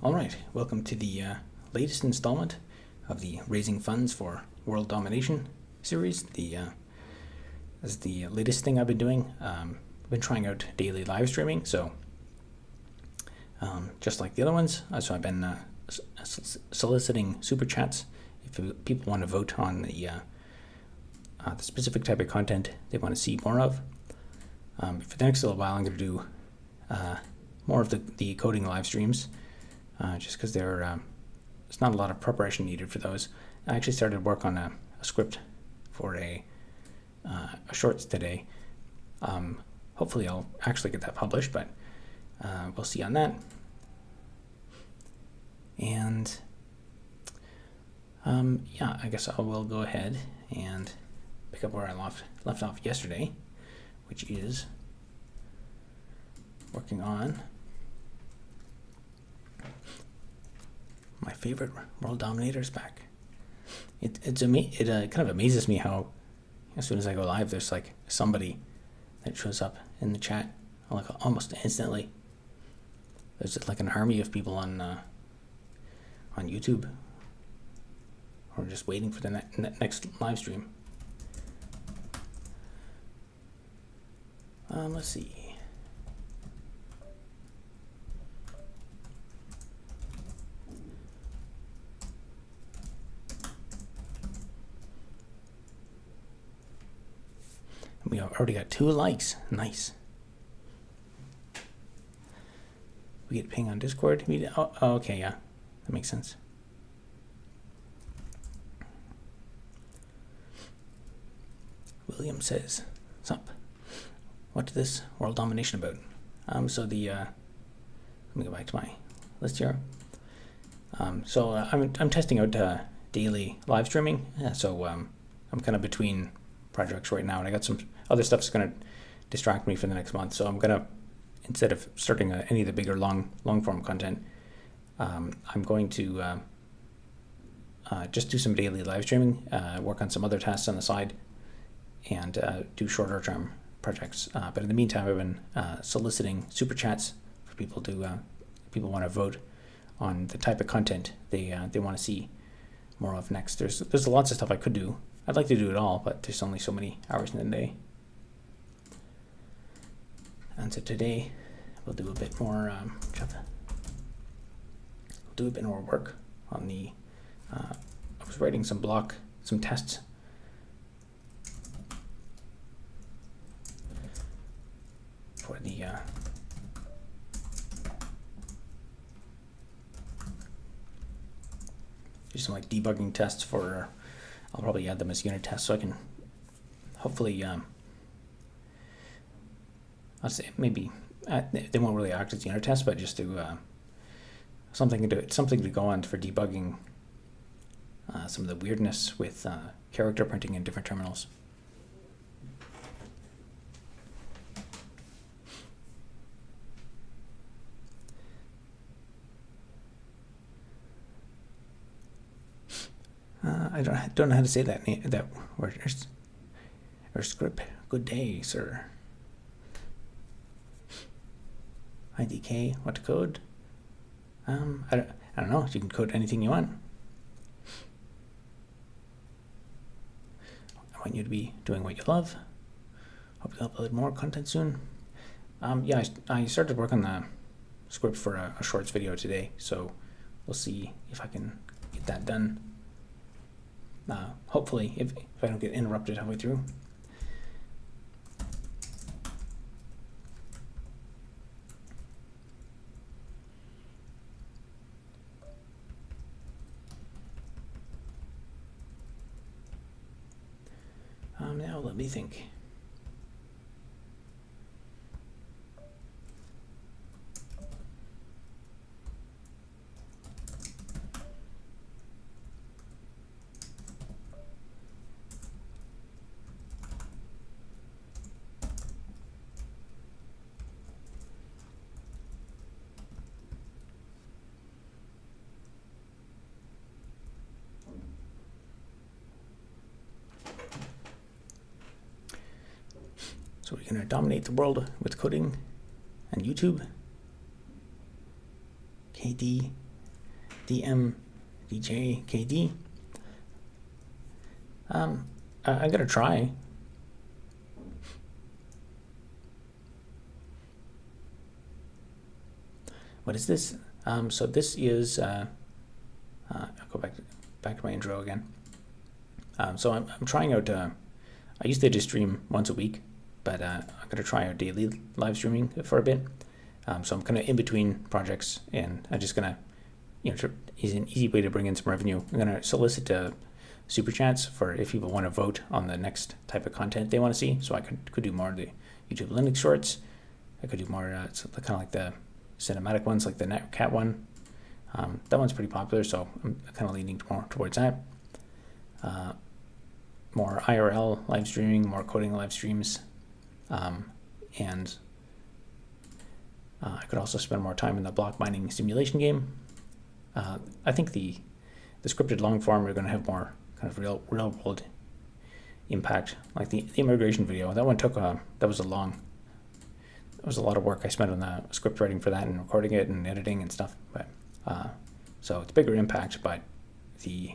All right, welcome to the latest installment of the Raising Funds for World Domination series. This is the latest thing I've been doing. I've been trying out daily live streaming, so just like the other ones. So I've been soliciting super chats if people want to vote on the specific type of content they want to see more of. For the next little while, I'm going to do more of the coding live streams. Just because there's not a lot of preparation needed for those. I actually started work on a script for a shorts today. Hopefully I'll actually get that published, but we'll see on that. And yeah, I guess I will go ahead and pick up where I left off yesterday, which is working on my favorite world dominators back. It kind of amazes me how as soon as I go live, there's like somebody that shows up in the chat like almost instantly. There's like an army of people on YouTube who are just waiting for the next live stream. Let's see. We already got 2 likes. Nice. We get ping on Discord. Oh, okay, yeah. That makes sense. William says, "What's up? What is this world domination about?" So the let me go back to my list here. So I'm testing out daily live streaming. So I'm kind of between projects right now, and I got some other stuff that's going to distract me for the next month. So I'm going to, instead of starting any of the bigger long form content, I'm going to just do some daily live streaming, work on some other tasks on the side, and do shorter term projects. But in the meantime, I've been soliciting super chats for people want to vote on the type of content they want to see more of next. There's lots of stuff I could do. I'd like to do it all, but there's only so many hours in the day. And so today we'll do a bit more. We'll do a bit more work on the. I was writing some tests. For the. Do some like debugging tests for. I'll probably add them as unit tests so I can hopefully, I'll say maybe they won't really act as unit tests, but just do something to go on for debugging some of the weirdness with character printing in different terminals. I don't know how to say that word. Or script. Good day, sir. IDK. What to code? I don't know. You can code anything you want. I want you to be doing what you love. Hope you'll upload more content soon. Yeah, I started work on the script for a shorts video today, so we'll see if I can get that done. Hopefully, if I don't get interrupted halfway through. Now let me think. So we're going to dominate the world with coding and YouTube. KD DMDJKD. I'm gonna try. What is this? So this is, I'll go back to my intro again. So I'm trying out, I used to just stream once a week, but I'm gonna try out daily live streaming for a bit. So I'm kind of in between projects, and I'm just gonna, is an easy way to bring in some revenue. I'm gonna solicit super chats for if people want to vote on the next type of content they want to see. So I could do more of the YouTube Linux shorts. I could do more kind of like the cinematic ones, like the Netcat one. That one's pretty popular, so I'm kind of leaning more towards that. More IRL live streaming, more coding live streams, and I could also spend more time in the block mining simulation game. I think the scripted long form are going to have more kind of real world impact, like the immigration video. That one took that was a lot of work I spent on the script writing for that and recording it and editing and stuff. But so it's bigger impact, but the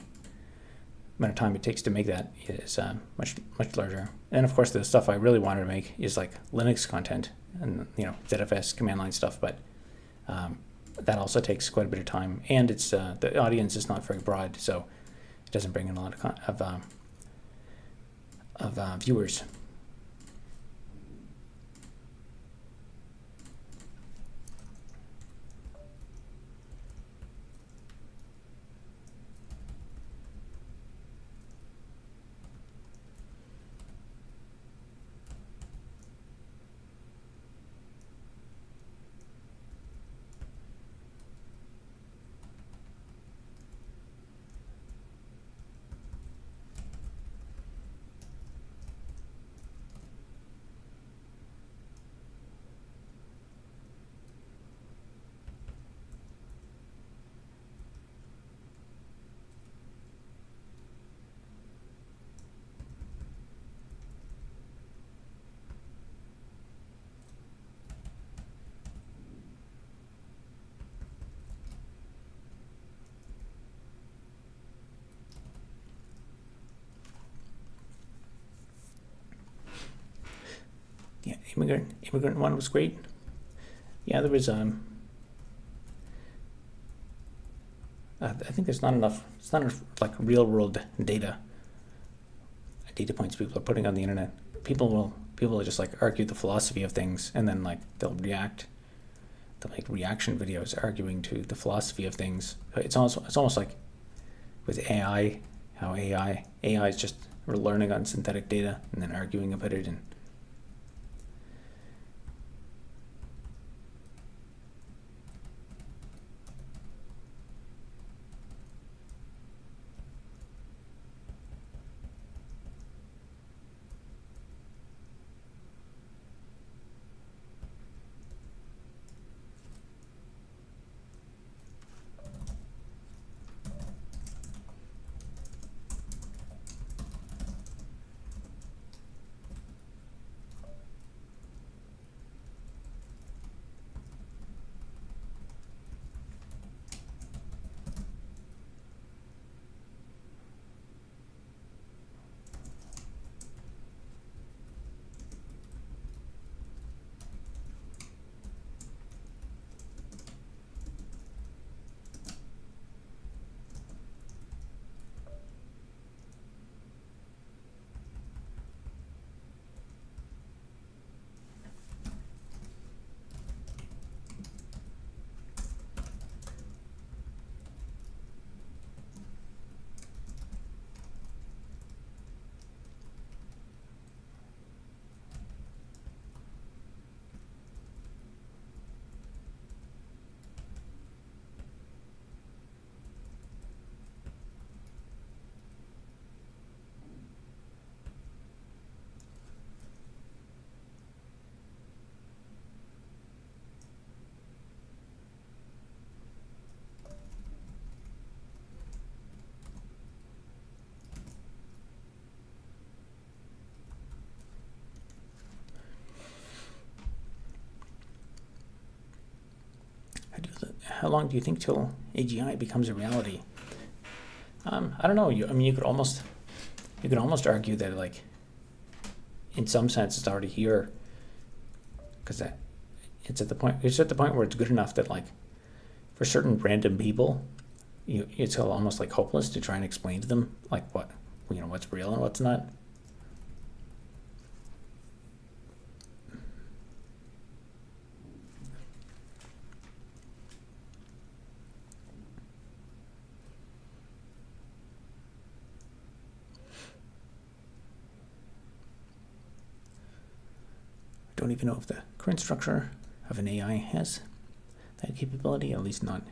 amount of time it takes to make that is much larger. And of course, the stuff I really wanted to make is like Linux content and ZFS command line stuff, but that also takes quite a bit of time, and it's the audience is not very broad, so it doesn't bring in a lot of viewers. Yeah, immigrant one was great. Yeah, there was I think there's not enough. It's not enough like real world data points people are putting on the internet. People will just like argue the philosophy of things, and then like they'll make reaction videos arguing to the philosophy of things. It's almost like with AI, how AI is just learning on synthetic data and then arguing about it. And how long do you think till AGI becomes a reality? I don't know. You could almost argue that, like, in some sense it's already here, because it's at the point where it's good enough that, like, for certain random people, it's almost like hopeless to try and explain to them, like, what's real and what's not. I don't even know if the current structure of an AI has that capability, at least not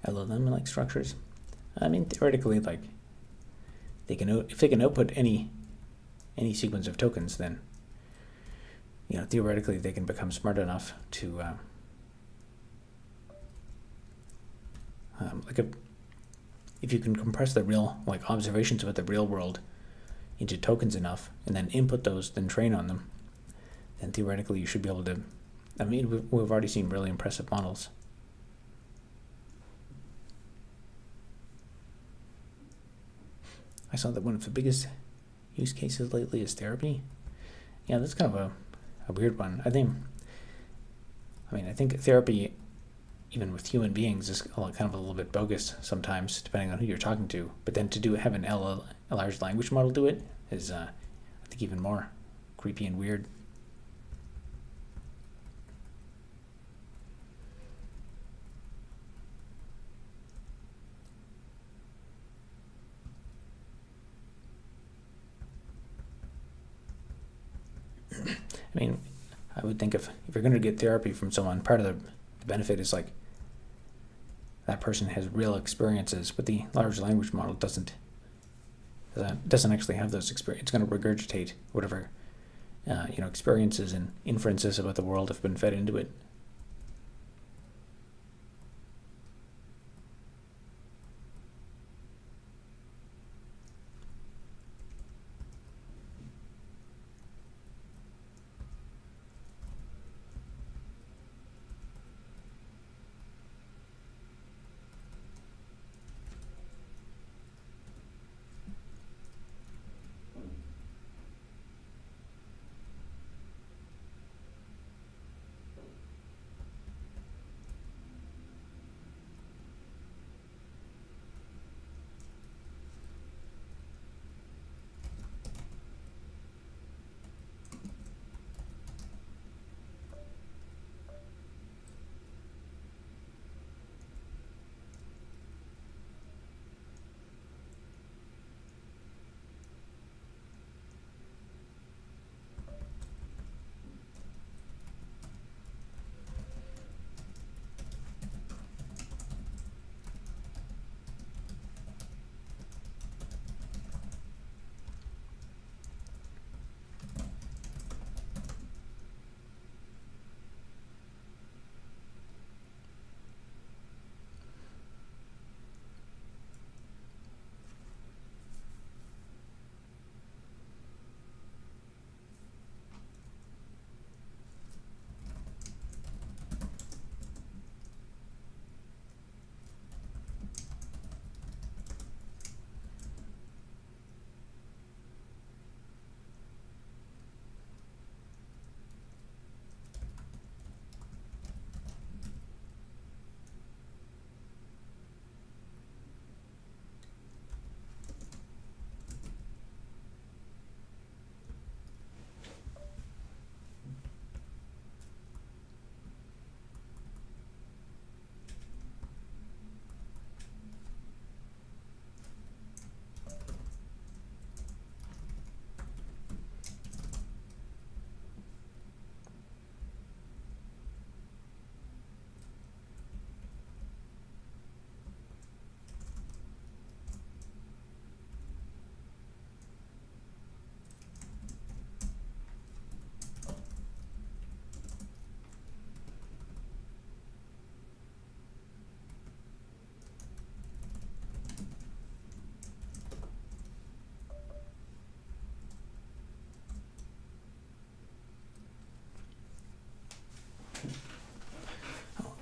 LLM-like structures. I mean, theoretically, like, if they can output any sequence of tokens, then, theoretically they can become smart enough to if you can compress the real, like, observations about the real world into tokens enough, and then input those, then train on them, then theoretically you should be able to. I mean, we've already seen really impressive models. I saw that one of the biggest use cases lately is therapy. Yeah, that's kind of a weird one. I think therapy, even with human beings, is kind of a little bit bogus sometimes, depending on who you're talking to. But then to have a large language model do it is, I think, even more creepy and weird. I mean, I would think if you're going to get therapy from someone, part of the benefit is, like, that person has real experiences, but the large language model doesn't actually have those experiences. It's going to regurgitate whatever experiences and inferences about the world have been fed into it.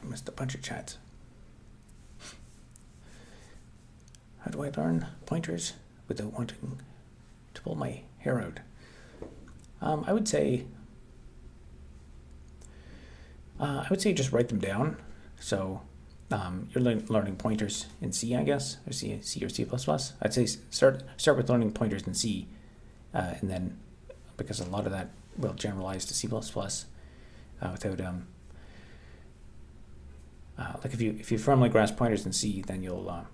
Missed a bunch of chats. do I learn pointers without wanting to pull my hair out? I would say just write them down. So you're learning pointers in C, I guess, or C or C++. I'd say start with learning pointers in C, and then because a lot of that will generalize to C++, without like if you firmly grasp pointers in C, then it'll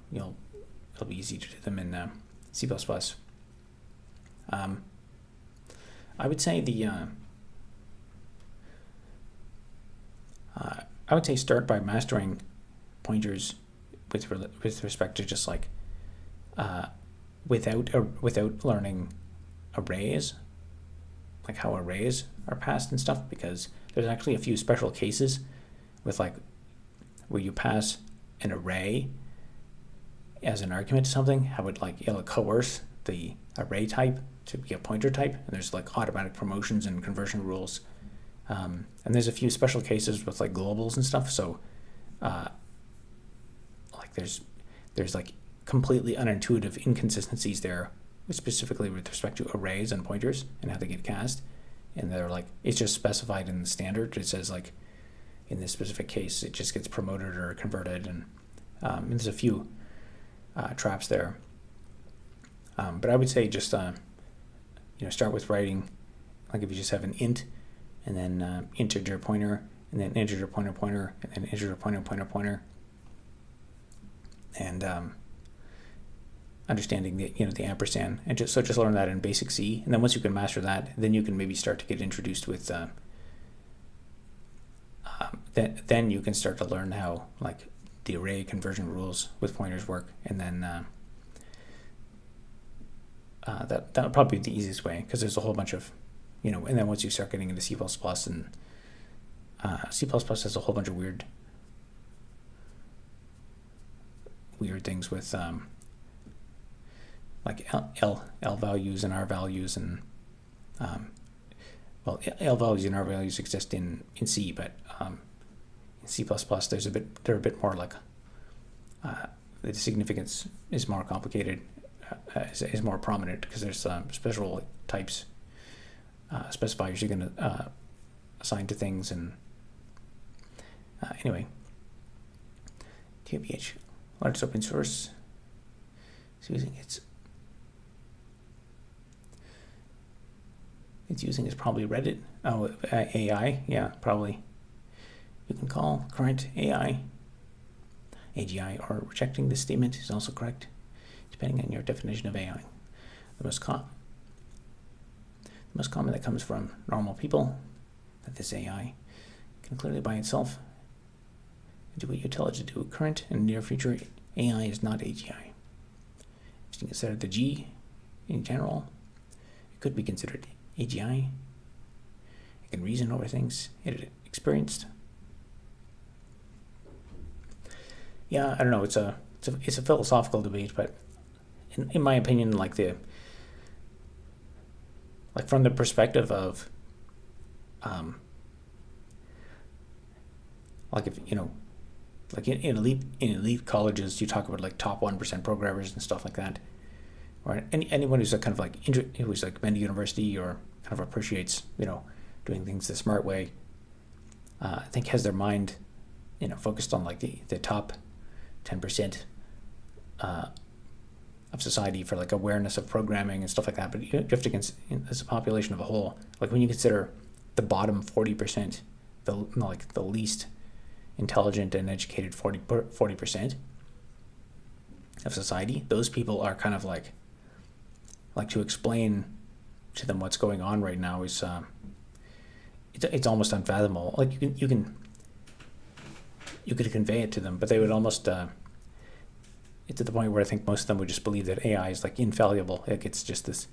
be easy to do them in C++. I would say I would say start by mastering pointers with respect to just like without learning arrays, like how arrays are passed and stuff, because there's actually a few special cases with like where you pass an array as an argument to something, how it'll coerce the array type to be a pointer type, and there's like automatic promotions and conversion rules, and there's a few special cases with like globals and stuff. So like there's like completely unintuitive inconsistencies there, specifically with respect to arrays and pointers and how they get cast, and they're like, it's just specified in the standard. It says like in this specific case it just gets promoted or converted, and there's a few traps there. But I would say just start with writing, like if you just have an int and then integer pointer and then integer pointer pointer and then integer pointer pointer pointer, and understanding the ampersand, and just learn that in basic C, and then once you can master that, then you can maybe start to get introduced with then you can start to learn how like the array conversion rules with pointers work, and then that'll probably be the easiest way, because there's a whole bunch of and then once you start getting into C++, and C++ has a whole bunch of weird things with like L values and R values, and L values and R values exist in C, but in C++ they're a bit more like the significance is more complicated, is more prominent, because there's special types, specifiers you're going to assign to things, and anyway, TempleOS, largest open source, it's using is probably Reddit. Oh, AI, yeah, probably. You can call current AI AGI, or rejecting this statement is also correct, depending on your definition of AI. The most common that comes from normal people, that this AI can clearly by itself do what you tell it to do. Current and near future AI is not AGI. If you consider the G in general, it could be considered AGI. It can reason over things it experienced. Yeah, I don't know. It's a philosophical debate, but in my opinion, like from the perspective of like if like in elite colleges, you talk about like top 1% programmers and stuff like that, or anyone who's kind of like who's like been to university or kind of appreciates doing things the smart way. I think has their mind focused on like the top 10% of society for like awareness of programming and stuff like that. But you have to as a population of a whole, like when you consider the bottom 40%, the least intelligent and educated 40% of society, those people are kind of like to explain to them what's going on right now is it's almost unfathomable. Like you could convey it to them, but they would almost it's at the point where I think most of them would just believe that AI is like infallible. Like it's just this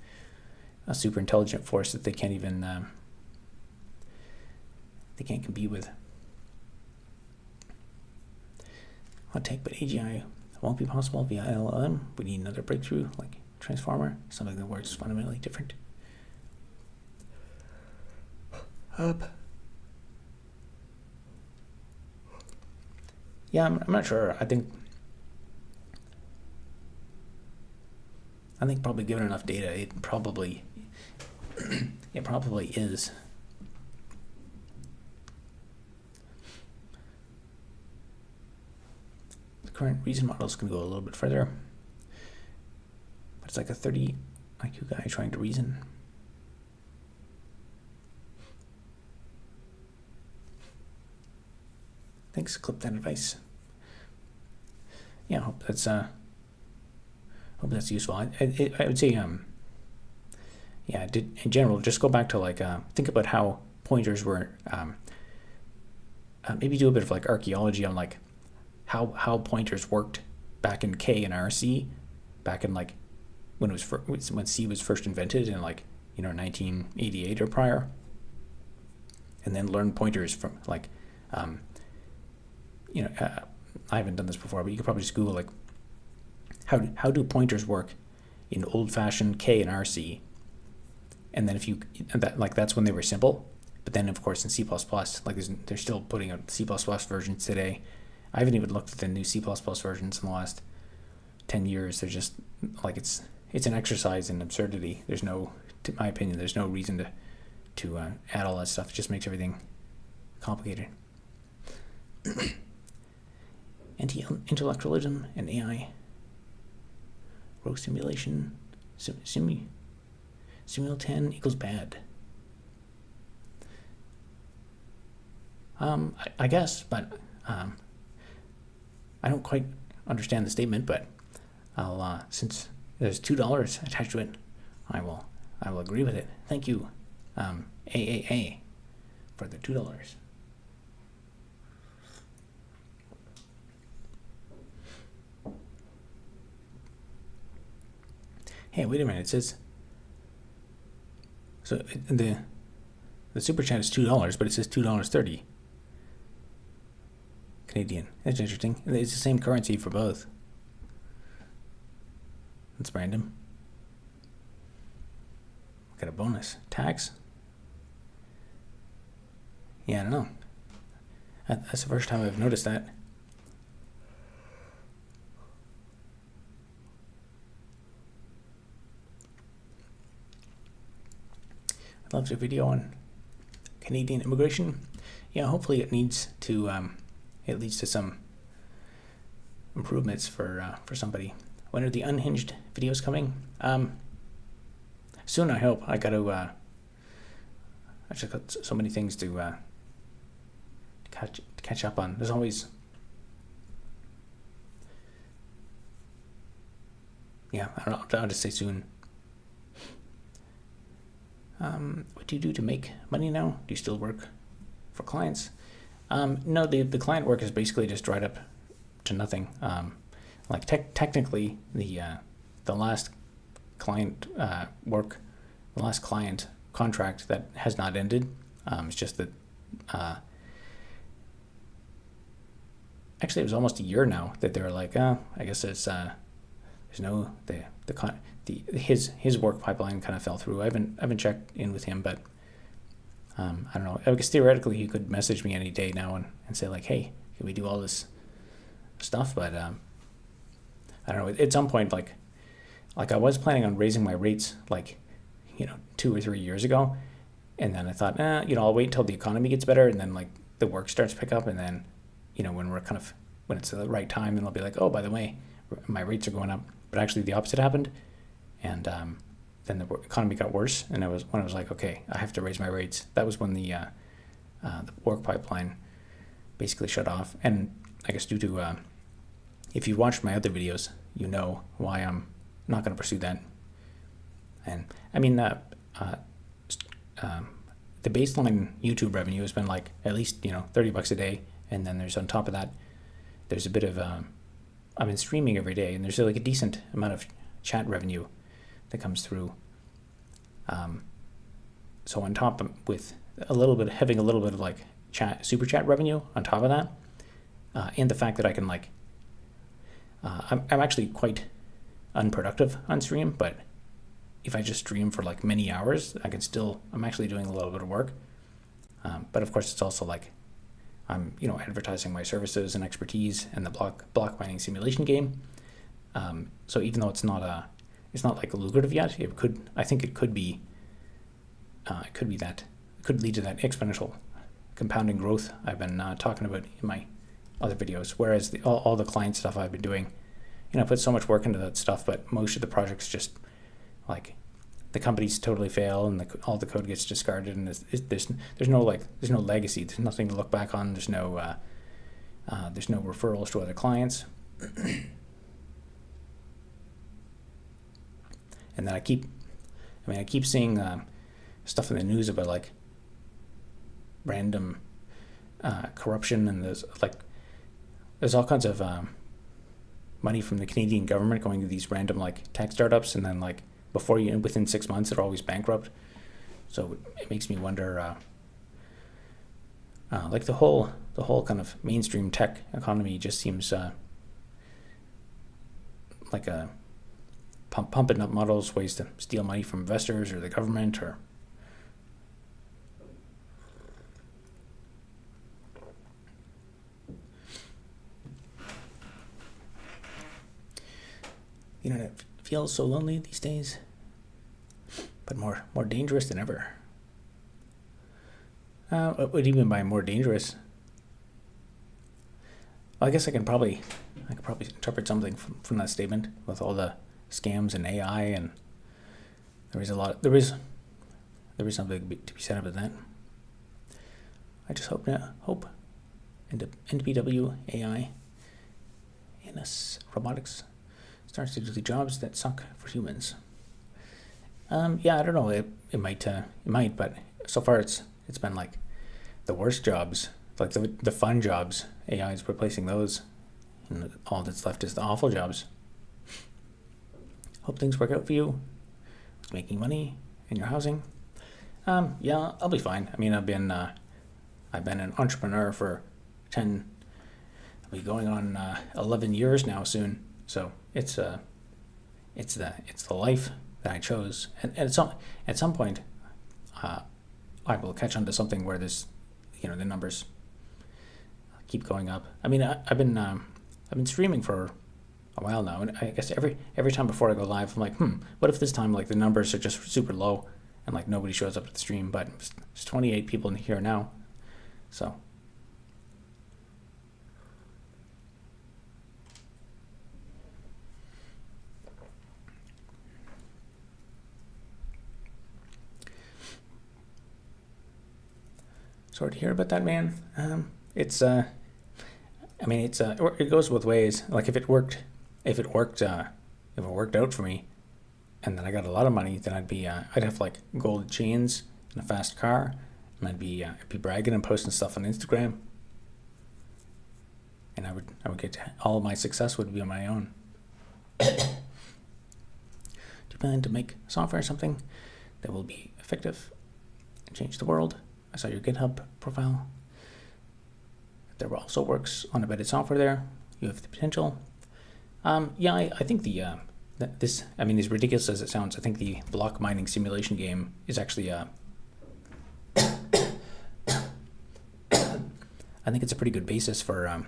a super intelligent force that they can't even they can't compete with. Hot take, but AGI won't be possible via LLM. We need another breakthrough like transformer, something that works fundamentally different. Yeah, I'm not sure. I think I think probably given enough data, it probably is. The current reason model is going to go a little bit further, but it's like a 30 IQ guy trying to reason. Thanks, clip that advice. Yeah, hope that's useful. I would say yeah, in general, just go back to like think about how pointers were maybe do a bit of like archaeology on like how pointers worked back in K and RC, back in like when C was first invented in like 1988 or prior, and then learn pointers from like I haven't done this before, but you could probably just Google like how do pointers work in old-fashioned K and RC, and then that's when they were simple. But then of course in C++, like they're still putting out C++ versions today. I haven't even looked at the new C++ versions in the last 10 years. They're just like it's an exercise in absurdity. There's no, to my opinion, there's no reason to add all that stuff. It just makes everything complicated. Anti-intellectualism and AI. Row simulation. Simul 10 equals bad. I guess, but I don't quite understand the statement, but I'll since there's $2 attached to it, I will agree with it. Thank you, AAA, for the $2. Hey, wait a minute. It says so the super chat is $2, but it says $2.30 Canadian. That's interesting. It's the same currency for both. That's random. Got a bonus. Tax? Yeah, I don't know. That's the first time I've noticed that. I loved your video on Canadian immigration. Yeah, hopefully it leads to some improvements for somebody. When are the unhinged videos coming? Soon, I hope. I just got so many things to catch up on. There's always, yeah, I don't know. I'll just say soon. What do you do to make money now? Do you still work for clients? No, the client work is basically just dried up to nothing. Like technically, the last client work, the last client contract that has not ended. It's just that actually it was almost a year now that they were like, I guess it's there's no his work pipeline kind of fell through. I haven't checked in with him, but I don't know. I guess theoretically he could message me any day now and say like, hey, can we do all this stuff? But I don't know. At some point, like I was planning on raising my rates like 2 or 3 years ago, and then I thought, I'll wait till the economy gets better, and then like the work starts to pick up, and then when it's the right time, then I'll be like, oh, by the way, my rates are going up. But actually the opposite happened, and then the economy got worse, and I was like, okay, I have to raise my rates. That was when the work pipeline basically shut off, and I guess due to if you watched my other videos, you know why I'm not going to pursue that. And I mean the baseline YouTube revenue has been like at least $30 a day, and then there's on top of that, there's a bit of I've been streaming every day, and there's like a decent amount of chat revenue that comes through. So on top with having a little bit of like super chat revenue on top of that, and the fact that I can like, I'm actually quite unproductive on stream, but if I just stream for like many hours, I'm actually doing a little bit of work. But of course it's also like, I'm advertising my services and expertise in the block mining simulation game. So even though it's not it's not like lucrative yet. It could, I think it could be that, it could lead to that exponential compounding growth I've been talking about in my other videos. Whereas all the client stuff I've been doing, I put so much work into that stuff, but most of the projects just like the companies totally fail and all the code gets discarded, and there's no legacy. There's nothing to look back on. There's no referrals to other clients. And then I keep seeing stuff in the news about like random corruption, and there's all kinds of money from the Canadian government going to these random like tech startups, and then like within 6 months they're always bankrupt. So it makes me wonder, like the whole kind of mainstream tech economy just seems like a pumping up models, ways to steal money from investors or the government, or the internet feels so lonely these days, but more dangerous than ever. What do you mean by more dangerous? Well, I guess I can probably interpret something from that statement with all the scams and AI, and there is something to be said about that. I just hope into NPW AI and robotics starts to do the jobs that suck for humans. Yeah, I don't know. It might, but so far it's been like the worst jobs, like the fun jobs. AI is replacing those, and all that's left is the awful jobs. Hope things work out for you with making money in your housing. Yeah, I'll be fine. I mean, I've been an entrepreneur for I'll be going on 11 years now soon. So it's the life that I chose, and at some point, I will catch on to something where there's, the numbers keep going up. I mean, I've been streaming for a while now, and I guess every time before I go live, I'm like, what if this time like the numbers are just super low and like nobody shows up to the stream, but there's 28 people in here now, so. Sorry to hear about that, man. It goes both ways. Like if it worked out for me, and then I got a lot of money, then I'd have like gold chains and a fast car, and I'd be bragging and posting stuff on Instagram, and I would get all of my success would be on my own. Do you plan to make software or something that will be effective and change the world? I saw your GitHub profile. There also works on embedded software there. You have the potential. Yeah, I think as ridiculous as it sounds, I think the block mining simulation game is actually I think it's a pretty good basis for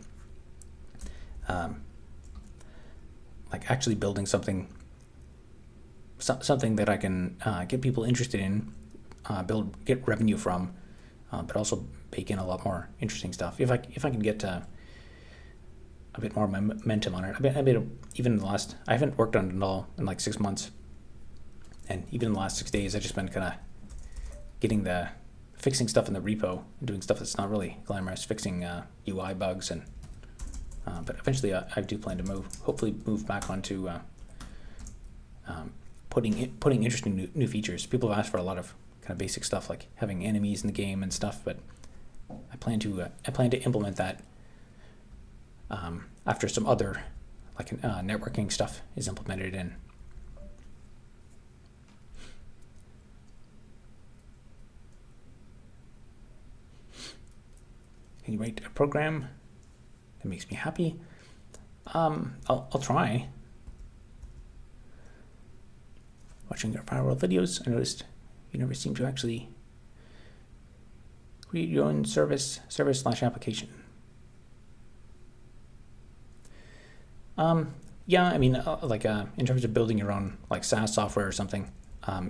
like actually building something that I can get people interested in, get revenue from. But also bake in a lot more interesting stuff. If I can get a bit more momentum on it. Even in the last, I haven't worked on it at all in like 6 months, and even in the last 6 days, I've just been kind of fixing stuff in the repo and doing stuff that's not really glamorous, fixing UI bugs, and but eventually I do plan to hopefully move back onto putting interesting new features. People have asked for a lot of kind of basic stuff like having enemies in the game and stuff, but I plan to implement that after some other like networking stuff is implemented in. Can you write a program that makes me happy? I'll try. Watching your viral videos, I noticed you never seem to actually create your own service/application. Yeah, I mean, in terms of building your own like SaaS software or something,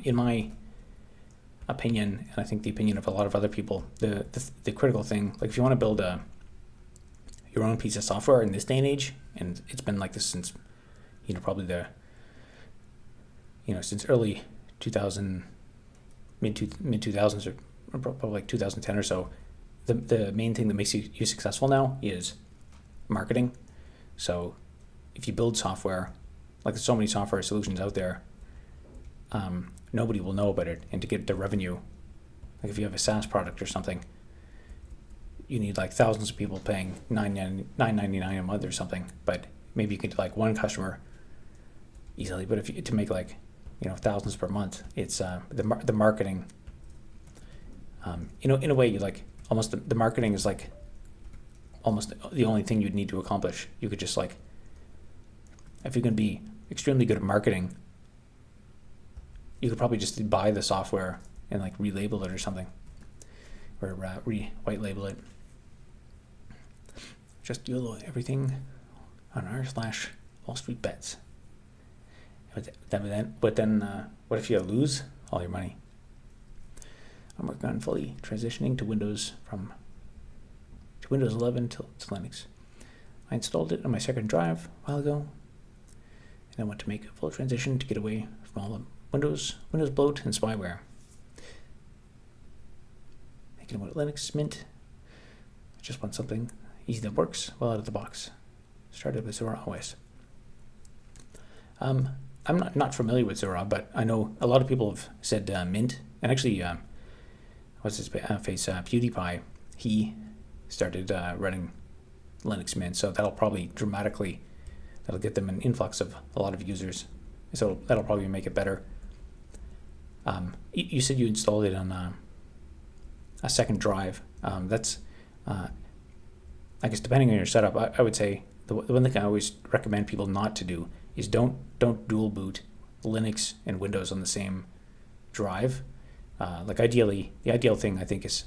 in my opinion, and I think the opinion of a lot of other people, the critical thing, like if you want to build your own piece of software in this day and age, and it's been like this since, probably since early 2000, mid 2000s, or probably like 2010 or so, the main thing that makes you successful now is marketing. So if you build software, like there's so many software solutions out there, nobody will know about it. And to get the revenue, like if you have a SaaS product or something, you need like thousands of people paying $9.99 a month or something. But maybe you could like one customer easily. But if you to make like thousands per month, it's the marketing. In a way, you like almost the marketing is like almost the only thing you'd need to accomplish. You could just like, if you're going to be extremely good at marketing, you could probably just buy the software and like relabel it or something, or white label it. Just do everything on r/Wall Street Bets. But then what if you lose all your money? I'm working on fully transitioning to Windows 11 to Linux. I installed it on my second drive a while ago, and I want to make a full transition to get away from all the Windows bloat and spyware. Making about Linux Mint. I just want something easy that works well out of the box. Started with Zora OS. I'm not familiar with Zora, but I know a lot of people have said Mint, and actually, what's his face? PewDiePie. He started running Linux Mint, so that'll get them an influx of a lot of users. So that'll probably make it better. You said you installed it on a second drive. That's, I guess, depending on your setup, I would say the one thing I always recommend people not to do is don't dual boot Linux and Windows on the same drive. Like ideally, the ideal thing I think is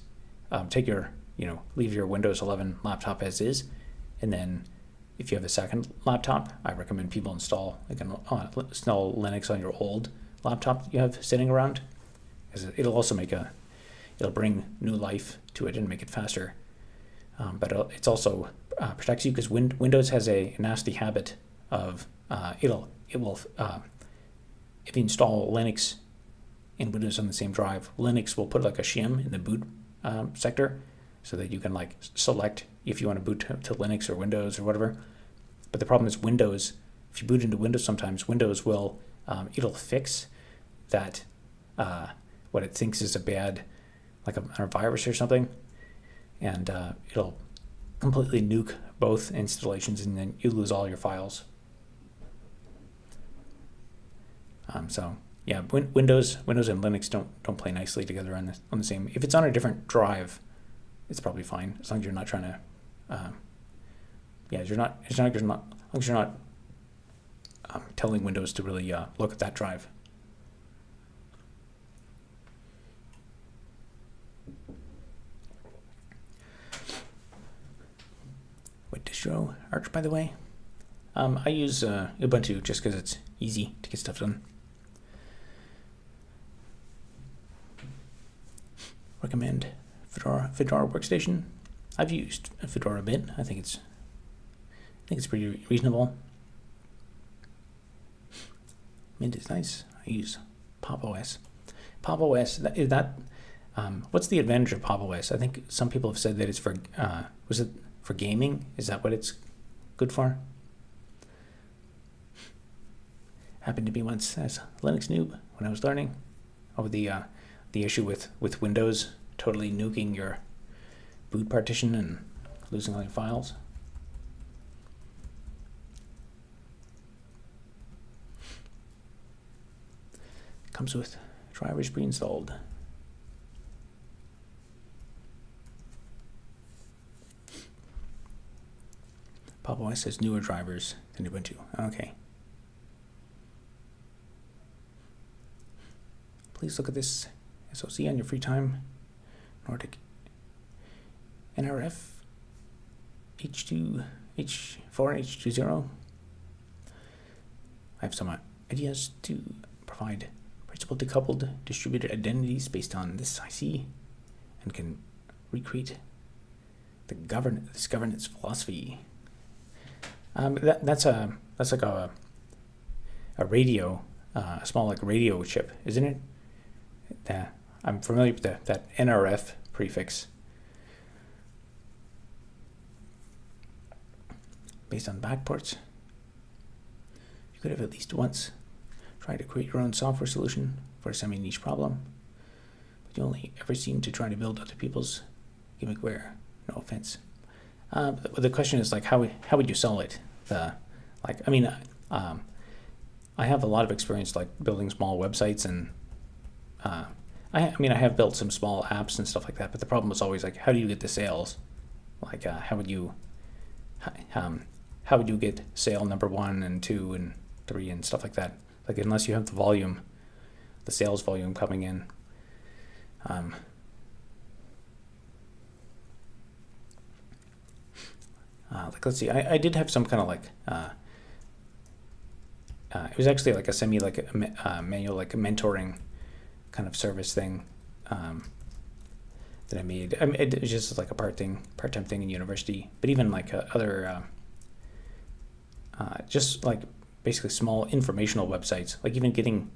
leave your Windows 11 laptop as is, and then if you have a second laptop, I recommend people install Linux on your old laptop that you have sitting around, because it'll also it'll bring new life to it and make it faster. But it's also protects you, because Windows has a nasty habit of if you install Linux and Windows on the same drive, Linux will put like a shim in the boot sector, so that you can like select if you want to boot to Linux or Windows or whatever. But the problem is Windows, if you boot into Windows, sometimes Windows will, it'll fix that, what it thinks is a bad, like a virus or something, and it'll completely nuke both installations, and then you lose all your files. So yeah, Windows and Linux don't play nicely together on the same. If it's on a different drive, it's probably fine, as long as you're not trying to. You're not telling Windows to really look at that drive. What distro? Arch, by the way. I use Ubuntu just because it's easy to get stuff done. Recommend Fedora workstation. I've used Fedora a bit. I think it's pretty reasonable. Mint is nice. I use PopOS. PopOS, what's the advantage of PopOS? I think some people have said that it's for was it for gaming? Is that what it's good for? Happened to be once as a Linux noob when I was learning over the issue with Windows totally nuking your boot partition and losing all your files. Comes with drivers pre-installed. PopOS has newer drivers than Ubuntu. Okay. Please look at this SoC on your free time. Nordic NRF H4H20. I have some ideas to provide principal decoupled distributed identities based on this IC, and can recreate this governance philosophy. That's like a radio, a small like radio chip, isn't it? I'm familiar with that NRF prefix. Based on backports, you could have at least once tried to create your own software solution for a semi-niche problem, but you only ever seem to try to build other people's gimmick-ware. No offense. But the question is like, how would you sell it? I have a lot of experience like building small websites, and I have built some small apps and stuff like that. But the problem was always like, how do you get the sales? Like, how would you get sale number 1 and 2 and 3 and stuff like that? Like, unless you have the volume, the sales volume coming in. Like, let's see, I did have some kind of like, it was actually like a manual, like a mentoring kind of service thing that I made. It was just like a part-time thing in university, but even like other, just like basically small informational websites, like even getting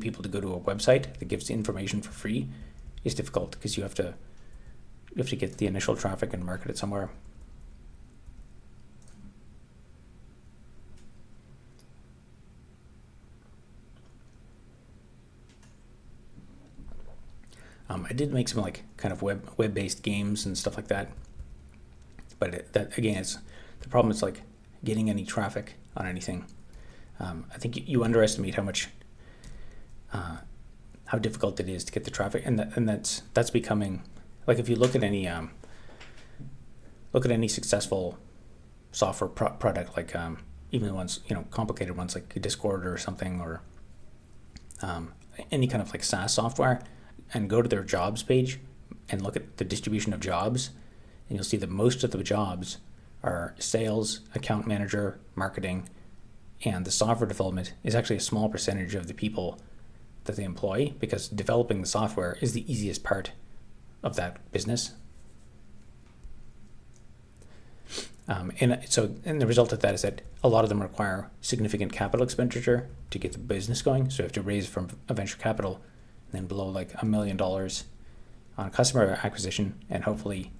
people to go to a website that gives information for free is difficult, because you have to get the initial traffic and market it somewhere. I did make some like kind of web-based games and stuff like that, but that again, the problem is like getting any traffic on anything. I think you underestimate how difficult it is to get the traffic, and that's becoming like, if you look at any successful software product, like even the ones, complicated ones like Discord or something, or any kind of like SaaS software, and go to their jobs page and look at the distribution of jobs, and you'll see that most of the jobs are sales, account manager, marketing, and the software development is actually a small percentage of the people that they employ, because developing the software is the easiest part of that business. And the result of that is that a lot of them require significant capital expenditure to get the business going. So you have to raise from a venture capital, and then blow like $1 million on customer acquisition, and hopefully,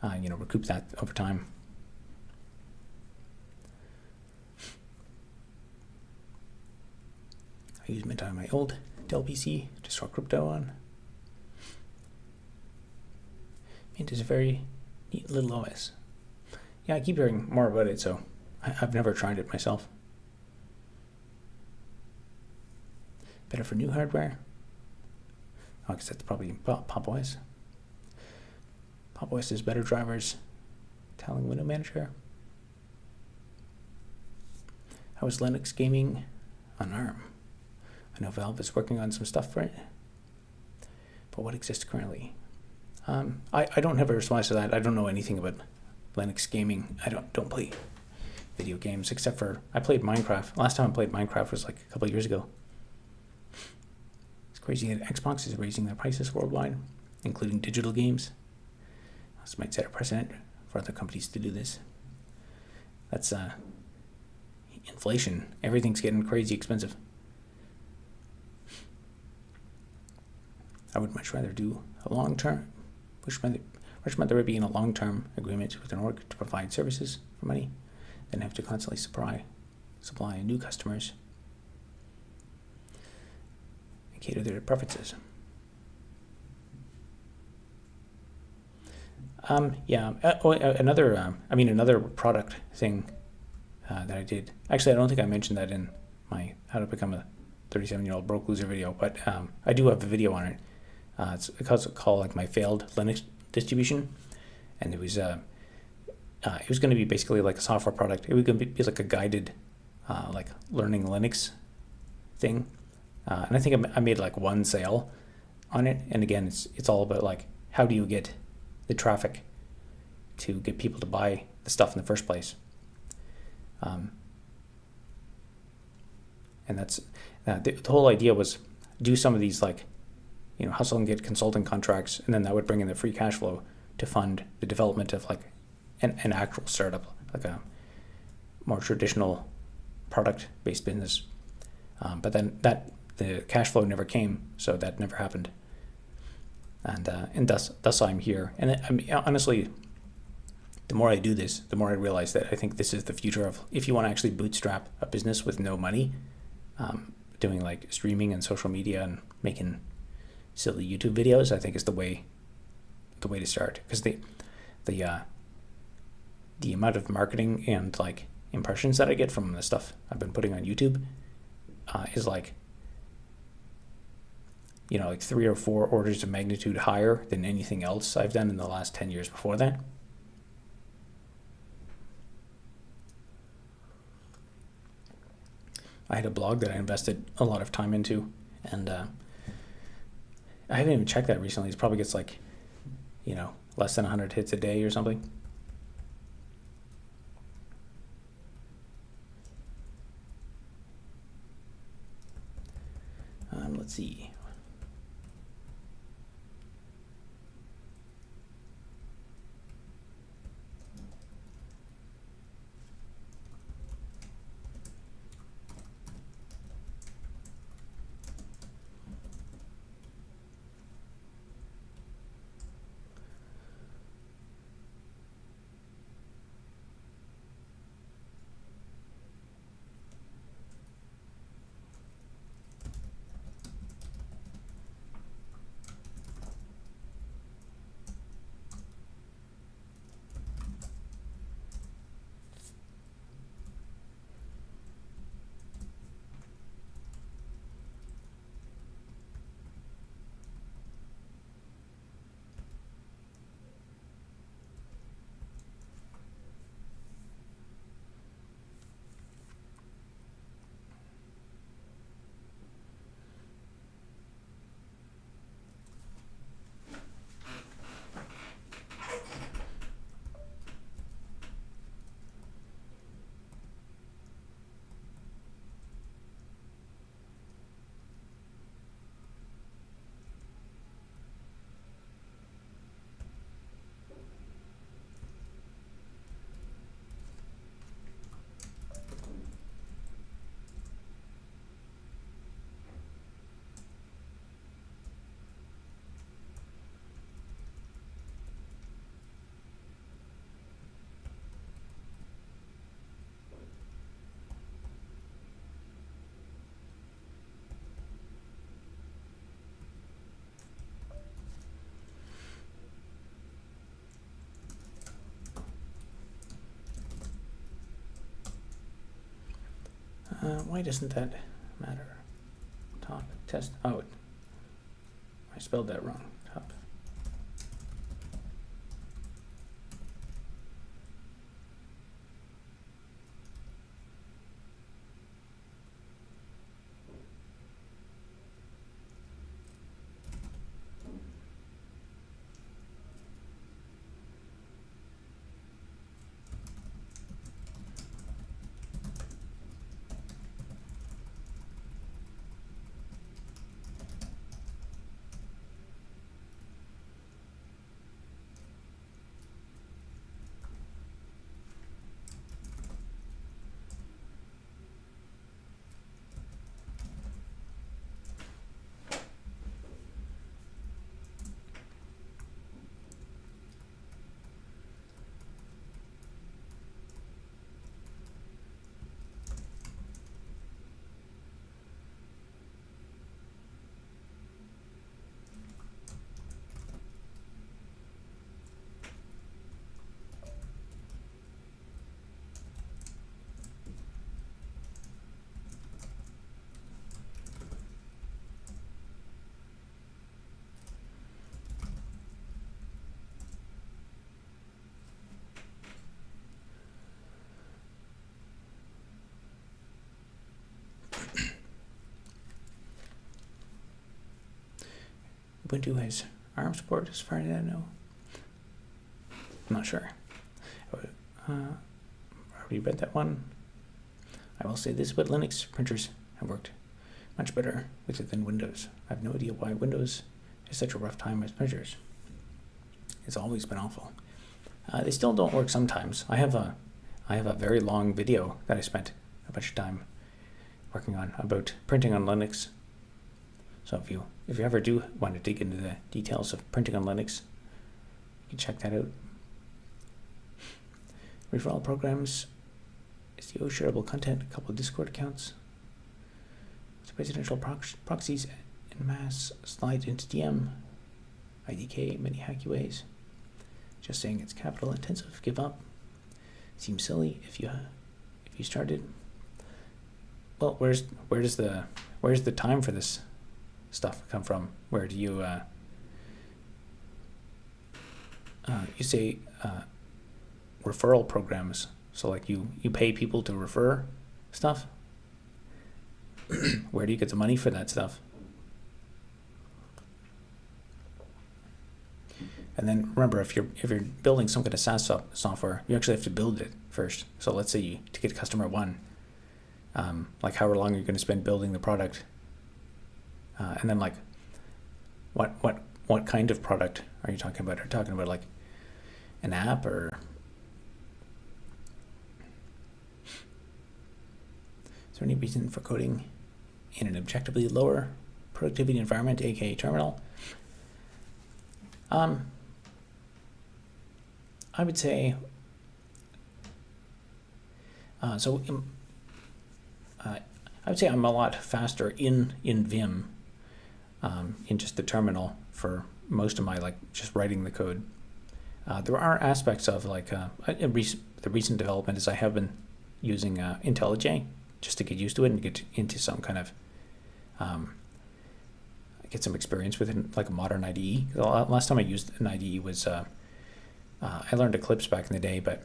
recoup that over time. I use Mint on my old Dell PC to store crypto on. Mint is a very neat little OS. Yeah, I keep hearing more about it, so I've never tried it myself. Better for new hardware? I guess that's probably PopOS. PopOS is better drivers. Tiling Window Manager. How is Linux gaming on ARM? I know Valve is working on some stuff for it, but what exists currently? I don't have a response to that. I don't know anything about Linux gaming. I don't play video games, except for I played Minecraft. Last time I played Minecraft was like a couple of years ago. It's crazy that Xbox is raising their prices worldwide, including digital games. This might set a precedent for other companies to do this. That's inflation. Everything's getting crazy expensive. I would much rather do a long-term, much rather be in a long-term agreement with an org to provide services for money than have to constantly supply new customers and cater their preferences. Another product thing that I did. Actually, I don't think I mentioned that in my How to Become a 37-Year-Old Broke Loser video, but I do have a video on it. It's called like my failed Linux distribution, and it was going to be basically like a software product. It was going to be like a guided like learning Linux thing, and I think I made like one sale on it. And again, it's all about like, how do you get the traffic to get people to buy the stuff in the first place. And that's the whole idea was do some of these, like, hustle and get consulting contracts, and then that would bring in the free cash flow to fund the development of like an actual startup, like a more traditional product-based business. But then the cash flow never came, so that never happened. And thus I'm here. And I mean, honestly, the more I do this, the more I realize that I think this is the future of, if you want to actually bootstrap a business with no money, doing like streaming and social media and making silly YouTube videos, I think is the way to start. Because the amount of marketing and like impressions that I get from the stuff I've been putting on YouTube is like, like 3 or 4 orders of magnitude higher than anything else I've done in the last 10 years before that. I had a blog that I invested a lot of time into, and I haven't even checked that recently. It probably gets like, less than 100 hits a day or something. Let's see. Why doesn't that matter? Top test. Oh, I spelled that wrong. Top. Ubuntu has ARM support as far as I know. I'm not sure. I already read that one. I will say this about Linux printers. and worked much better with it than Windows. I have no idea why Windows has such a rough time with measures. It's always been awful. They still don't work sometimes. I have a very long video that I spent a bunch of time working on about printing on Linux. So if you ever do want to dig into the details of printing on Linux, you can check that out. Referral programs, SEO shareable content, a couple of Discord accounts. So presidential proxies en masse slide into DM. IDK, many hacky ways. Just saying it's capital intensive. Give up. Seems silly if you started. Well, where's the time for this stuff come from? Where do you you say referral programs? So like you pay people to refer stuff. Where do you get the money for that stuff? And then remember, if you're building some kind of SaaS software, you actually have to build it first. So let's say to get customer one, like how long are you going to spend building the product? And then like, what kind of product are you talking about? Are you talking about like an app or? Is there any reason for coding in an objectively lower productivity environment, aka terminal? I would say, I would say I'm a lot faster in Vim, in just the terminal for most of my like just writing the code. There are aspects of like the recent development is I have been using IntelliJ just to get used to it and get into some kind of get some experience with it, like a modern IDE. The last time I used an IDE was I learned Eclipse back in the day, but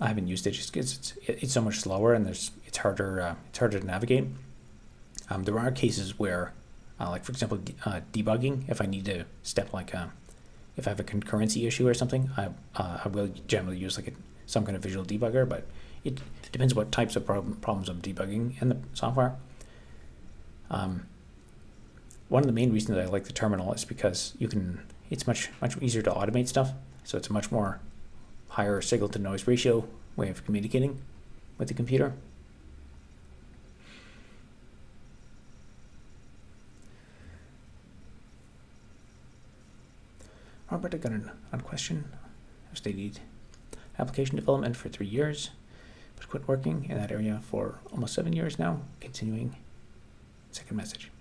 I haven't used it just because it's so much slower and it's harder to navigate. There are cases where, like for example, debugging. If I need to step like if I have a concurrency issue or something, I will generally use like some kind of visual debugger, but it depends what types of problems I'm debugging in the software. One of the main reasons I like the terminal is because it's much easier to automate stuff. So it's a much more higher signal to noise ratio way of communicating with the computer. Robert, I got a question. I studied application development for 3 years, but quit working in that area for almost 7 years now. Continuing. Second message.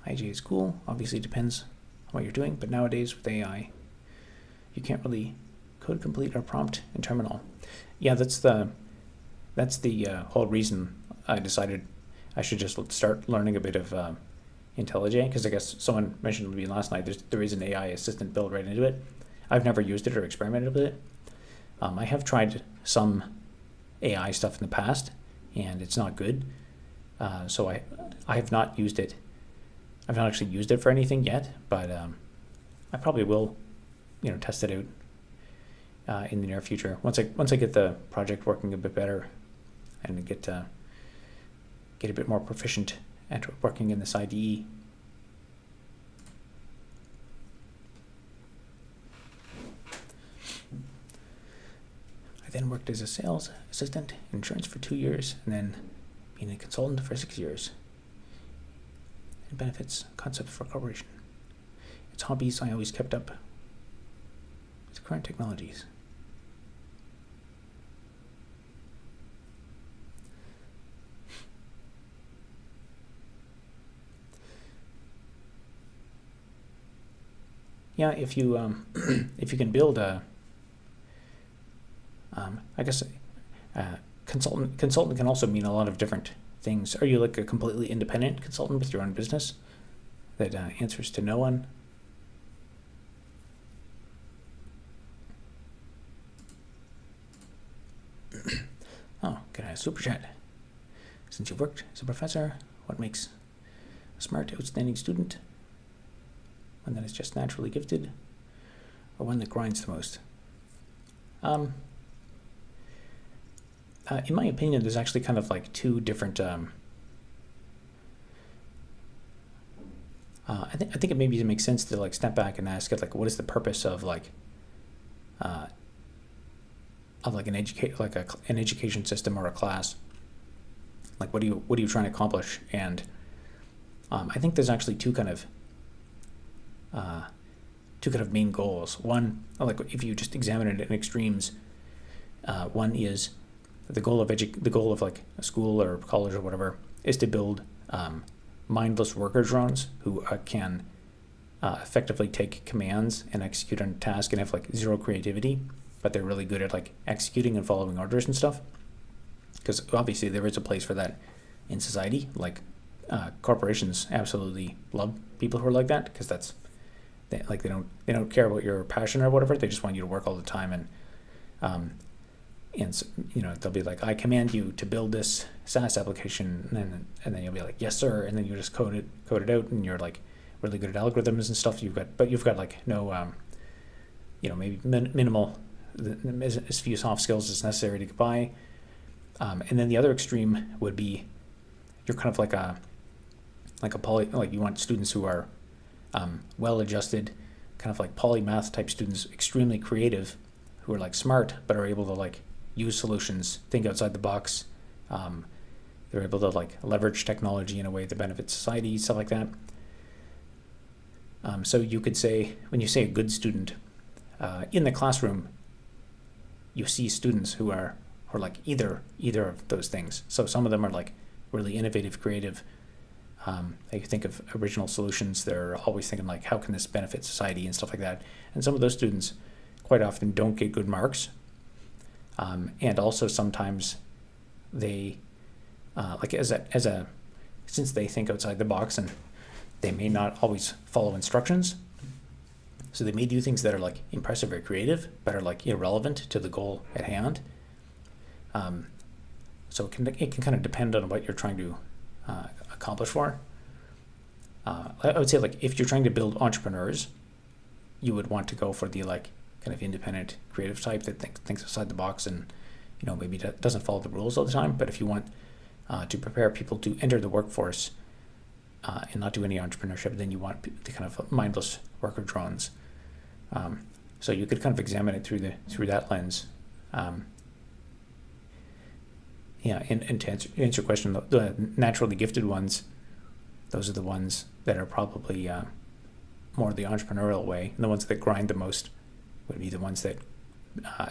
IJ is cool. Obviously depends on what you're doing, but nowadays with AI, you can't really code complete or prompt in terminal. Yeah, that's the whole reason I decided I should just start learning a bit of IntelliJ, because I guess someone mentioned to me last night there is an AI assistant built right into it. I've never used it or experimented with it. I have tried some AI stuff in the past, and it's not good. So I have not used it. I've not actually used it for anything yet, but I probably will, test it out in the near future. Once I get the project working a bit better, and get a bit more proficient at working in this IDE. I then worked as a sales assistant in insurance for 2 years, and then being a consultant for 6 years. It benefits concept for corporation. It's hobbies I always kept up with current technologies. Yeah, if you if you can build a, I guess, consultant can also mean a lot of different things. Are you like a completely independent consultant with your own business that answers to no one? Oh, can I have a super chat? Since you worked as a professor, what makes a smart, outstanding student? One that is just naturally gifted, or one that grinds the most? in my opinion, there's actually kind of like two different. I think it maybe makes sense to like step back and ask it like, what is the purpose of like an education system or a class? Like, what are you trying to accomplish? And I think there's actually two kind of main goals. One, like if you just examine it in extremes, one is the goal of like a school or college or whatever is to build mindless worker drones who can effectively take commands and execute on a task and have like zero creativity, but they're really good at like executing and following orders and stuff. Because obviously there is a place for that in society. Like corporations absolutely love people who are like that, because they don't care about your passion or whatever. They just want you to work all the time, and so, they'll be like, I command you to build this SaaS application, and then you'll be like, yes sir, and then you just code it out, and you're like really good at algorithms and stuff. You've got like no maybe minimal, as few soft skills as necessary to get by. And then the other extreme would be you're kind of like you want students who are well-adjusted, kind of like polymath type students, extremely creative, who are like smart but are able to like use solutions, think outside the box. They're able to like leverage technology in a way that benefits society, stuff like that. So you could say, when you say a good student, in the classroom, you see students who are like either of those things. So some of them are like really innovative, creative. They think of original solutions. They're always thinking like, how can this benefit society and stuff like that. And some of those students quite often don't get good marks. And also sometimes they, since they think outside the box and they may not always follow instructions, so they may do things that are like impressive or creative, but are like irrelevant to the goal at hand. So it can kind of depend on what you're trying to accomplish for. I would say like if you're trying to build entrepreneurs, you would want to go for the like kind of independent, creative type that thinks outside the box and maybe doesn't follow the rules all the time. But if you want to prepare people to enter the workforce and not do any entrepreneurship, then you want the kind of mindless worker drones. So you could kind of examine it through that lens. And to answer your question, the naturally gifted ones, those are the ones that are probably more the entrepreneurial way, and the ones that grind the most would be the ones that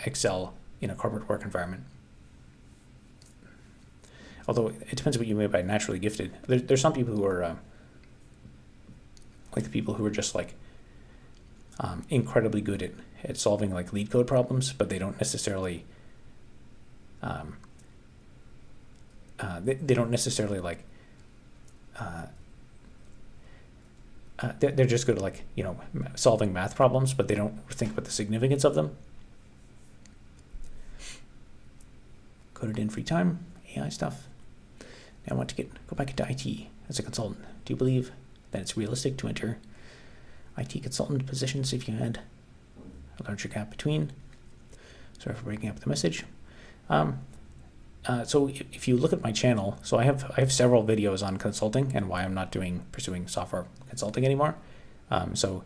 excel in a corporate work environment. Although it depends what you mean by naturally gifted. There's some people who are like the people who are just like incredibly good at solving like lead code problems, but they don't necessarily they don't necessarily like they're just good at like solving math problems, but they don't think about the significance of them. Coded in free time, AI stuff. Now I want to go back into IT as a consultant. Do you believe that it's realistic to enter IT consultant positions if you had a larger gap between? Sorry for breaking up the message. So if you look at my channel, so I have several videos on consulting and why I'm not pursuing software consulting anymore. So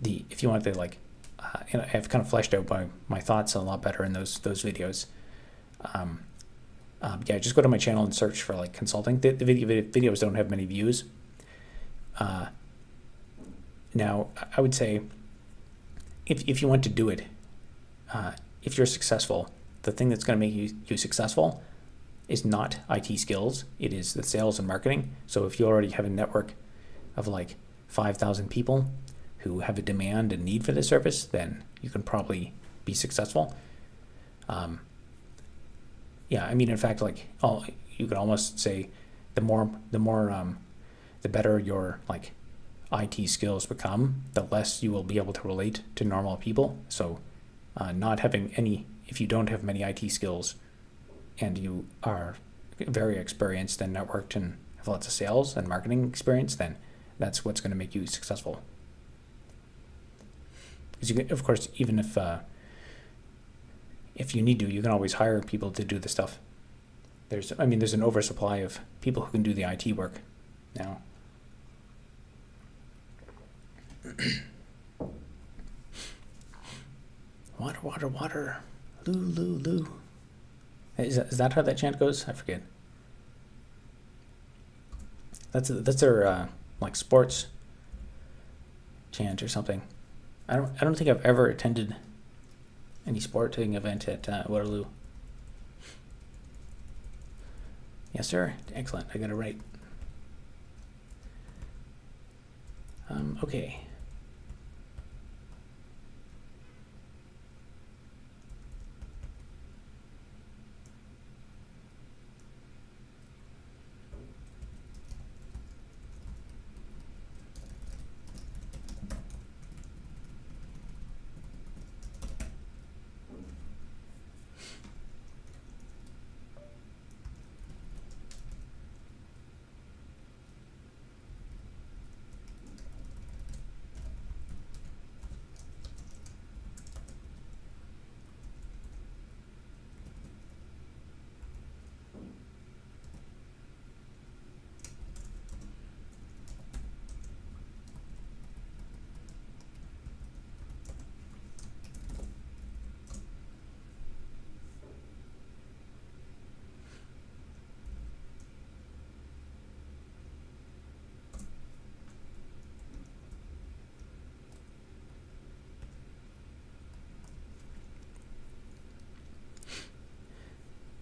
if you want to like, I've kind of fleshed out my thoughts a lot better in those videos. Just go to my channel and search for like consulting. The videos don't have many views. Now I would say if you want to do it, if you're successful, the thing that's going to make you successful is not IT skills. It is the sales and marketing. So if you already have a network of like 5,000 people who have a demand and need for this service, then you can probably be successful. In fact, like you could almost say the better your like IT skills become, the less you will be able to relate to normal people. So if you don't have many IT skills and you are very experienced and networked and have lots of sales and marketing experience, then that's what's going to make you successful. Because you can, of course, even if you need to, you can always hire people to do the stuff there's an oversupply of people who can do the IT work now. Water, water, water. Loo, loo, loo. Is that how that chant goes? I forget. That's their like sports chant or something. I don't think I've ever attended any sporting event at Waterloo. Yes, sir. Excellent. I got it right. Okay.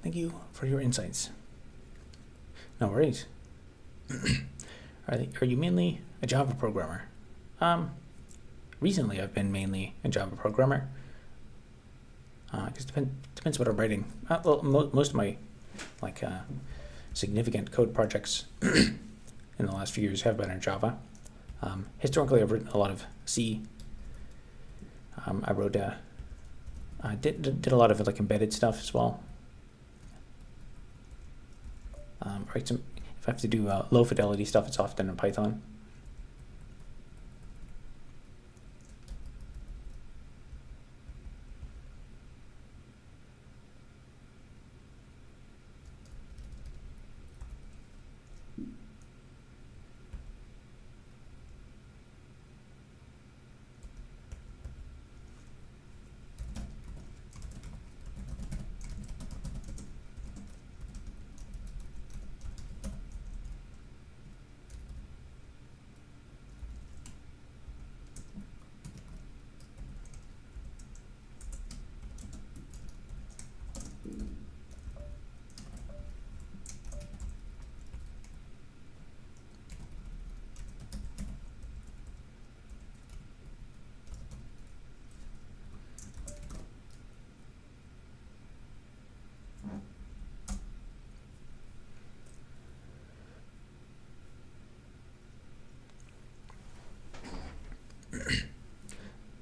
Thank you for your insights. No worries. Are you mainly a Java programmer? Recently I've been mainly a Java programmer. Because depends what I'm writing. Well, most of my significant code projects in the last few years have been in Java. Historically, I've written a lot of C. I wrote I did a lot of like embedded stuff as well. If I have to do low fidelity stuff, it's often in Python.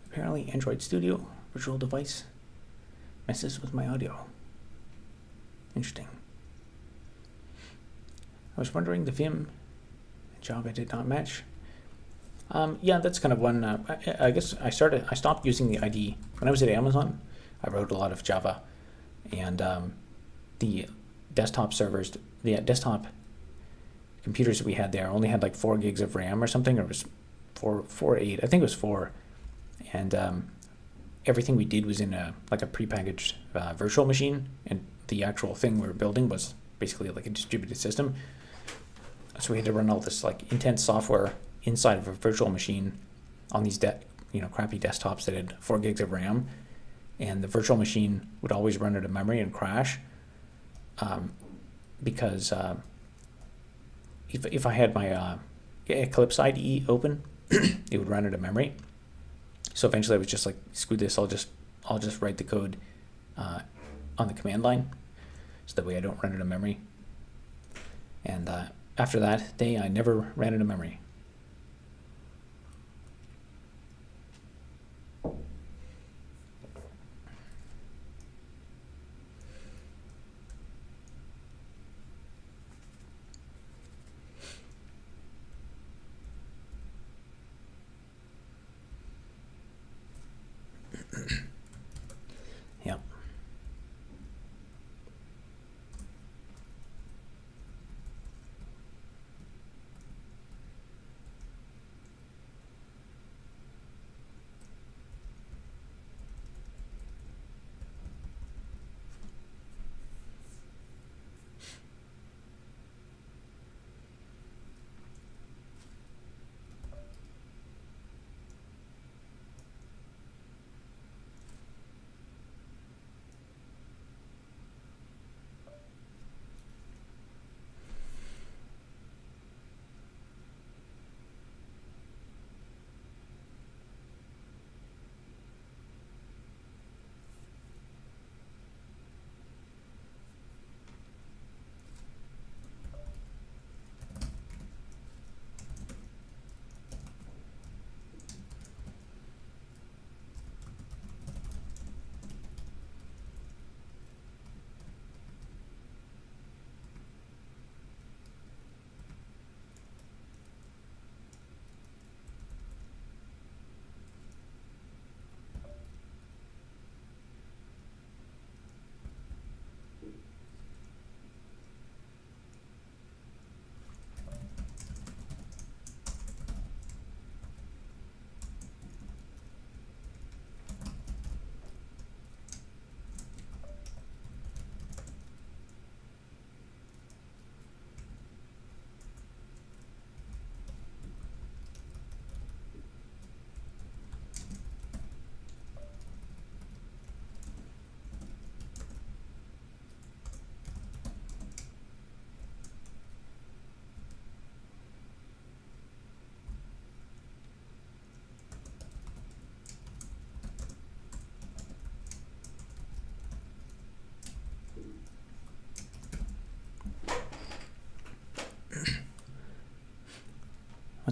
Apparently Android Studio virtual device messes with my audio. Interesting. I was wondering, the Vim and Java did not match. Yeah, that's kind of one. I guess I stopped using the IDE when I was at Amazon. I wrote a lot of Java, and the desktop servers, the desktop computers that we had there only had like 4 gigs of RAM or something, or it was 4.8. I think it was 4. And everything we did was in a prepackaged virtual machine, and the actual thing we were building was basically like a distributed system. So we had to run all this like intense software inside of a virtual machine on these crappy desktops that had 4 gigs of RAM, and the virtual machine would always run out of memory and crash because if I had my Eclipse IDE open, it would run out of memory. So eventually I was just like, screw this, I'll just write the code on the command line, so that way I don't run out of memory. And after that day, I never ran out of memory. Yep.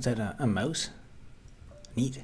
What's that, a mouse? Neat.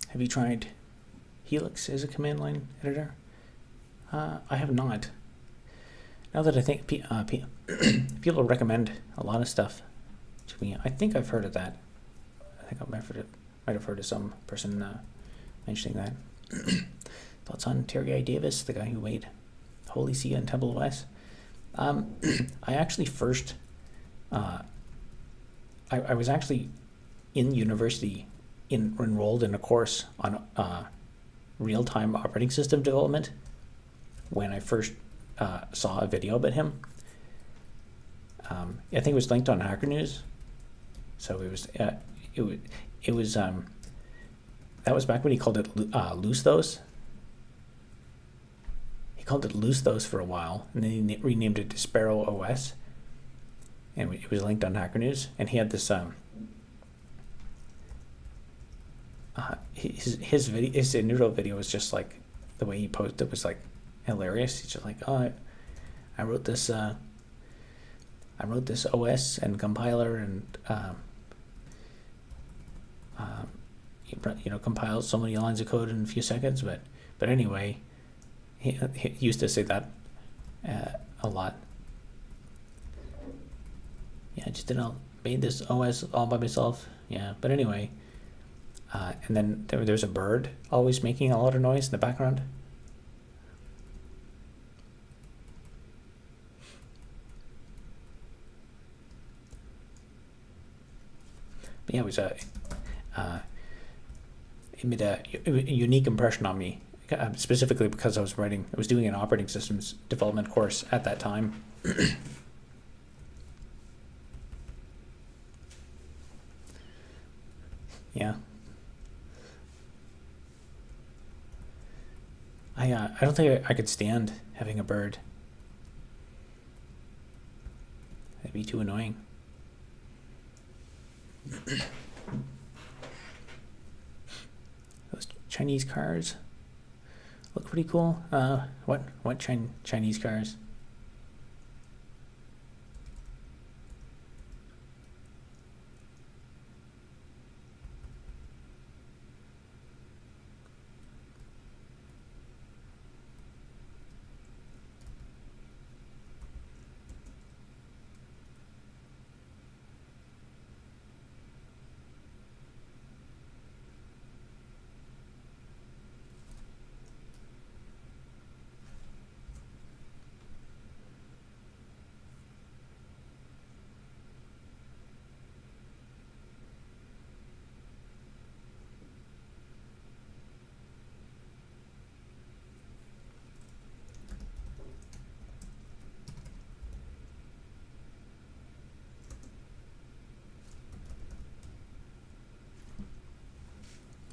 Have you tried Helix as a command line editor? I have not. Now that I think people recommend a lot of stuff to me, I think I've heard of that. I think I might have heard of some person mentioning that. Thoughts on Terry Davis, the guy who made Holy See and TempleOS? I actually first, I was actually in university enrolled in a course on real-time operating system development when I first saw a video about him. I think it was linked on Hacker News. So it was that was back when he called it Loose Those. He called it Loose Those for a while, and then he renamed it to Sparrow OS. And it was linked on Hacker News, and he had this his initial video was just like the way he posted it was like hilarious. He's just like, oh, I wrote this OS and compiler and compiles so many lines of code in a few seconds. But anyway, he used to say that a lot. Yeah, I just made this OS all by myself. Yeah, but anyway. And then there's a bird always making a lot of noise in the background. But yeah, it made a unique impression on me, specifically because I was doing an operating systems development course at that time. Yeah. I don't think I could stand having a bird. That'd be too annoying. Those Chinese cars look pretty cool. What Chinese cars?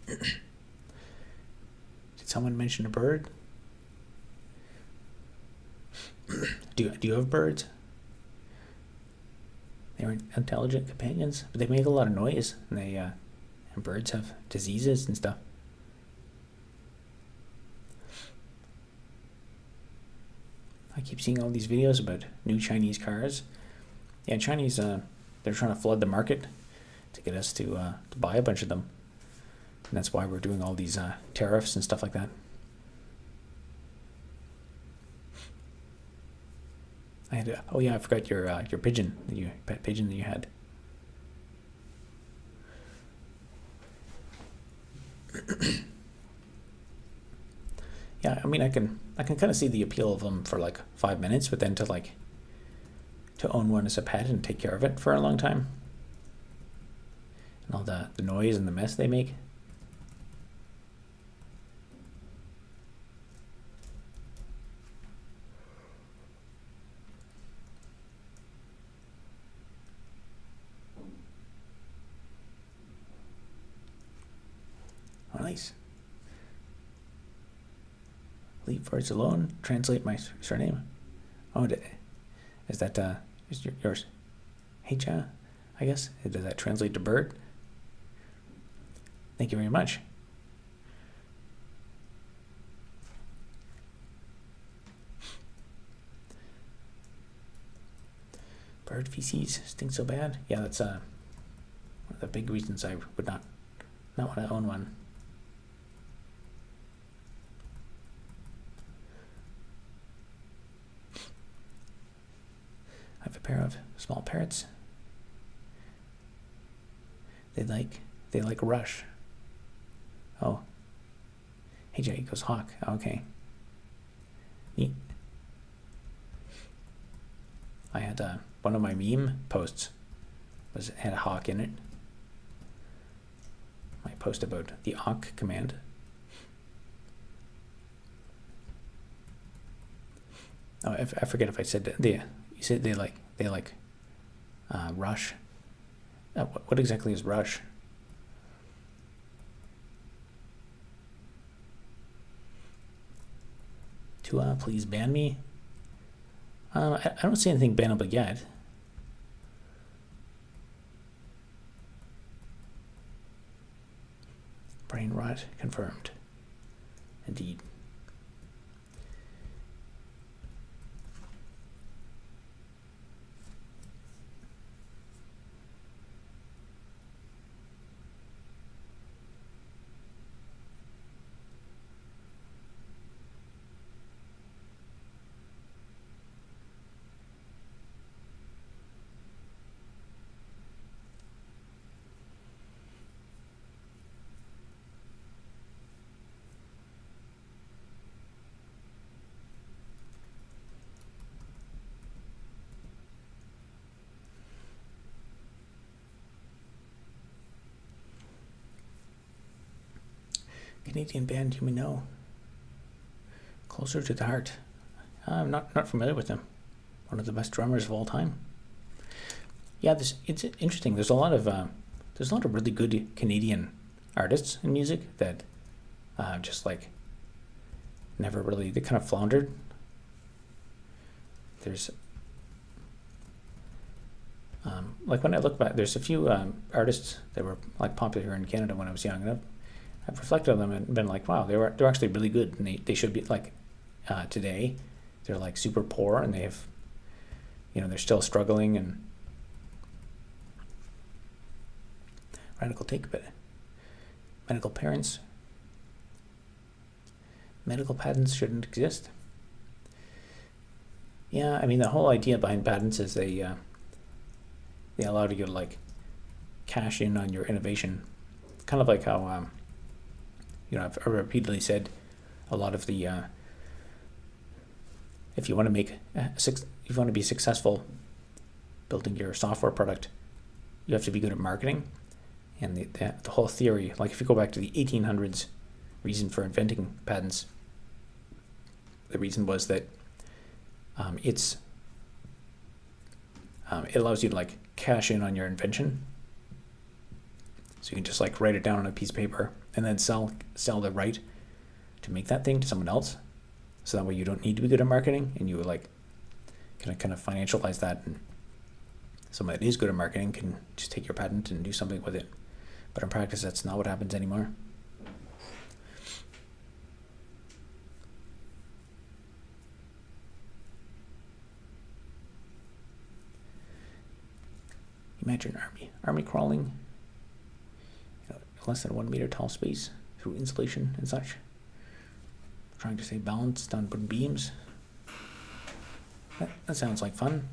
Did someone mention a bird? Do you have birds? They're intelligent companions, but they make a lot of noise, and and birds have diseases and stuff. I keep seeing all these videos about new Chinese cars. Yeah, Chinese, they're trying to flood the market to get us to buy a bunch of them. And that's why we're doing all these tariffs and stuff like that. I had to, oh yeah, I forgot your pigeon, pet pigeon that you had. Yeah, I mean, I can kind of see the appeal of them for like 5 minutes, but then to own one as a pet and take care of it for a long time, and all the noise and the mess they make. Oh, nice. Leave words alone. Translate my surname. Oh, is that is yours? Hecha, I guess. Does that translate to bird? Thank you very much. Bird feces stink so bad. Yeah, that's one of the big reasons I would not want to own one. I have a pair of small parrots. They like Rush. Oh. Hey Jay goes hawk. Okay. Neat. I had one of my meme posts had a hawk in it. My post about the awk command. Oh, I forget if I said that. You said they like Rush. What exactly is Rush? To please ban me. I don't see anything bannable yet. Brain rot confirmed. Indeed. Canadian band you may know. Closer to the Heart. I'm not familiar with them. One of the best drummers of all time. Yeah, it's interesting. There's a lot of really good Canadian artists in music that just like never really, they kind of floundered. There's like when I look back, there's a few artists that were like popular in Canada when I was young, and I've reflected on them and been like, wow, they're actually really good, and they should be like today they're like super poor, and they have, they're still struggling. And radical take, but medical patents shouldn't exist. Yeah, I mean, the whole idea behind patents is they allow you to like cash in on your innovation, kind of like how I've repeatedly said a lot of the if you want to be successful building your software product, you have to be good at marketing. And the whole theory, like if you go back to the 1800s, reason for inventing patents, the reason was that it allows you to like cash in on your invention. So you can just like write it down on a piece of paper and then sell the right to make that thing to someone else. So that way you don't need to be good at marketing, and you like kind of financialize that, and someone that is good at marketing can just take your patent and do something with it. But in practice, that's not what happens anymore. Imagine army crawling less than 1 meter tall space through insulation and such, trying to stay balanced on beams. That sounds like fun.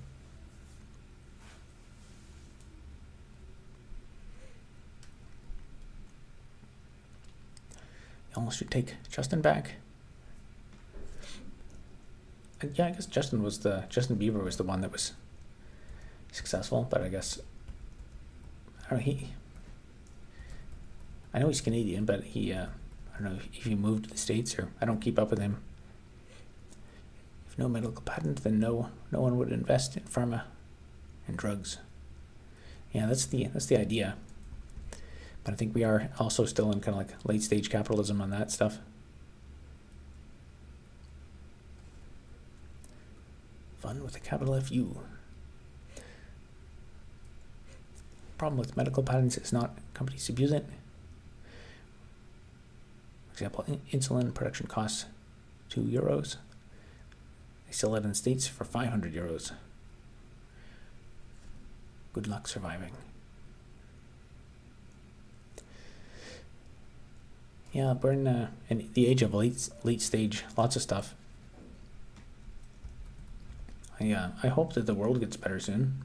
Almost should take Justin back. Yeah, I guess Justin Bieber was the one that was successful, but I guess I don't know, I know he's Canadian, but I don't know if he moved to the States, or I don't keep up with him. If no medical patent, then no one would invest in pharma and drugs. Yeah, that's the idea. But I think we are also still in kind of like late stage capitalism on that stuff. Fun with a capital FU. Problem with medical patents is not companies abuse it. For example, insulin production costs €2. They sell it in the States for €500. Good luck surviving. Yeah, we're in the age of late stage, lots of stuff. I hope that the world gets better soon.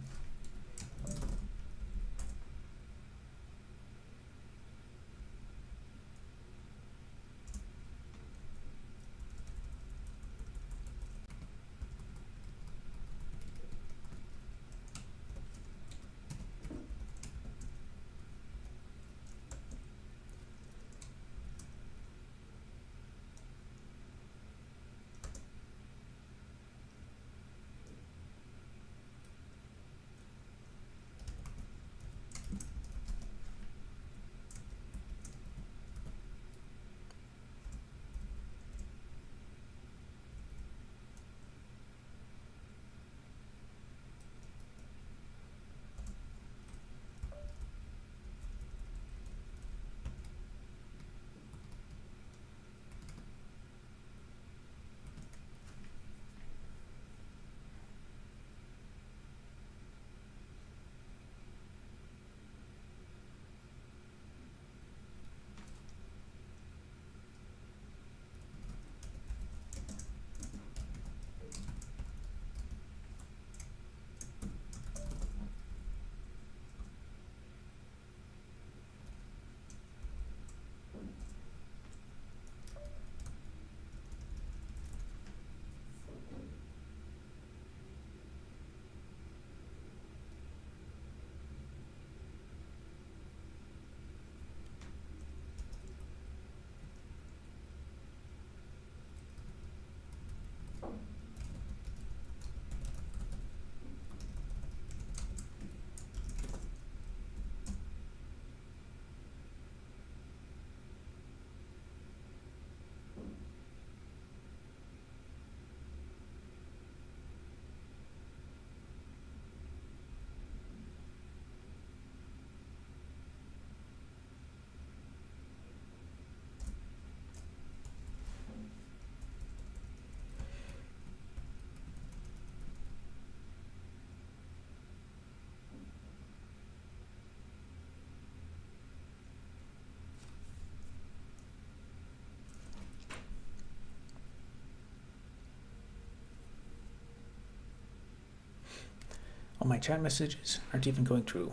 All my chat messages aren't even going through.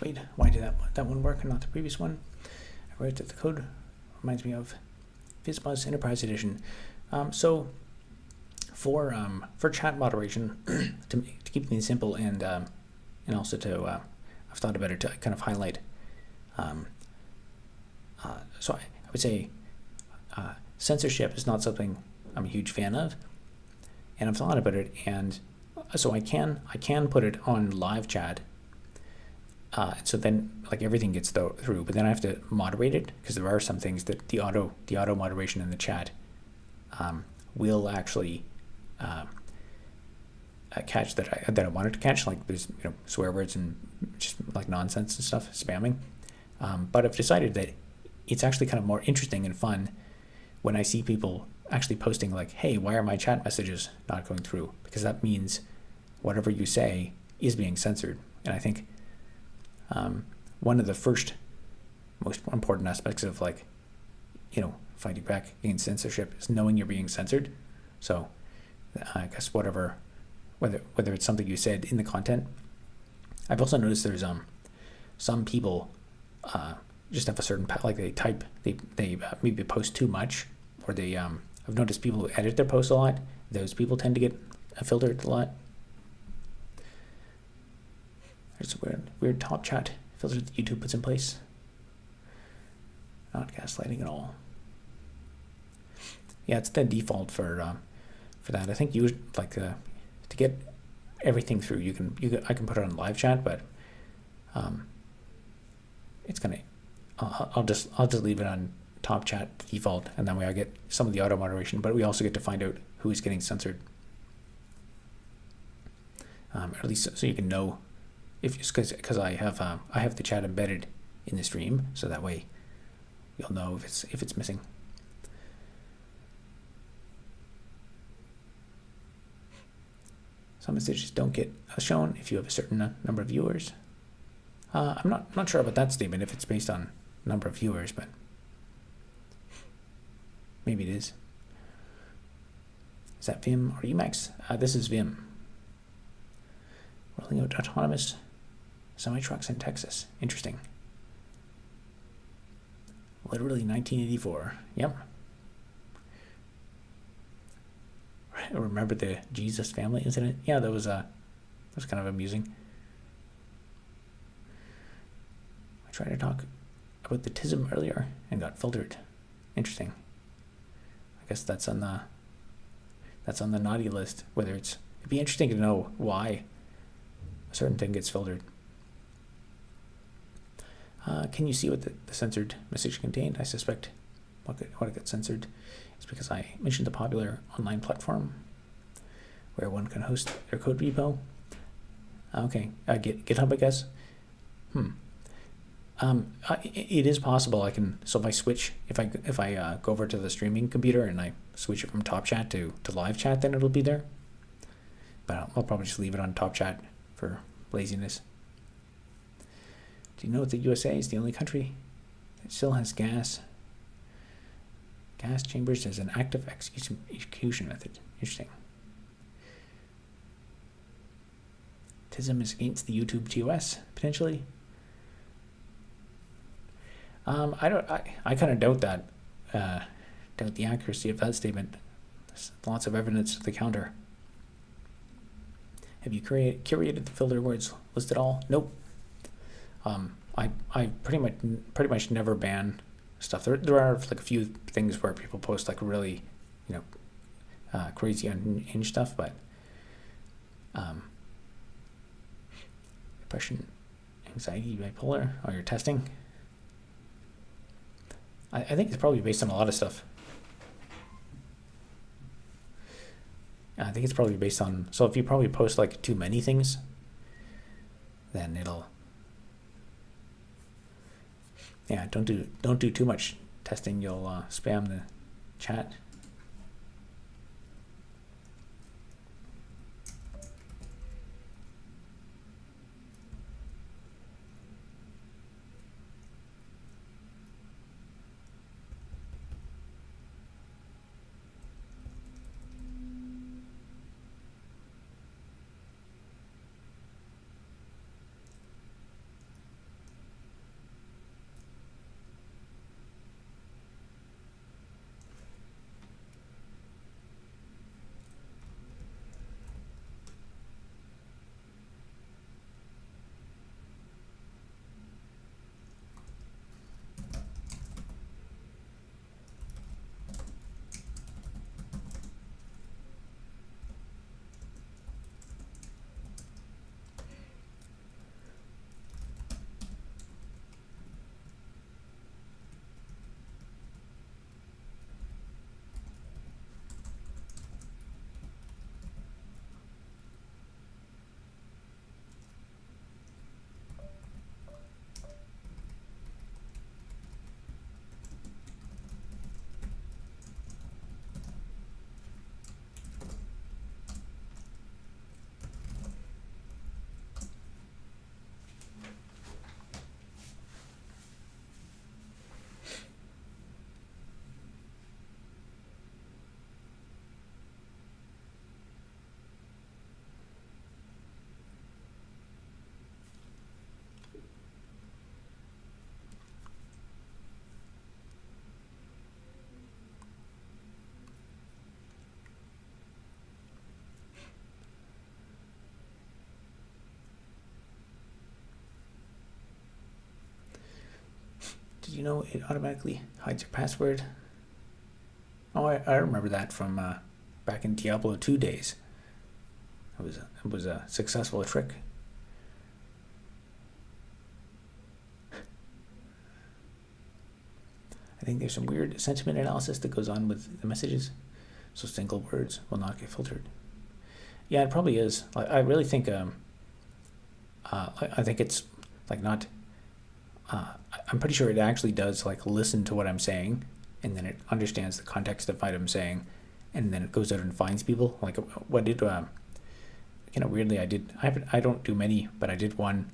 Wait, why did that one work and not the previous one? I wrote that the code reminds me of FizzBuzz Enterprise Edition. So for chat moderation, to keep things simple and also to I've thought about it to kind of highlight. So I would say censorship is not something I'm a huge fan of, and I've thought about it, and so I can put it on live chat. So then like everything gets through, but then I have to moderate it because there are some things that the auto moderation in the chat will actually catch that I wanted to catch, like there's swear words and just like nonsense and stuff, spamming. But I've decided that it's actually kind of more interesting and fun when I see people actually posting like, hey, why are my chat messages not going through? Because that means whatever you say is being censored. And I think one of the first most important aspects of like, fighting back against censorship is knowing you're being censored. So I guess whatever whether it's something you said in the content. I've also noticed there's some people just have a certain like they maybe post too much, or they I've noticed people who edit their posts a lot. Those people tend to get filtered a lot. There's a weird top chat filter that YouTube puts in place. Not gaslighting at all. Yeah, it's the default for that. I think you like to get everything through. I can put it on live chat, but it's gonna. I'll just leave it on top chat default, and then I get some of the auto moderation. But we also get to find out who is getting censored, or at least so you can know if because I have the chat embedded in the stream, so that way you'll know if it's missing. Some messages don't get shown if you have a certain number of viewers. I'm not sure about that statement if it's based on number of viewers, but maybe it is. Is that Vim or Emacs? This is Vim. Rolling out autonomous semi-trucks in Texas. Interesting. Literally 1984. Yep. Remember the Jesus family incident? Yeah, that was kind of amusing. I tried to talk about the TISM earlier and got filtered. Interesting. I guess that's on the naughty list. It'd be interesting to know why a certain thing gets filtered. Can you see what the censored message contained? I suspect what it got censored is because I mentioned the popular online platform where one can host their code repo. Okay, GitHub, I guess. It is possible I can. So if I switch, if I go over to the streaming computer and I switch it from top chat to live chat, then it'll be there. But I'll probably just leave it on top chat for laziness. Do you know that the USA is the only country that still has gas chambers as an active execution method? Interesting. TISM is against the YouTube TOS potentially. I kind of doubt that. Doubt the accuracy of that statement. There's lots of evidence to the counter. Have you curated the filter words list at all? Nope. I pretty much never ban stuff. There are like a few things where people post like really, crazy unhinged stuff, but depression, anxiety, bipolar. Oh, you're testing. I think it's probably based on a lot of stuff. I think it's probably based on. So if you probably post like too many things, then it'll. Yeah, don't do too much testing. You'll spam the chat. you know it automatically hides your password? Oh, I remember that from back in Diablo 2 days. It was a successful trick. I think there's some weird sentiment analysis that goes on with the messages, so single words will not get filtered. Yeah, it probably is. I really think I think it's like not. I'm pretty sure it actually does like listen to what I'm saying, and then it understands the context of what I'm saying, and then it goes out and finds people. Like what did kind of weirdly I don't do many, but I did one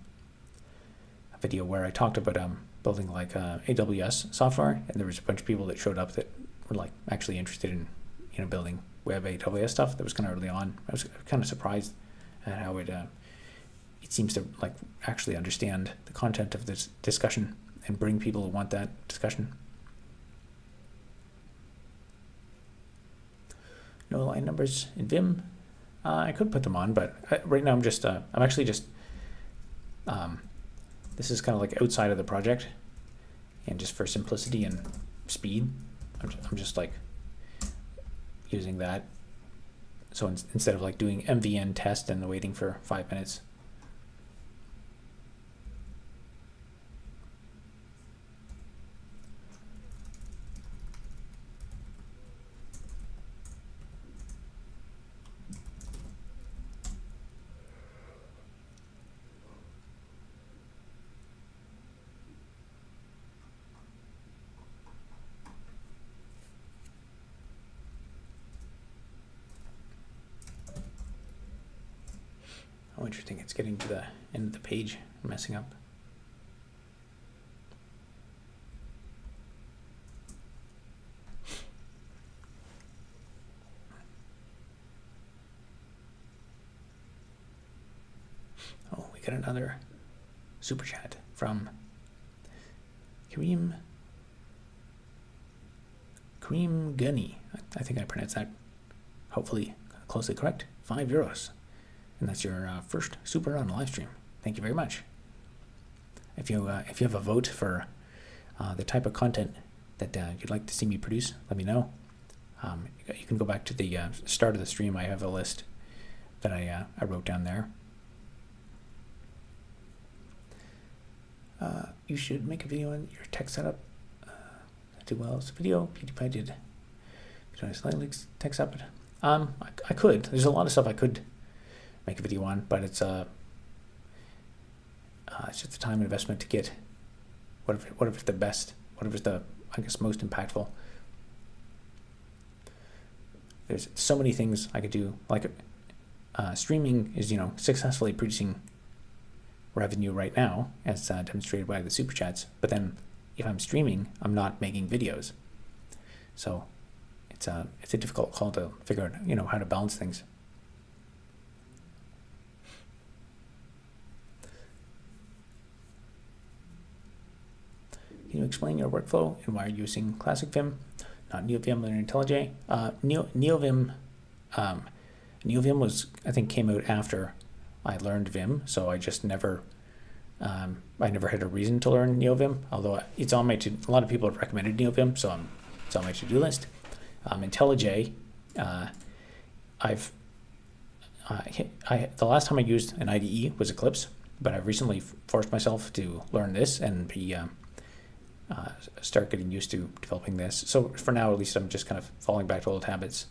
video where I talked about building like AWS software, and there was a bunch of people that showed up that were like actually interested in building web AWS stuff. That was kind of early on. I was kind of surprised at how it seems to like actually understand the content of this discussion and bring people who want that discussion. No line numbers in Vim. I could put them on, but right now I'm just I'm actually just this is kind of like outside of the project, and just for simplicity and speed, I'm just like using that. So instead of like doing MVN test and waiting for 5 minutes. Oh, interesting. It's getting to the end of the page, messing up. Oh, we got another super chat from Kareem Gunny. I think I pronounced that hopefully closely correct. €5. And that's your first super on the live stream. Thank you very much. If you have a vote for the type of content that you'd like to see me produce, let me know. You can go back to the start of the stream. I have a list that I wrote down there. You should make a video on your tech setup. Do well as a video. PewDiePie did tech setup. I could. There's a lot of stuff I could make a video on, but it's just the time and investment to get whatever's the best, whatever's the most impactful. There's so many things I could do. Like streaming is successfully producing revenue right now, as demonstrated by the super chats. But then if I'm streaming, I'm not making videos, so it's a difficult call to figure out how to balance things. Can you explain your workflow and why you're using Classic Vim, not NeoVim or IntelliJ? NeoVim was, I think, came out after I learned Vim, so I just never, I never had a reason to learn NeoVim. Although it's on my a lot of people have recommended NeoVim, so it's on my to-do list. IntelliJ, the last time I used an IDE was Eclipse, but I recently forced myself to learn this and be start getting used to developing this. So for now, at least, I'm just kind of falling back to old habits.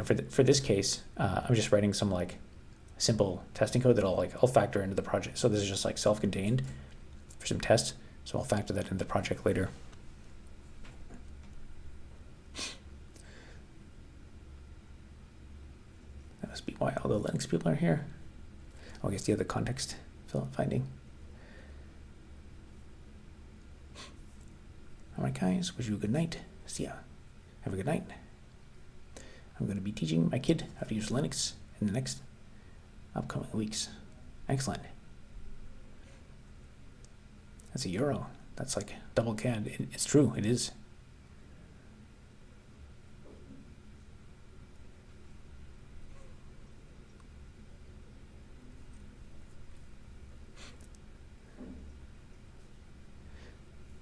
For this case, I'm just writing some like simple testing code that I'll factor into the project. So this is just like self-contained for some tests. So I'll factor that into the project later. That must be why all the Linux people are here. Oh, I guess the other context finding. All right, guys, wish you a good night. See ya. Have a good night. I'm going to be teaching my kid how to use Linux in the next upcoming weeks. Excellent. That's €1. That's like double CAD. It's true. It is.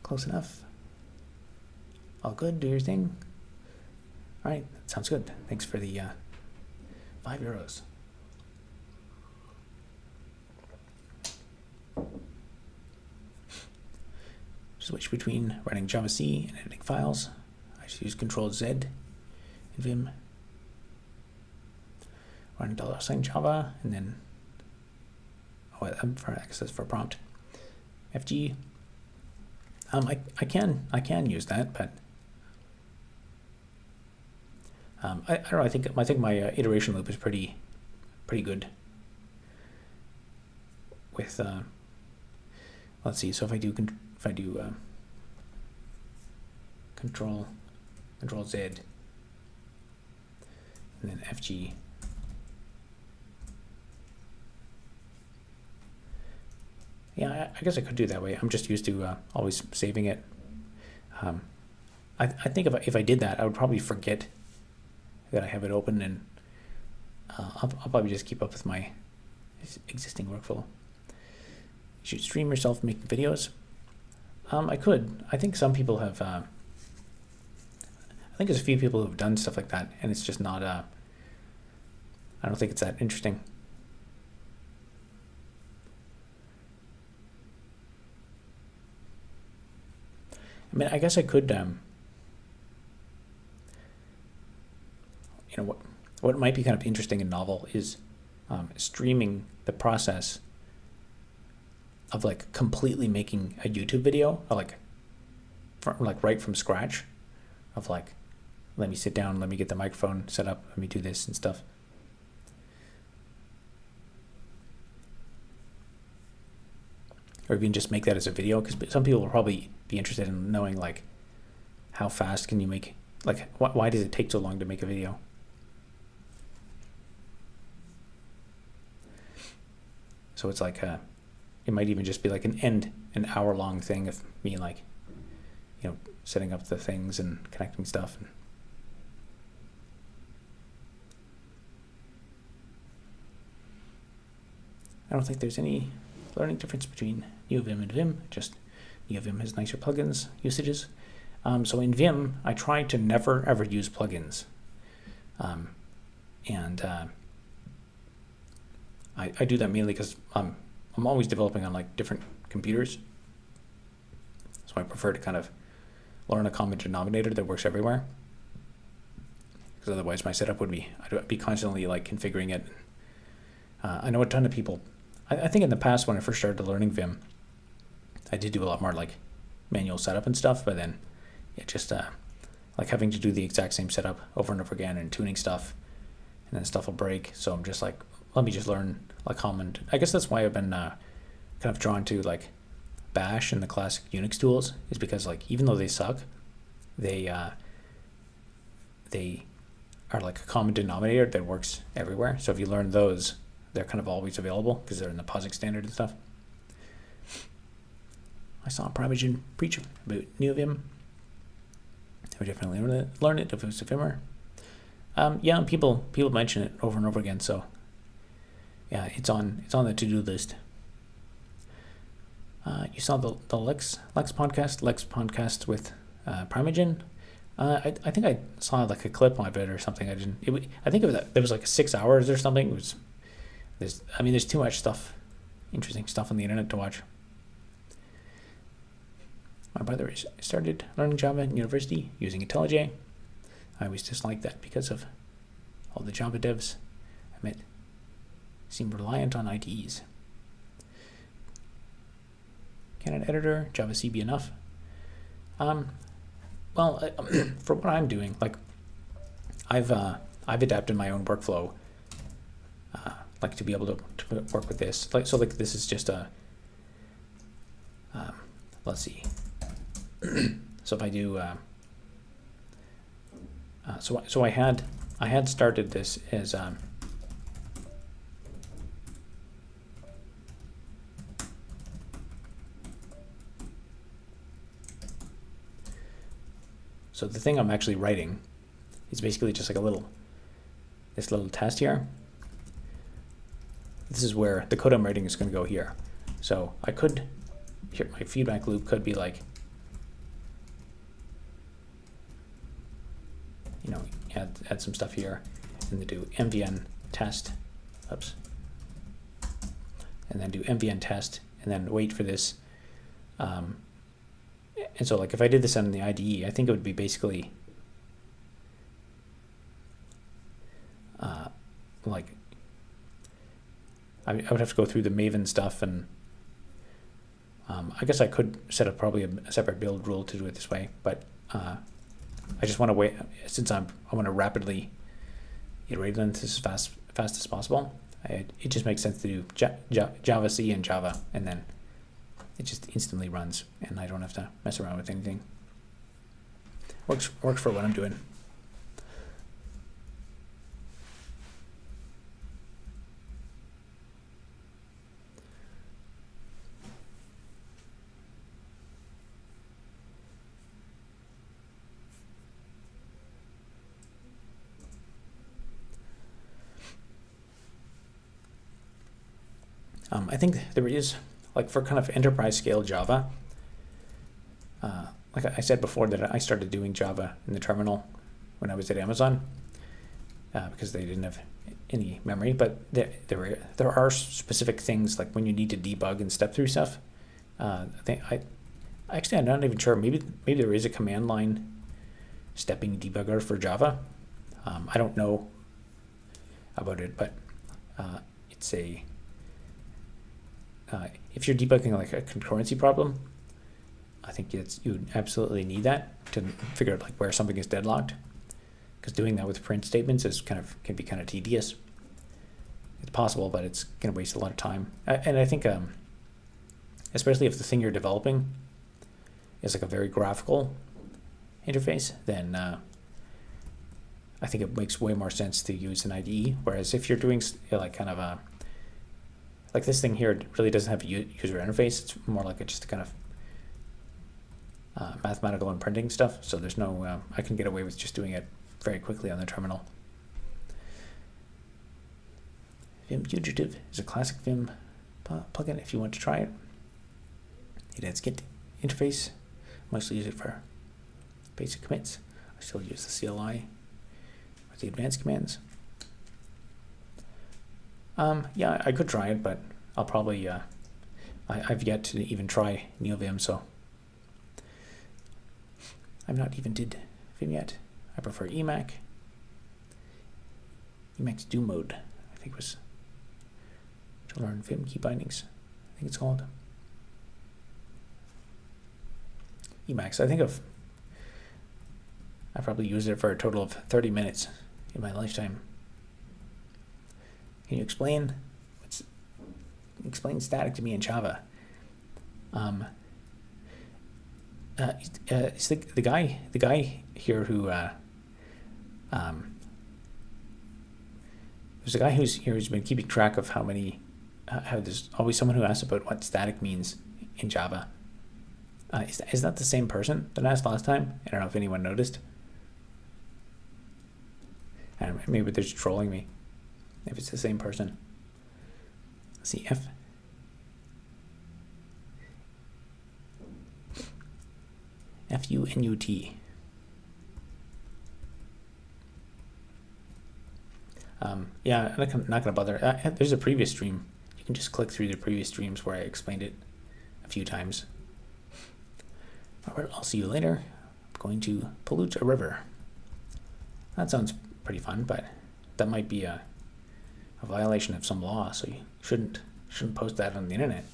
Close enough. All good, do your thing. All right, that sounds good. Thanks for the €5. Switch between running Java C and editing files. I just use Control-Z in Vim. Run $sign Java, and then for access for prompt. FG. I can use that, but I don't know. I think my iteration loop is pretty good. With let's see. So if I do Control-Z and then FG. Yeah, I guess I could do it that way. I'm just used to always saving it. I think if I did that, I would probably forget that I have it open, and I'll probably just keep up with my existing workflow. You should stream yourself making videos. I could. I think some people have. I think there's a few people who have done stuff like that, and it's just not. I don't think it's that interesting. I mean, I guess I could, what might be kind of interesting and novel is streaming the process of like completely making a YouTube video, or like right from scratch, of like, let me sit down, let me get the microphone set up, let me do this and stuff. Or even just make that as a video, because some people will probably be interested in knowing like how fast can you make, like why does it take so long to make a video? So it's like it might even just be like an hour-long thing of me like, setting up the things and connecting stuff. I don't think there's any learning difference between NeoVim and Vim. Just NeoVim has nicer plugins usages. So in Vim, I try to never ever use plugins, and I do that mainly because I'm always developing on like different computers, so I prefer to kind of learn a common denominator that works everywhere. Because otherwise, my setup would be I'd be constantly like configuring it. I know a ton of people. I think in the past when I first started learning Vim, I did do a lot more like manual setup and stuff, but then it just like having to do the exact same setup over and over again and tuning stuff, and then stuff will break. So I'm just like, let me just learn like common. I guess that's why I've been kind of drawn to like Bash and the classic Unix tools, is because like even though they suck, they are like a common denominator that works everywhere. So if you learn those, they're kind of always available because they're in the POSIX standard and stuff. I saw Primogen preach about NeoVim. I would definitely learn it if it was a Vimmer. Yeah, and people mention it over and over again. So yeah, it's on the to-do list. You saw the Lex podcast with Primogen. I think I saw like a clip of it or something. I think there was like 6 hours or something. It was. There's too much stuff, interesting stuff on the internet to watch. My brother started learning Java in university using IntelliJ. I always disliked that because of all the Java devs I met seem reliant on IDEs. Can an editor, Java C, be enough? Well, for what I'm doing, like I've adapted my own workflow, like to be able to work with this. Like this is just a. Let's see. So if I do, so I had started this as so the thing I'm actually writing is basically just like this little test here. This is where the code I'm writing is going to go here. So I could, here my feedback loop could be like, add some stuff here, and then do mvn test, oops, and then do mvn test, and then wait for this. And so like if I did this on the IDE, I think it would be basically like I would have to go through the Maven stuff, and I guess I could set up probably a separate build rule to do it this way, but I just want to wait, since I want to rapidly iterate on this as fast as possible. It just makes sense to do Java C and Java, and then it just instantly runs, and I don't have to mess around with anything. Works for what I'm doing. I think there is, like for kind of enterprise scale Java, like I said before, that I started doing Java in the terminal when I was at Amazon because they didn't have any memory. But there are specific things, like when you need to debug and step through stuff. I'm not even sure. Maybe there is a command line stepping debugger for Java. I don't know about it, but it's a if you're debugging like a concurrency problem, I think you absolutely need that to figure out like where something is deadlocked, because doing that with print statements can be kind of tedious. It's possible, but it's going to waste a lot of time. And I think, especially if the thing you're developing is like a very graphical interface, then I think it makes way more sense to use an IDE. Whereas if you're doing like kind of a like this thing here, it really doesn't have a user interface. It's more like just a kind of mathematical and printing stuff. So there's no, I can get away with just doing it very quickly on the terminal. Vim Fugitive is a classic Vim plugin if you want to try it. It adds Git interface. Mostly use it for basic commits. I still use the CLI or the advanced commands. Yeah, I could try it, but I'll probably, I've yet to even try NeoVim, so I've not even did Vim yet. I prefer Emacs. Emacs do mode, I think was to learn Vim key bindings, I think it's called. Emacs, I probably used it for a total of 30 minutes in my lifetime. Can you explain static to me in Java? It's the guy here who there's a guy who's been keeping track of how there's always someone who asks about what static means in Java. Is that the same person that I asked last time? I don't know if anyone noticed. And maybe they're just trolling me. If it's the same person. Let's see, F-U-N-U-T. Yeah, I'm not gonna bother. There's a previous stream. You can just click through the previous streams where I explained it a few times. All right, I'll see you later. I'm going to pollute a river. That sounds pretty fun, but that might be a violation of some law, so you shouldn't post that on the internet.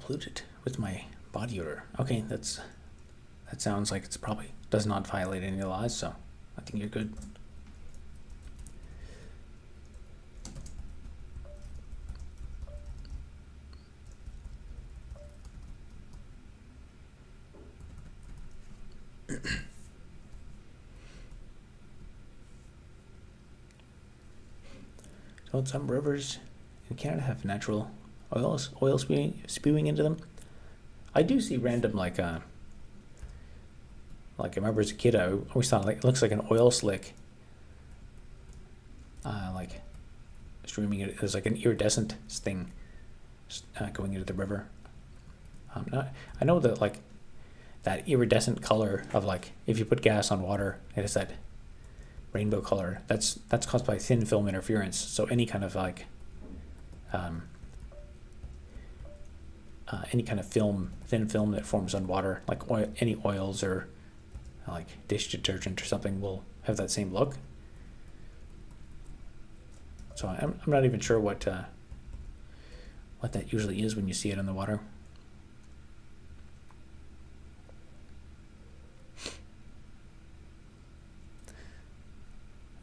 Pollute it with my body odor. Okay, that sounds like it's probably does not violate any laws, so I think you're good. Don't some rivers in Canada have natural oil spewing into them? I do see random like I remember as a kid, I always thought like it looks like an oil slick, like streaming it. There's like an iridescent thing going into the river. I know that like that iridescent color of like if you put gas on water, it is that rainbow color. That's caused by thin film interference. So any kind of like any kind of thin film that forms on water, like any oils or like dish detergent or something, will have that same look. So I'm not even sure what that usually is when you see it in the water.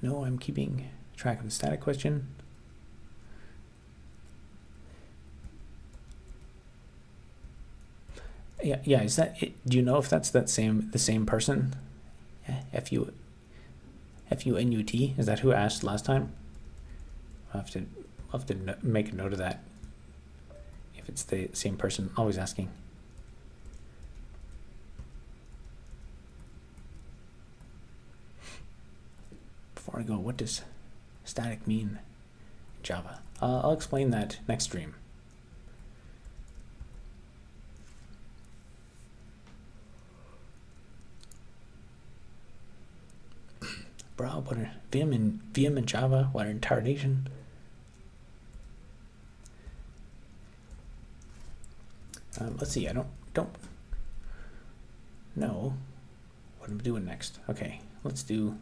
No, I'm keeping track of the static question. Yeah. Is that it? Do you know if that's the same person? FUNUT. Is that who asked last time? I'll have to make a note of that. If it's the same person, always asking. Before I go, what does static mean in Java? I'll explain that next stream. Bro, what are VM and Java? What are retardation? Let's see. I don't know what I'm doing next. Okay, let's do.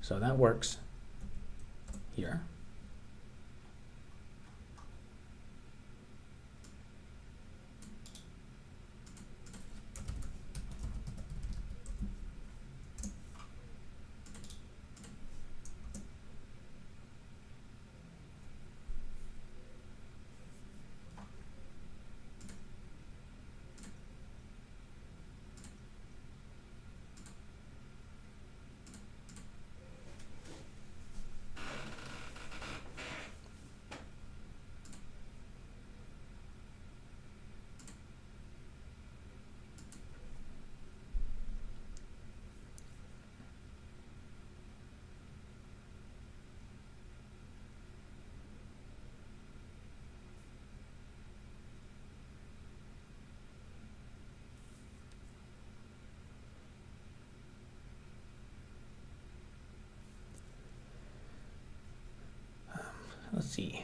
So that works here. Let's see.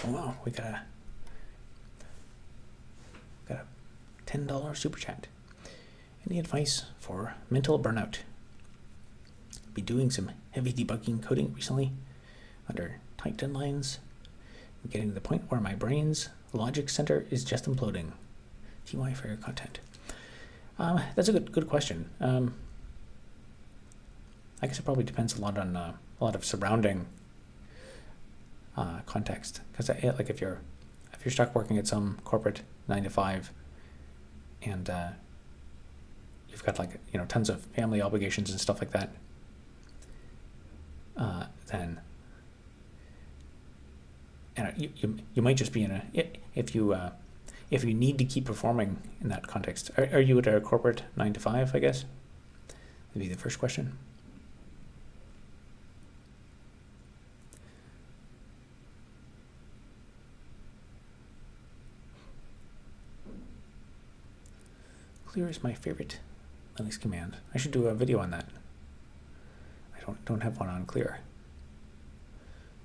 Oh wow, we got a $10 super chat. Any advice for mental burnout? Been doing some heavy debugging coding recently under tight deadlines. I'm getting to the point where my brain's logic center is just imploding. TY for your content. That's a good question. I guess it probably depends a lot on a lot of surrounding context, because like if you're stuck working at some corporate 9 to 5 and you've got like tons of family obligations and stuff like that, then you might just be in a if you need to keep performing in that context. Are you at a corporate 9 to 5? I guess would be the first question. Clear is my favorite Linux command. I should do a video on that. I don't have one on clear.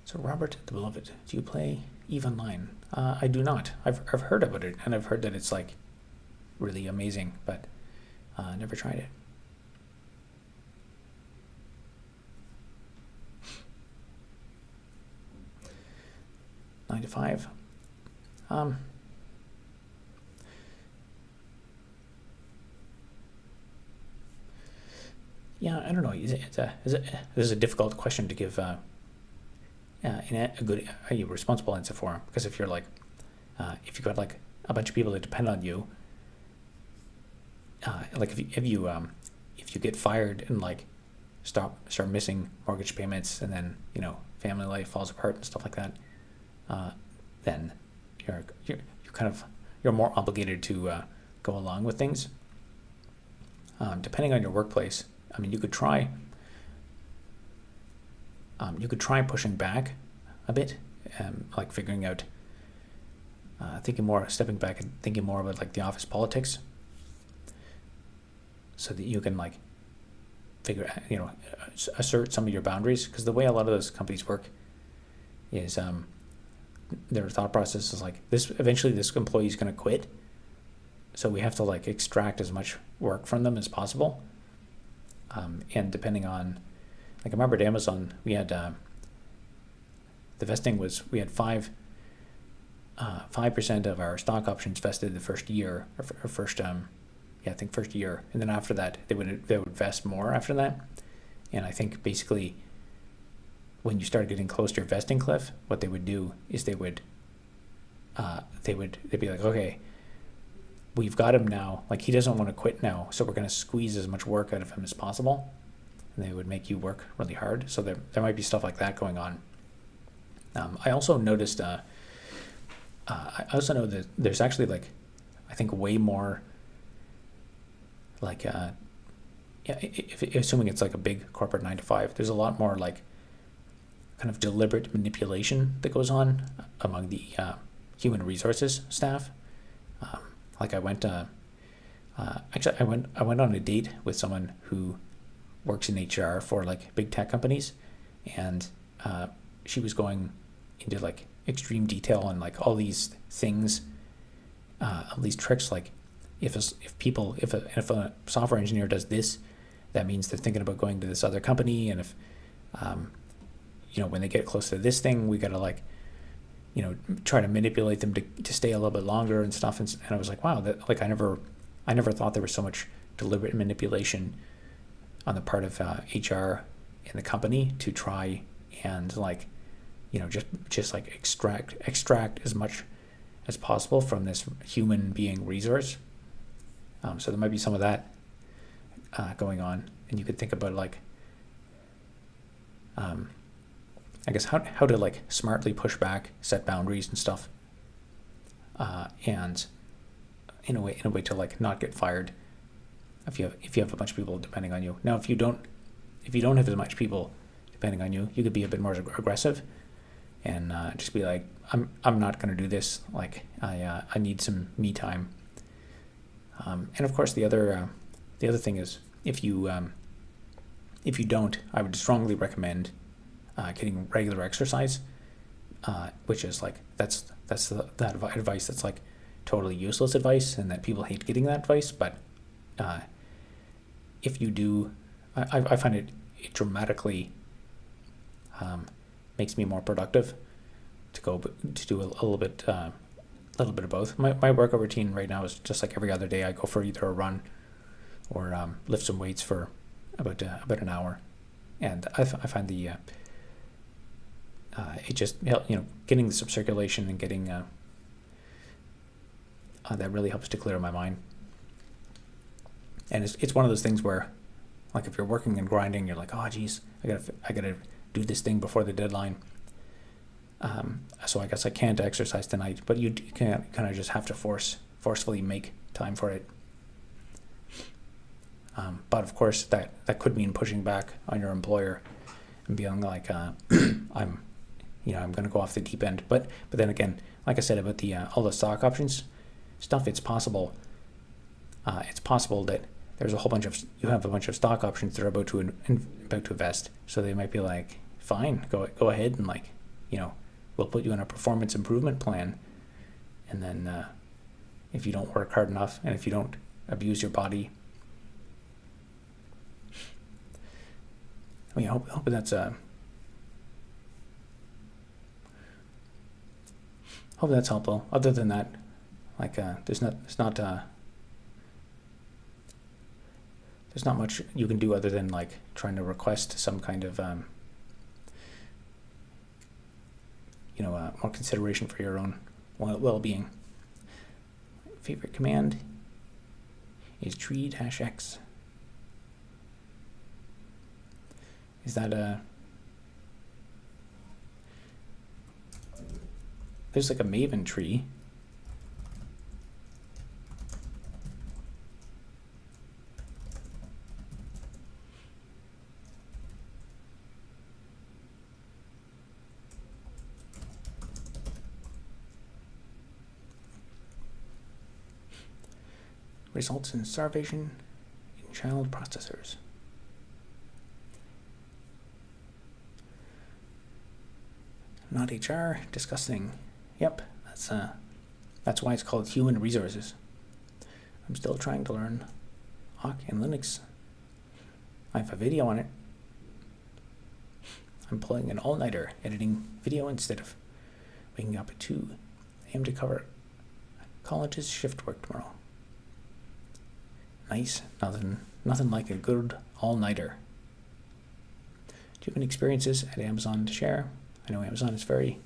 So Robert the Beloved, do you play EVE Online? I do not. I've heard about it, and I've heard that it's like really amazing, but never tried it. Nine to 5. Yeah, I don't know. This is a difficult question to give a responsible answer for, because if you're like, if you've got like a bunch of people that depend on you, like if you get fired and like start missing mortgage payments, and then family life falls apart and stuff like that, then you're more obligated to go along with things. Depending on your workplace, I mean, you could try pushing back a bit, like figuring out, stepping back and thinking more about like the office politics, so that you can like assert some of your boundaries. Because the way a lot of those companies work is, their thought process is like, eventually this employee is going to quit, so we have to like extract as much work from them as possible. And depending on, like, I remember at Amazon, we had the vesting was, we had 5% of our stock options vested the first year, or first year, and then after that they would vest more after that. And I think basically when you start getting close to your vesting cliff, what they would do is they'd be like, okay, we've got him now, like he doesn't want to quit now, so we're going to squeeze as much work out of him as possible, and they would make you work really hard. So there might be stuff like that going on. I also noticed, I also know that there's actually like, I think way more like, assuming it's like a big corporate 9 to 5, there's a lot more like kind of deliberate manipulation that goes on among the human resources staff. Like I went on a date with someone who works in HR for like big tech companies, and she was going into like extreme detail on like all these things, all these tricks. Like if a software engineer does this, that means they're thinking about going to this other company, and if when they get close to this thing, we gotta like try to manipulate them to stay a little bit longer and stuff. And I was like, wow, that like I never thought there was so much deliberate manipulation on the part of HR in the company to try and like just like extract as much as possible from this human being resource. So there might be some of that going on, and you could think about like I guess how to like smartly push back, set boundaries and stuff, and in a way to like not get fired if you have a bunch of people depending on you. Now, if you don't have as much people depending on you, you could be a bit more aggressive and just be like, I'm not going to do this. Like I need some me time. And of course, the other thing is, if you don't, I would strongly recommend getting regular exercise, which is like that's that advice that's like totally useless advice, and that people hate getting that advice. But if you do, I find it dramatically makes me more productive to do a little bit of both. My workout routine right now is just like every other day. I go for either a run or lift some weights for about an hour, and I find the it just getting the circulation and getting that really helps to clear my mind. And it's one of those things where, like, if you're working and grinding, you're like, oh geez, I gotta do this thing before the deadline. So I guess I can't exercise tonight, but you can kind of just have to forcefully make time for it. But of course, that could mean pushing back on your employer and being like, I'm going to go off the deep end. But then again, like I said about the all the stock options stuff, it's possible it's possible that there's a whole bunch of, you have a bunch of stock options that are about to invest. So they might be like, fine, go ahead and like, we'll put you in a performance improvement plan. And then if you don't work hard enough and if you don't abuse your body, I hope that's hope that's helpful. Other than that, like there's not much you can do other than like trying to request some kind of more consideration for your own well-being. Favorite command is tree-x. Is that there's like a Maven tree. Results in starvation in child processors. Not HR, disgusting. Yep, that's why it's called human resources. I'm still trying to learn Awk and Linux. I have a video on it. I'm pulling an all-nighter editing video instead of waking up at 2 a.m. to cover college's shift work tomorrow. Nice. Nothing like a good all-nighter. Do you have any experiences at Amazon to share? I know Amazon is very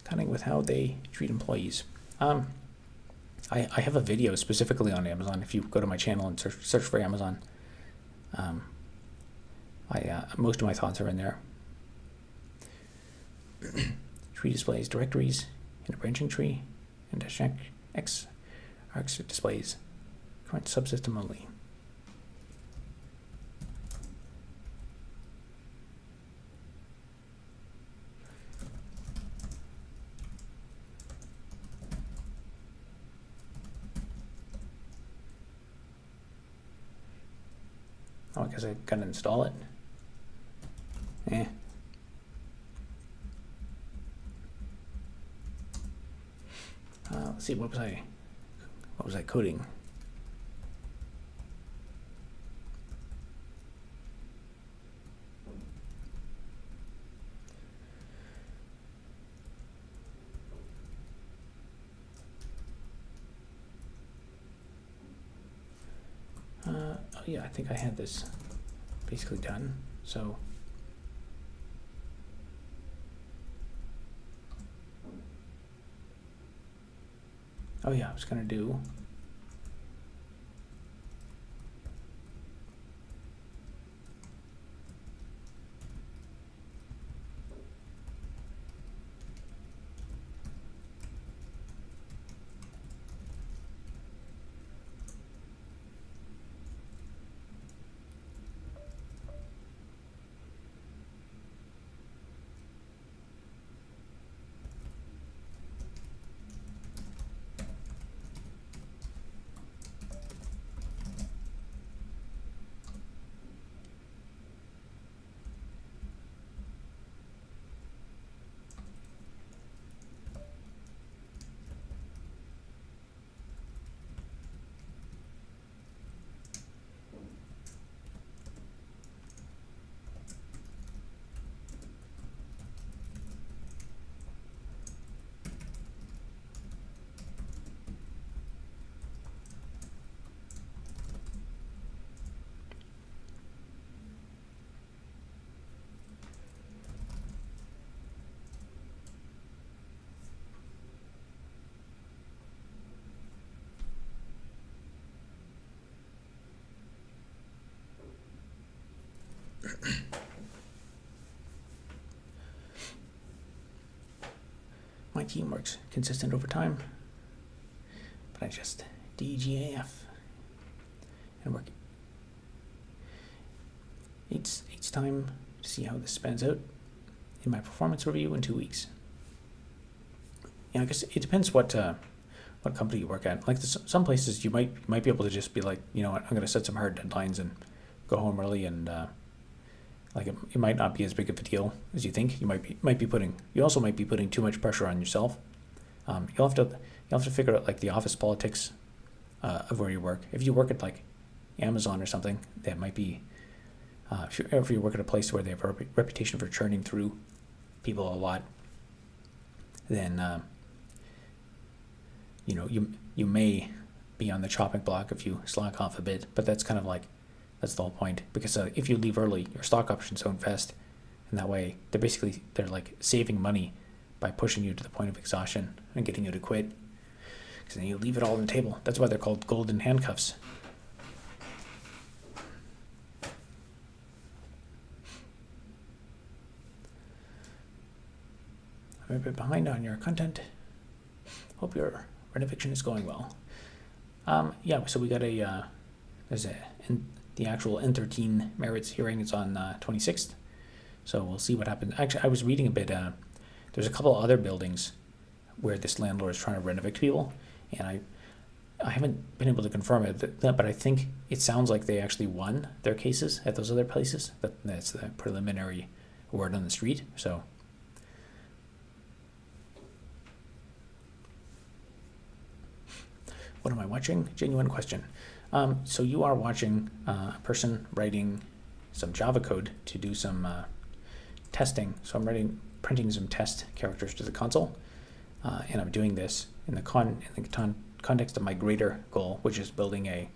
cunning with how they treat employees. I have a video specifically on Amazon. If you go to my channel and search for Amazon, most of my thoughts are in there. Tree displays directories in a branching tree, and -X arcs displays current subsystem only. Oh, because I gotta install it. Let's see, what was I coding? Oh yeah, I think I had this basically done. So oh yeah, I was gonna do my team works consistent over time, but I just DGAF and work each time to see how this spans out in my performance review in 2 weeks. Yeah, I guess it depends what what company you work at. Like some places you might be able to just be like, you know what, I'm going to set some hard deadlines and go home early, and like it might not be as big of a deal as you think. You also might be putting too much pressure on yourself. You'll have to figure out like the office politics of where you work. If you work at like Amazon or something, that might be. If you work at a place where they have a reputation for churning through people a lot, then you may be on the chopping block if you slack off a bit. But that's kind of like that's the whole point, because if you leave early, your stock options don't vest, and that way they're like saving money by pushing you to the point of exhaustion and getting you to quit. Because then you leave it all on the table. That's why they're called golden handcuffs. I'm a bit behind on your content. Hope your renovation is going well. Yeah, so we got the actual N13 merits hearing is on 26th. So we'll see what happens. Actually, I was reading a bit. There's a couple of other buildings where this landlord is trying to renovate people, and I haven't been able to confirm it, but I think it sounds like they actually won their cases at those other places. That's the preliminary word on the street. So. What am I watching? Genuine question. So you are watching a person writing some Java code to do some testing. So I'm printing some test characters to the console, and I'm doing this in the context of my greater goal, which is building a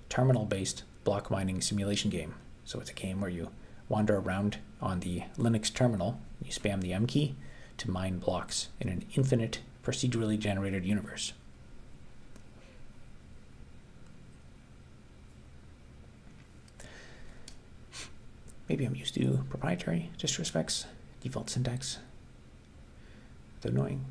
terminal-based block mining simulation game. So it's a game where you wander around on the Linux terminal, you spam the M key to mine blocks in an infinite procedurally generated universe. Maybe I'm used to proprietary distro specs, default syntax. It's annoying.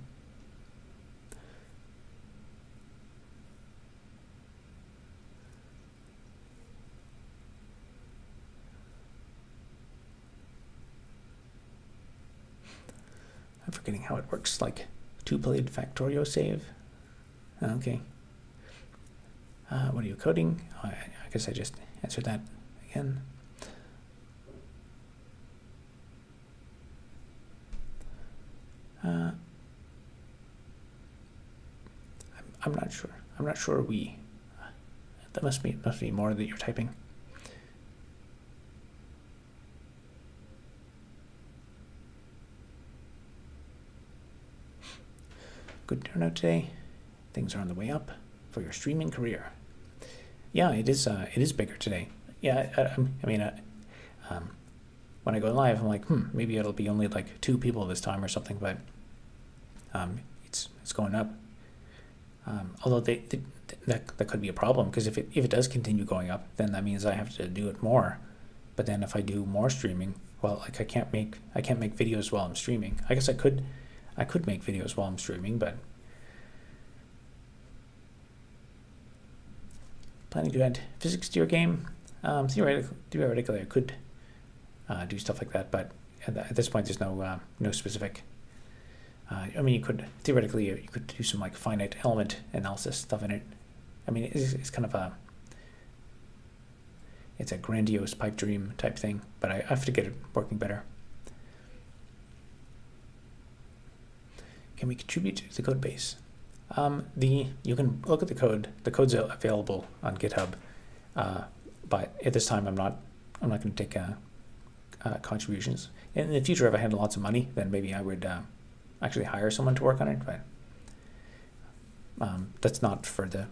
I'm forgetting how it works, like two-played Factorio save. Okay. What are you coding? Oh, I guess I just answered that again. I'm not sure. I'm not sure that must be more that you're typing. Good turnout today. Things are on the way up for your streaming career. Yeah, it is bigger today. Yeah, when I go live, I'm like, maybe it'll be only like 2 people this time or something, but it's going up. Although that could be a problem, because if it does continue going up, then that means I have to do it more. But then if I do more streaming, well, like I can't make videos while I'm streaming. I guess I could make videos while I'm streaming, but planning to add physics to your game. Theoretically, I could do stuff like that, but at this point, there's no specific. You could theoretically do some like finite element analysis stuff in it. I mean, it's kind of it's a grandiose pipe dream type thing, but I have to get it working better. Can we contribute to the code base? You can look at the code. The code's available on GitHub, but at this time, I'm not going to take contributions. In the future, if I had lots of money, then maybe I would actually hire someone to work on it, but that's not for the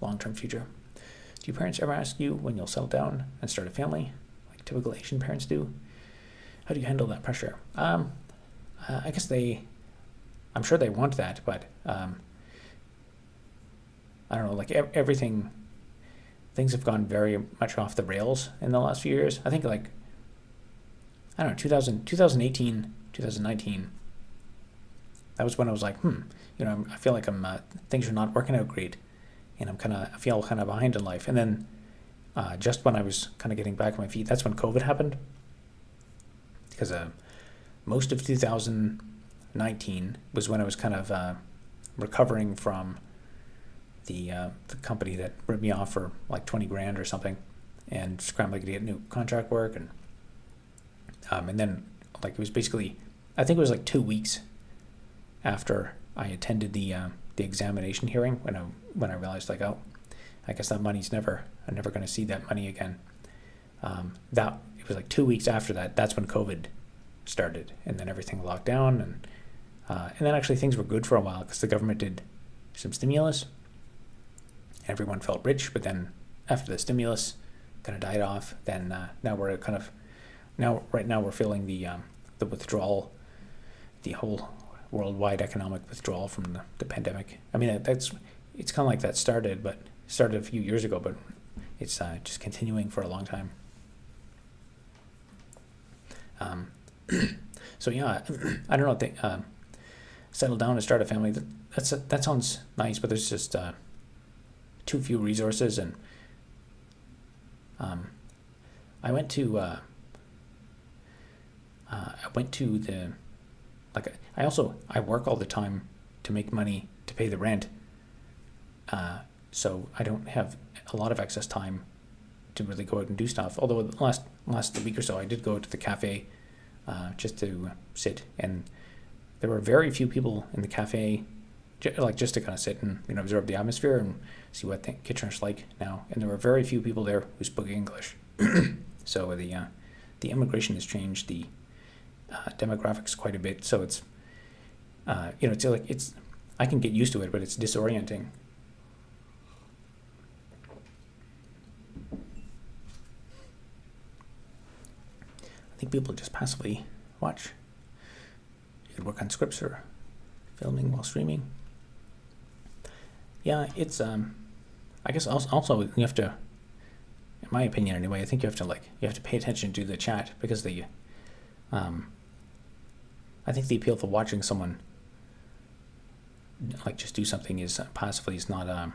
long-term future. Do your parents ever ask you when you'll settle down and start a family, like typical Asian parents do? How do you handle that pressure? I guess I'm sure they want that, but I don't know, like things have gone very much off the rails in the last few years. I think like, I don't know, 2018, 2019, that was when I was like, I feel like things are not working out great, and I feel kind of behind in life. And then just when I was kind of getting back on my feet, that's when COVID happened. Because most of 2019 was when I was kind of recovering from the company that ripped me off for like 20 grand or something, and scrambling to get new contract work, and then like it was basically, I think it was like 2 weeks after I attended the examination hearing when I realized like, oh, I guess that money's I'm never going to see that money again. That it was like 2 weeks after that. That's when COVID started, and then everything locked down, and then actually things were good for a while because the government did some stimulus. Everyone felt rich, but then after the stimulus kind of died off, then now we're right now we're feeling the withdrawal, the whole worldwide economic withdrawal from the pandemic. I mean, it's kind of like that started a few years ago, but it's just continuing for a long time. So yeah, I don't know. Settle down and start a family. That sounds nice, but there's just too few resources, and I went to the I work all the time to make money to pay the rent, so I don't have a lot of excess time to really go out and do stuff. Although the last week or so I did go to the cafe just to sit, and there were very few people in the cafe, just to kind of sit and observe the atmosphere and see what Kitchener's like now. And there were very few people there who spoke English. So the immigration has changed the demographics quite a bit. So it's it's I can get used to it, but it's disorienting. I think people just passively watch. You could work on scripts or filming while streaming. Yeah, it's I guess also you have to, in my opinion anyway, I think you have to pay attention to the chat, because I think the appeal for watching someone like just do something is passively is not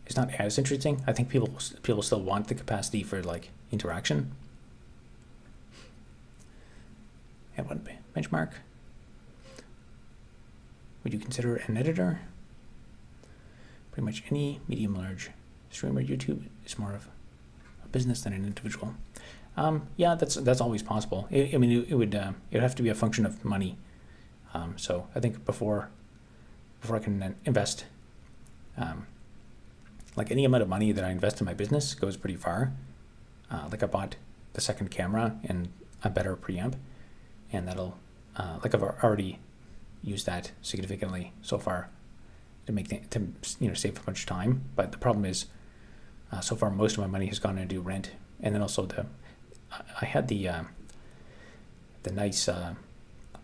it's not as interesting. I think people still want the capacity for like interaction. And one benchmark. Would you consider an editor? Pretty much any medium-large streamer. YouTube is more of a business than an individual. Yeah, that's always possible. I mean, it would have to be a function of money. So I think before I can invest, like any amount of money that I invest in my business goes pretty far. Like I bought the second camera and a better preamp, and that'll like I've already used that significantly so far to save a bunch of time. But the problem is, so far most of my money has gone into rent, and then also I had the nice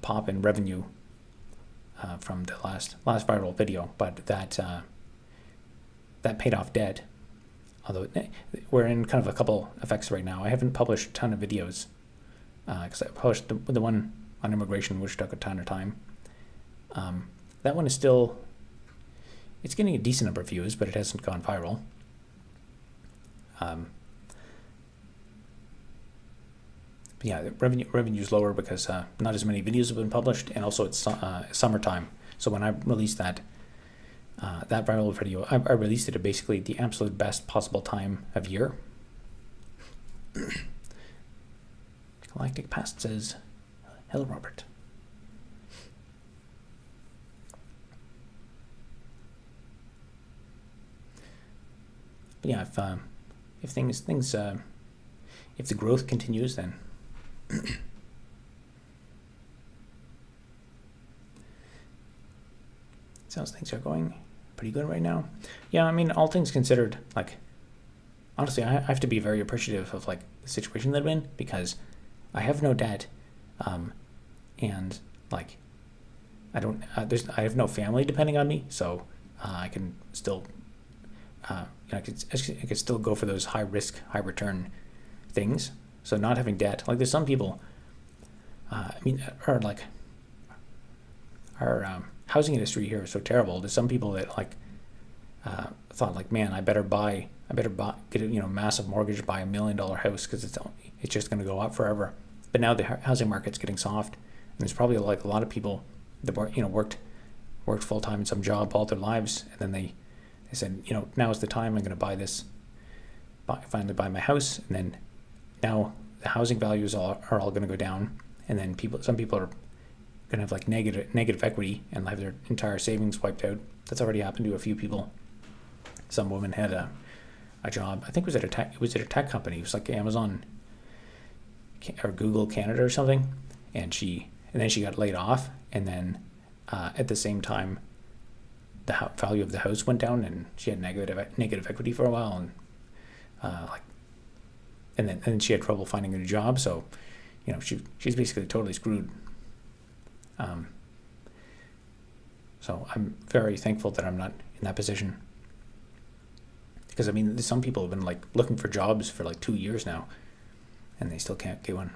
pop in revenue from the last viral video, but that paid off debt. Although we're in kind of a couple effects right now. I haven't published a ton of videos because I published the one on immigration, which took a ton of time. That one is still, it's getting a decent number of views, but it hasn't gone viral. But yeah, the revenue is lower because not as many videos have been published, and also it's summertime. So when I released that viral video, I released it at basically the absolute best possible time of year. Galactic Past says, "Hello, Robert." But yeah, if if the growth continues, then sounds things are going pretty good right now. Yeah, I mean, all things considered, like, honestly, I have to be very appreciative of like the situation that I'm in, because I have no debt, and like I have no family depending on me, so I can still I could still go for those high risk, high return things. So not having debt, like there's some people, our housing industry here is so terrible. There's some people that like thought like, man, I better get a massive mortgage, buy $1 million house because it's just going to go up forever. But now the housing market's getting soft, and there's probably like a lot of people that worked worked full time in some job all their lives, and then they said, now is the time. I'm going to finally buy my house, and then now the housing values are all going to go down, and then some people are going to have like negative equity and have their entire savings wiped out. That's already happened to a few people. Some woman had a job. I think it was at a tech company. It was like Amazon or Google Canada or something, and then she got laid off, and then at the same time, the value of the house went down, and she had negative equity for a while, and then she had trouble finding a new job. So, she's basically totally screwed. So I'm very thankful that I'm not in that position, because some people have been like looking for jobs for like 2 years now, and they still can't get one.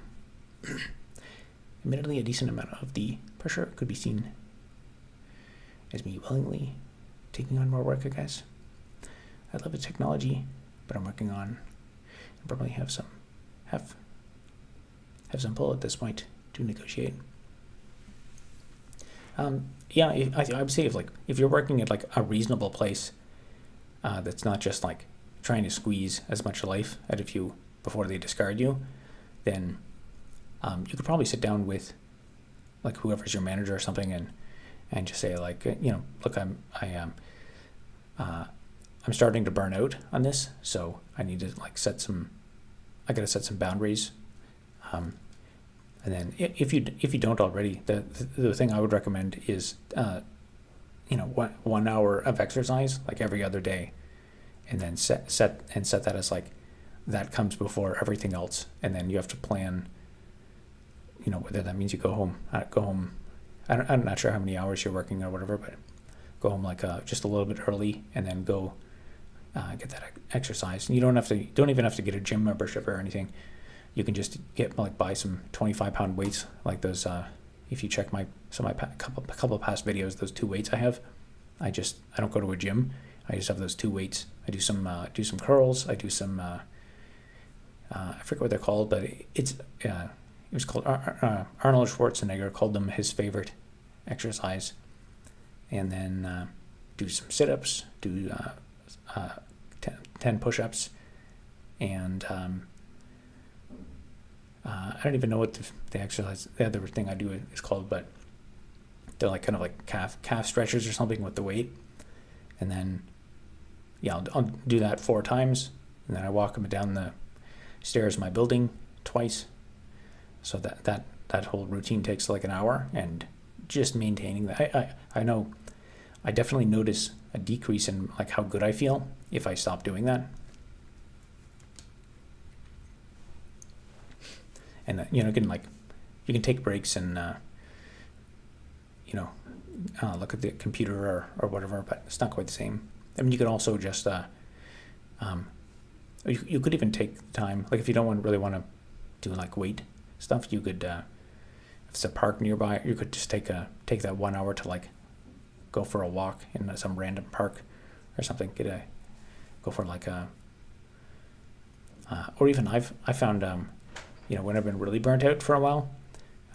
Admittedly, a decent amount of the pressure could be seen as me willingly taking on more work, I guess. I love the technology, but I'm working on and probably have some pull at this point to negotiate. I would say if you're working at like a reasonable place, that's not just like trying to squeeze as much life out of you before they discard you, then you could probably sit down with like whoever's your manager or something and just say like, look, I'm starting to burn out on this, so I need to like I gotta set some boundaries. And then if you don't already, the thing I would recommend is 1 hour of exercise like every other day, and then set that as like that comes before everything else, and then you have to plan. Whether that means you go home. I'm not sure how many hours you're working or whatever, but go home like just a little bit early, and then go get that exercise. And you don't even have to get a gym membership or anything. You can just buy some 25-pound weights like those. If you check my couple of past videos, those 2 weights I have, I don't go to a gym. I just have those 2 weights. I do some curls. I do some I forget what they're called, but it was called Arnold Schwarzenegger called them his favorite exercise. And then do some sit-ups, do 10 push-ups, and I don't even know what the other thing I do is called, but they're like kind of like calf stretches or something with the weight. And then I'll do that 4 times, and then I walk them down the stairs of my building twice. So that whole routine takes like an hour, and just maintaining that. I know I definitely notice a decrease in like how good I feel if I stop doing that. And you can take breaks and look at the computer or whatever, but it's not quite the same. You could also just you could even take time, like if you don't really want to do like weight stuff, you could if it's a park nearby, you could just take that 1 hour to like go for a walk in some random park or something. Go for like or even I found when I've been really burnt out for a while,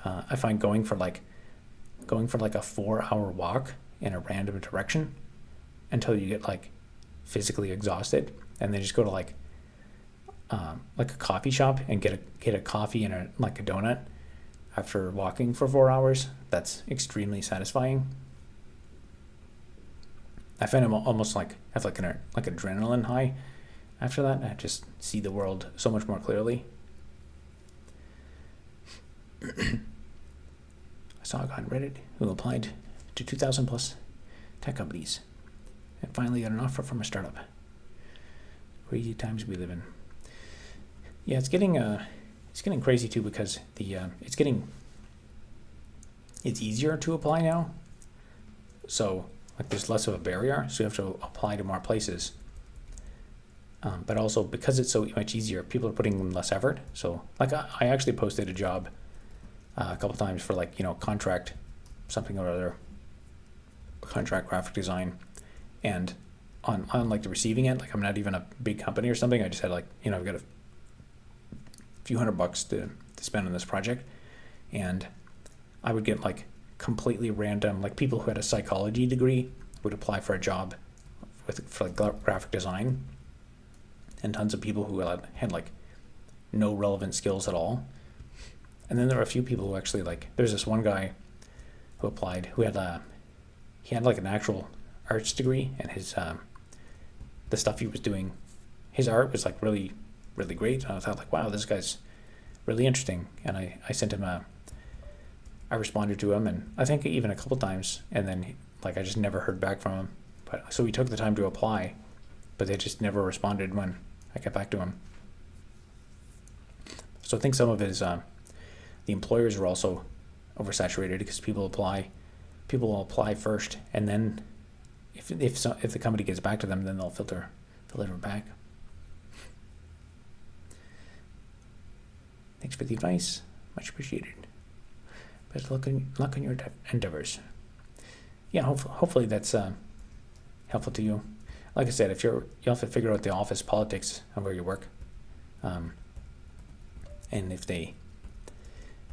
I find going for like a 4-hour walk in a random direction until you get like physically exhausted, and then just go to like a coffee shop and get a coffee and a donut after walking for 4 hours. That's extremely satisfying. I find I'm almost like have like an adrenaline high after that. I just see the world so much more clearly. I saw a guy on Reddit who applied to 2,000 plus tech companies and finally got an offer from a startup. Crazy times we live in. Yeah, it's getting crazy too, because it's easier to apply now. So like there's less of a barrier, so you have to apply to more places. But also because it's so much easier, people are putting in less effort. So like I actually posted a job a couple times for like contract something or other, contract graphic design, and on like the receiving end, like I'm not even a big company or something. I just had like I've got a few $100 to spend on this project, and I would get like completely random, like people who had a psychology degree would apply for a job for like graphic design, and tons of people who had like no relevant skills at all. And then there were a few people who actually, like, there's this one guy who applied who had like an actual arts degree, and his the stuff he was doing, his art was like really, really great. And I thought like, wow, this guy's really interesting. And I sent him I responded to him, and I think even a couple times, and then like I just never heard back from him. But so he took the time to apply, but they just never responded when I got back to him. So I think some of his the employers were also oversaturated, because people will apply first, and then if the company gets back to them, then they'll filter it back. Thanks for the advice, much appreciated. Best luck on your endeavors. Yeah, hopefully that's helpful to you. Like I said, you'll have to figure out the office politics of where you work, and if they,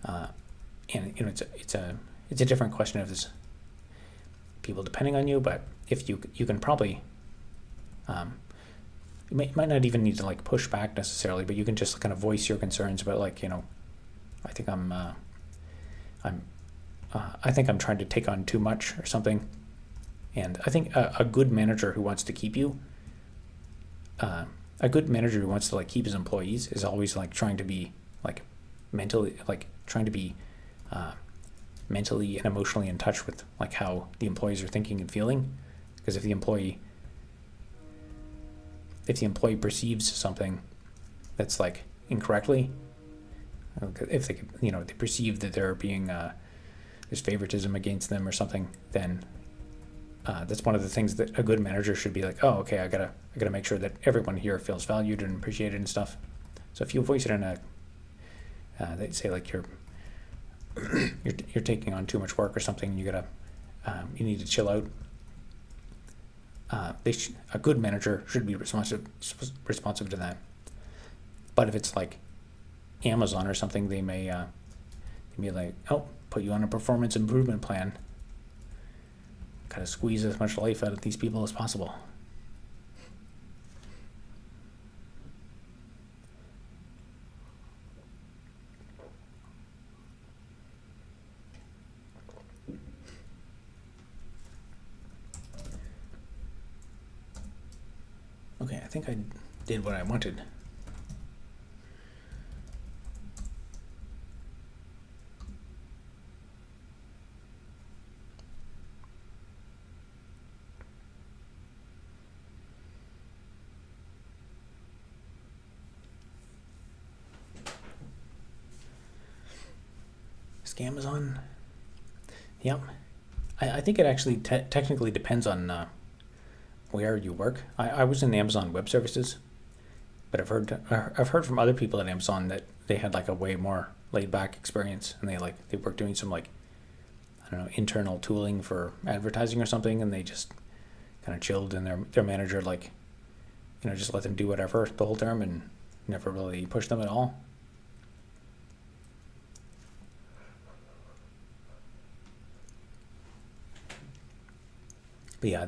and you know, it's a different question if there's people depending on you. But if you can probably, you might not even need to like push back necessarily, but you can just kind of voice your concerns about, like, you know, I think I'm trying to take on too much or something. And I think a good manager who wants to keep you, a good manager who wants to like keep his employees is always like trying to be like mentally and emotionally in touch with like how the employees are thinking and feeling. Because if the employee perceives something that's like incorrectly, if they, you know, they perceive that they're being there's favoritism against them or something, then that's one of the things that a good manager should be like, oh, okay, I gotta make sure that everyone here feels valued and appreciated and stuff. So if you voice it in they say like you're taking on too much work or something, you need to chill out. A good manager should be responsive to that. But if it's like Amazon or something, they may be like, oh, put you on a performance improvement plan. Kind of squeeze as much life out of these people as possible. Okay, I think I did what I wanted. Amazon. Yep. I think it actually technically depends on where you work. I was in Amazon Web Services, but I've heard from other people at Amazon that they had like a way more laid back experience, and they were doing some like, I don't know, internal tooling for advertising or something, and they just kind of chilled, and their manager like, you know, just let them do whatever the whole term and never really pushed them at all. But yeah,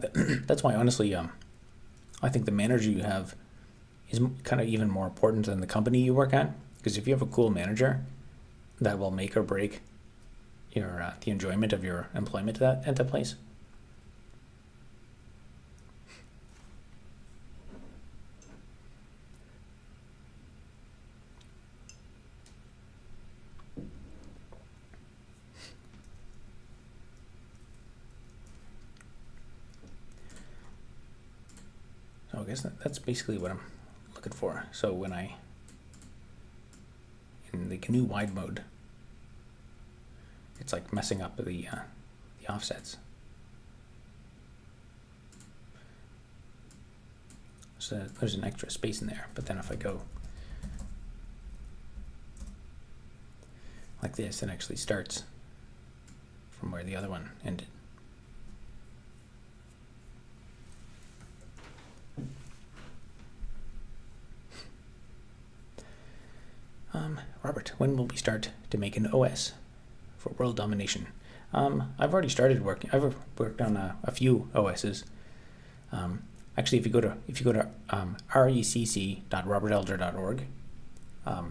that's why honestly, I think the manager you have is kind of even more important than the company you work at. Because if you have a cool manager, that will make or break your the enjoyment of your employment at that place. So I guess that's basically what I'm looking for. So when in the GNU wide mode, it's like messing up the offsets. So there's an extra space in there, but then if I go like this, it actually starts from where the other one ended. Robert, when will we start to make an OS for world domination? I've already started working. I've worked on a few OSs. Actually, if you go to recc.robertelder.org, I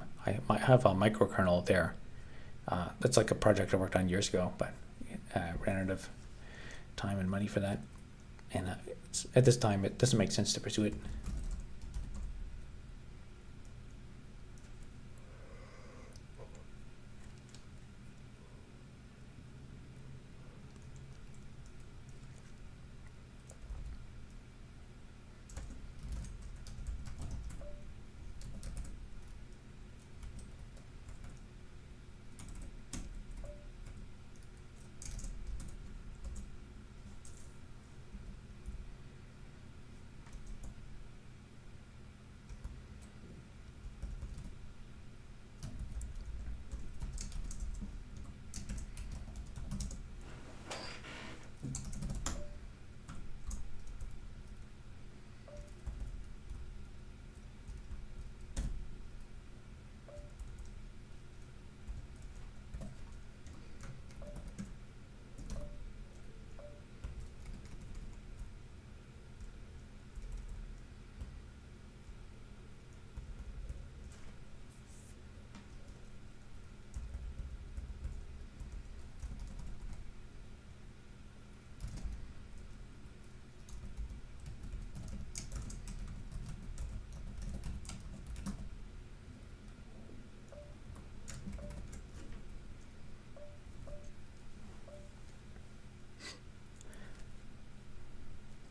might have a microkernel there. That's like a project I worked on years ago, but ran out of time and money for that. And at this time, it doesn't make sense to pursue it.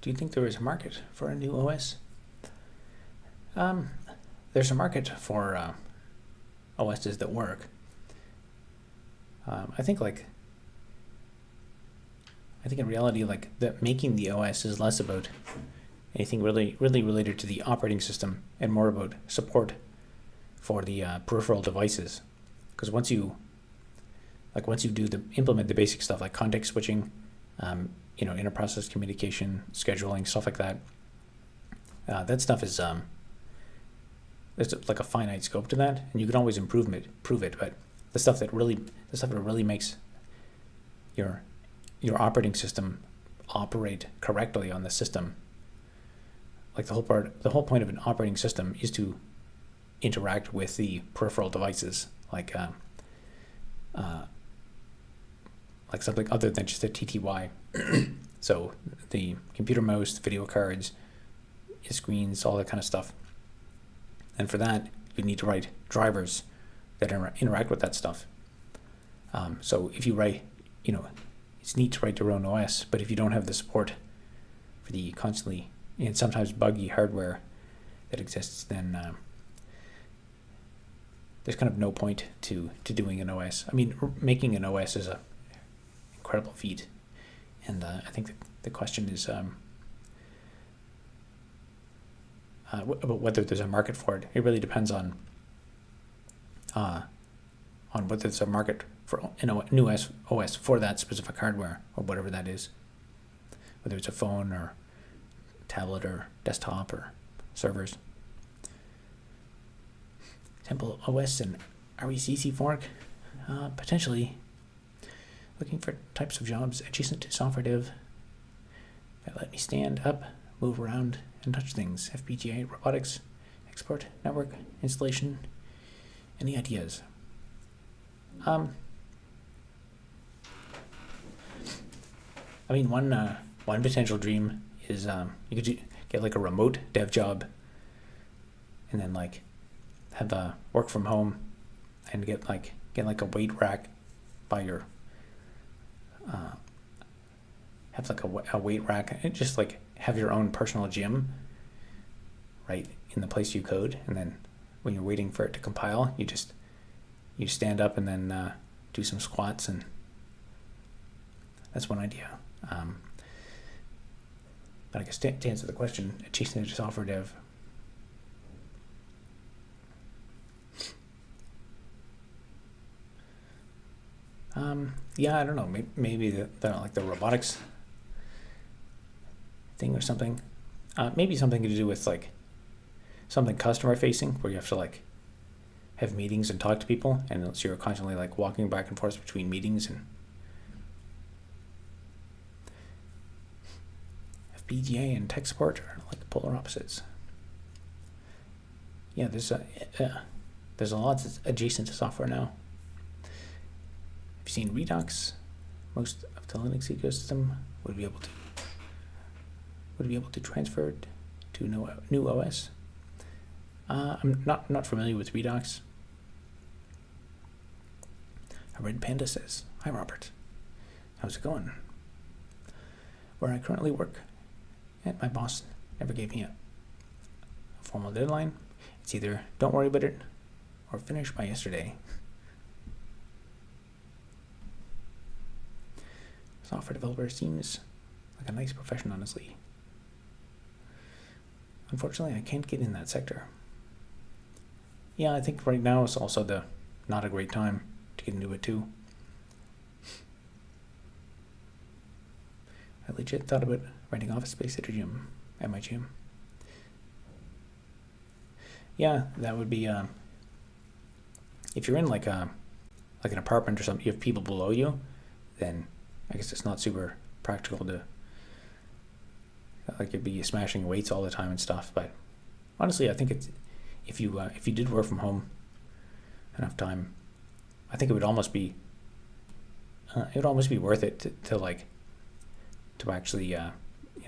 Do you think there is a market for a new OS? There's a market for OSs that work. I think in reality, that making the OS is less about anything really related to the operating system and more about support for the peripheral devices. Because once you implement the basic stuff like context switching, interprocess communication, scheduling, stuff like that. That stuff is there's like a finite scope to that, and you can always improve it. But the stuff that really makes your operating system operate correctly on the system, like the whole point of an operating system is to interact with the peripheral devices, like something other than just a TTY. So the computer mouse, video cards, screens, all that kind of stuff. And for that, you need to write drivers that interact with that stuff. So if you write, it's neat to write your own OS, but if you don't have the support for the constantly and sometimes buggy hardware that exists, then there's kind of no point to doing an OS. I mean, making an OS is a incredible feat, and I think the question is about whether there's a market for it. It really depends on whether there's a market for a new OS for that specific hardware or whatever that is, whether it's a phone or tablet or desktop or servers. TempleOS and RECC fork, potentially. Looking for types of jobs adjacent to software dev that let me stand up, move around, and touch things. FPGA, robotics, export, network, installation. Any ideas? I mean, one potential dream is you could get like a remote dev job, and then have a work from home, and get a weight rack by your have a weight rack and just have your own personal gym right in the place you code, and then when you're waiting for it to compile, you stand up and then do some squats, and that's one idea. But I guess to answer the question, adjacent to software dev, I don't know. Maybe the robotics thing or something. Maybe something to do with something customer facing, where you have to have meetings and talk to people, and so you're constantly walking back and forth between meetings, and FPGA and tech support are like polar opposites. Yeah, there's a lot that's adjacent to software now. If you've seen Redux, most of the Linux ecosystem would be able to transfer it to new OS. I'm not familiar with Redux. Red Panda says, "Hi Robert, how's it going? Where I currently work, and my boss never gave me a formal deadline. It's either don't worry about it or finish by yesterday." Software developer seems like a nice profession, honestly. Unfortunately, I can't get in that sector. Yeah, I think right now is also not a great time to get into it too. I legit thought about renting office space at my gym. Yeah, that would be if you're in like an apartment or something, you have people below you, then I guess it's not super practical to like you'd be smashing weights all the time and stuff. But honestly, I think it's if you did work from home enough time, I think it would almost be worth it to actually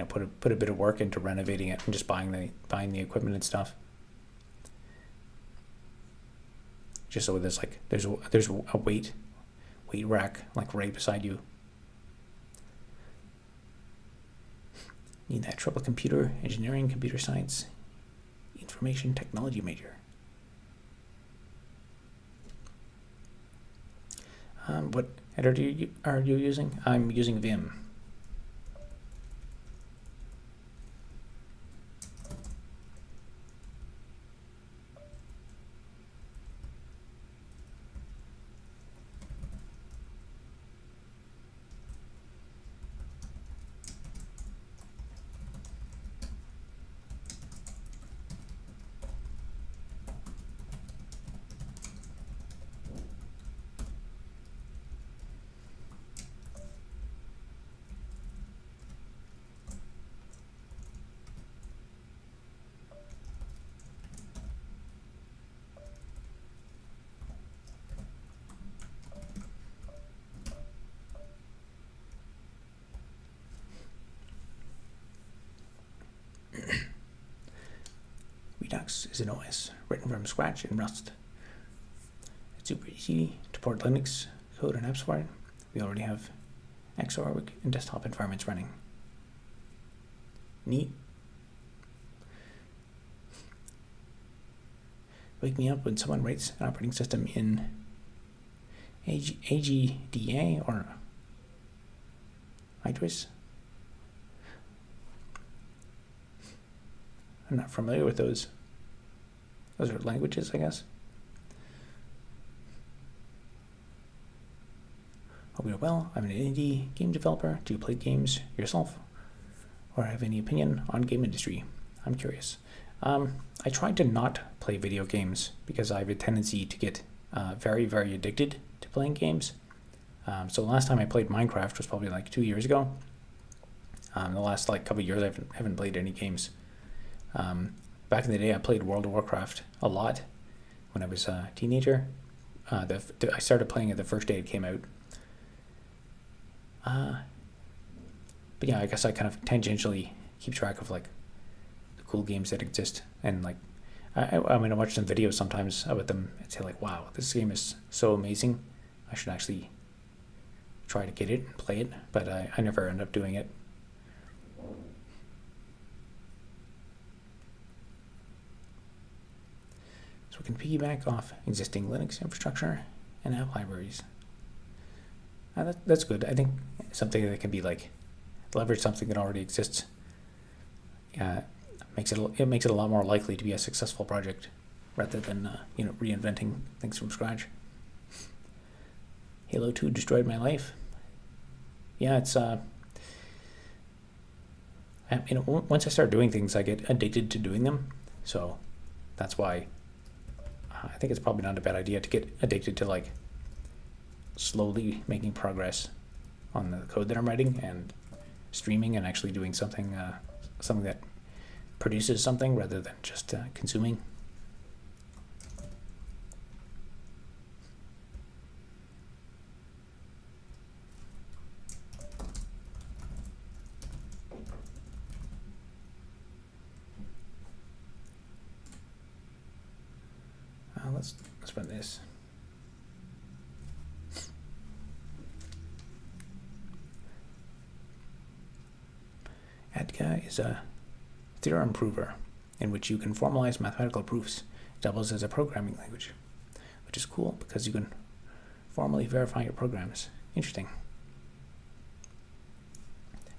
put a bit of work into renovating it and just buying the equipment and stuff. Just so there's a weight rack like right beside you. Need that triple computer engineering, computer science, information technology major. What editor are you using? I'm using Vim. Redux is an OS written from scratch in Rust. It's super easy to port Linux code and apps for it. We already have Xorg and desktop environments running. Neat. Wake me up when someone writes an operating system in AGDA or IDEs. I'm not familiar with those. Those are languages, I guess. Hope you're well. I'm an indie game developer. Do you play games yourself? Or have any opinion on game industry? I'm curious. I try to not play video games because I have a tendency to get very, very addicted to playing games. So the last time I played Minecraft was probably like 2 years ago. The last couple of years I haven't played any games. Back in the day, I played World of Warcraft a lot when I was a teenager. I started playing it the first day it came out. But yeah, I guess I kind of tangentially keep track of the cool games that exist, and I watch some videos sometimes about them and say wow, this game is so amazing. I should actually try to get it and play it, but I never end up doing it. So we can piggyback off existing Linux infrastructure and app libraries. That's good. I think something that can be leverage something that already exists. Makes it a lot more likely to be a successful project rather than reinventing things from scratch. Halo 2 destroyed my life. Yeah, it's once I start doing things, I get addicted to doing them. So that's why I think it's probably not a bad idea to get addicted to slowly making progress on the code that I'm writing and streaming and actually doing something something that produces something rather than just consuming. Let's run this. ADGA is a theorem prover in which you can formalize mathematical proofs. It doubles as a programming language, which is cool because you can formally verify your programs. Interesting.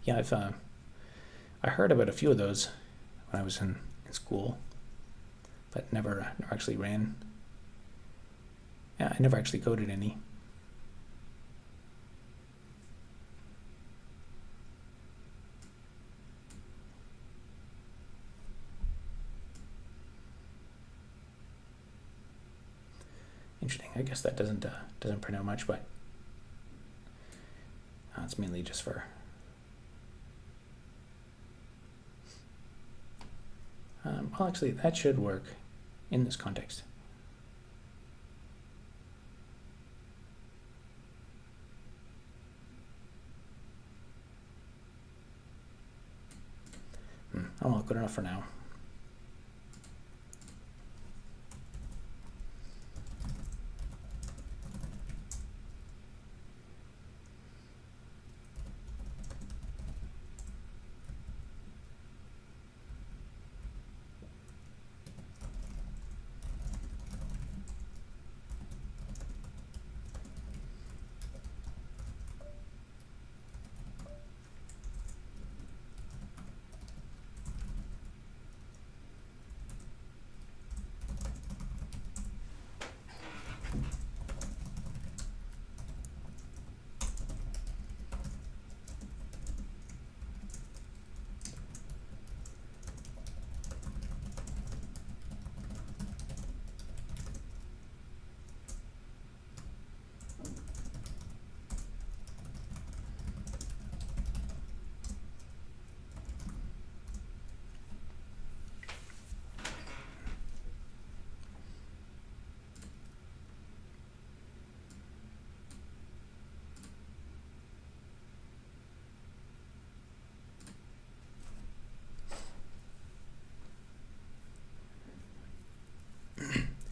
Yeah, I heard about a few of those when I was in school, but never actually ran. Yeah, I never actually coded any. Interesting. I guess that doesn't print out much, but it's mainly just for well, actually, that should work in this context. Oh well, good enough for now.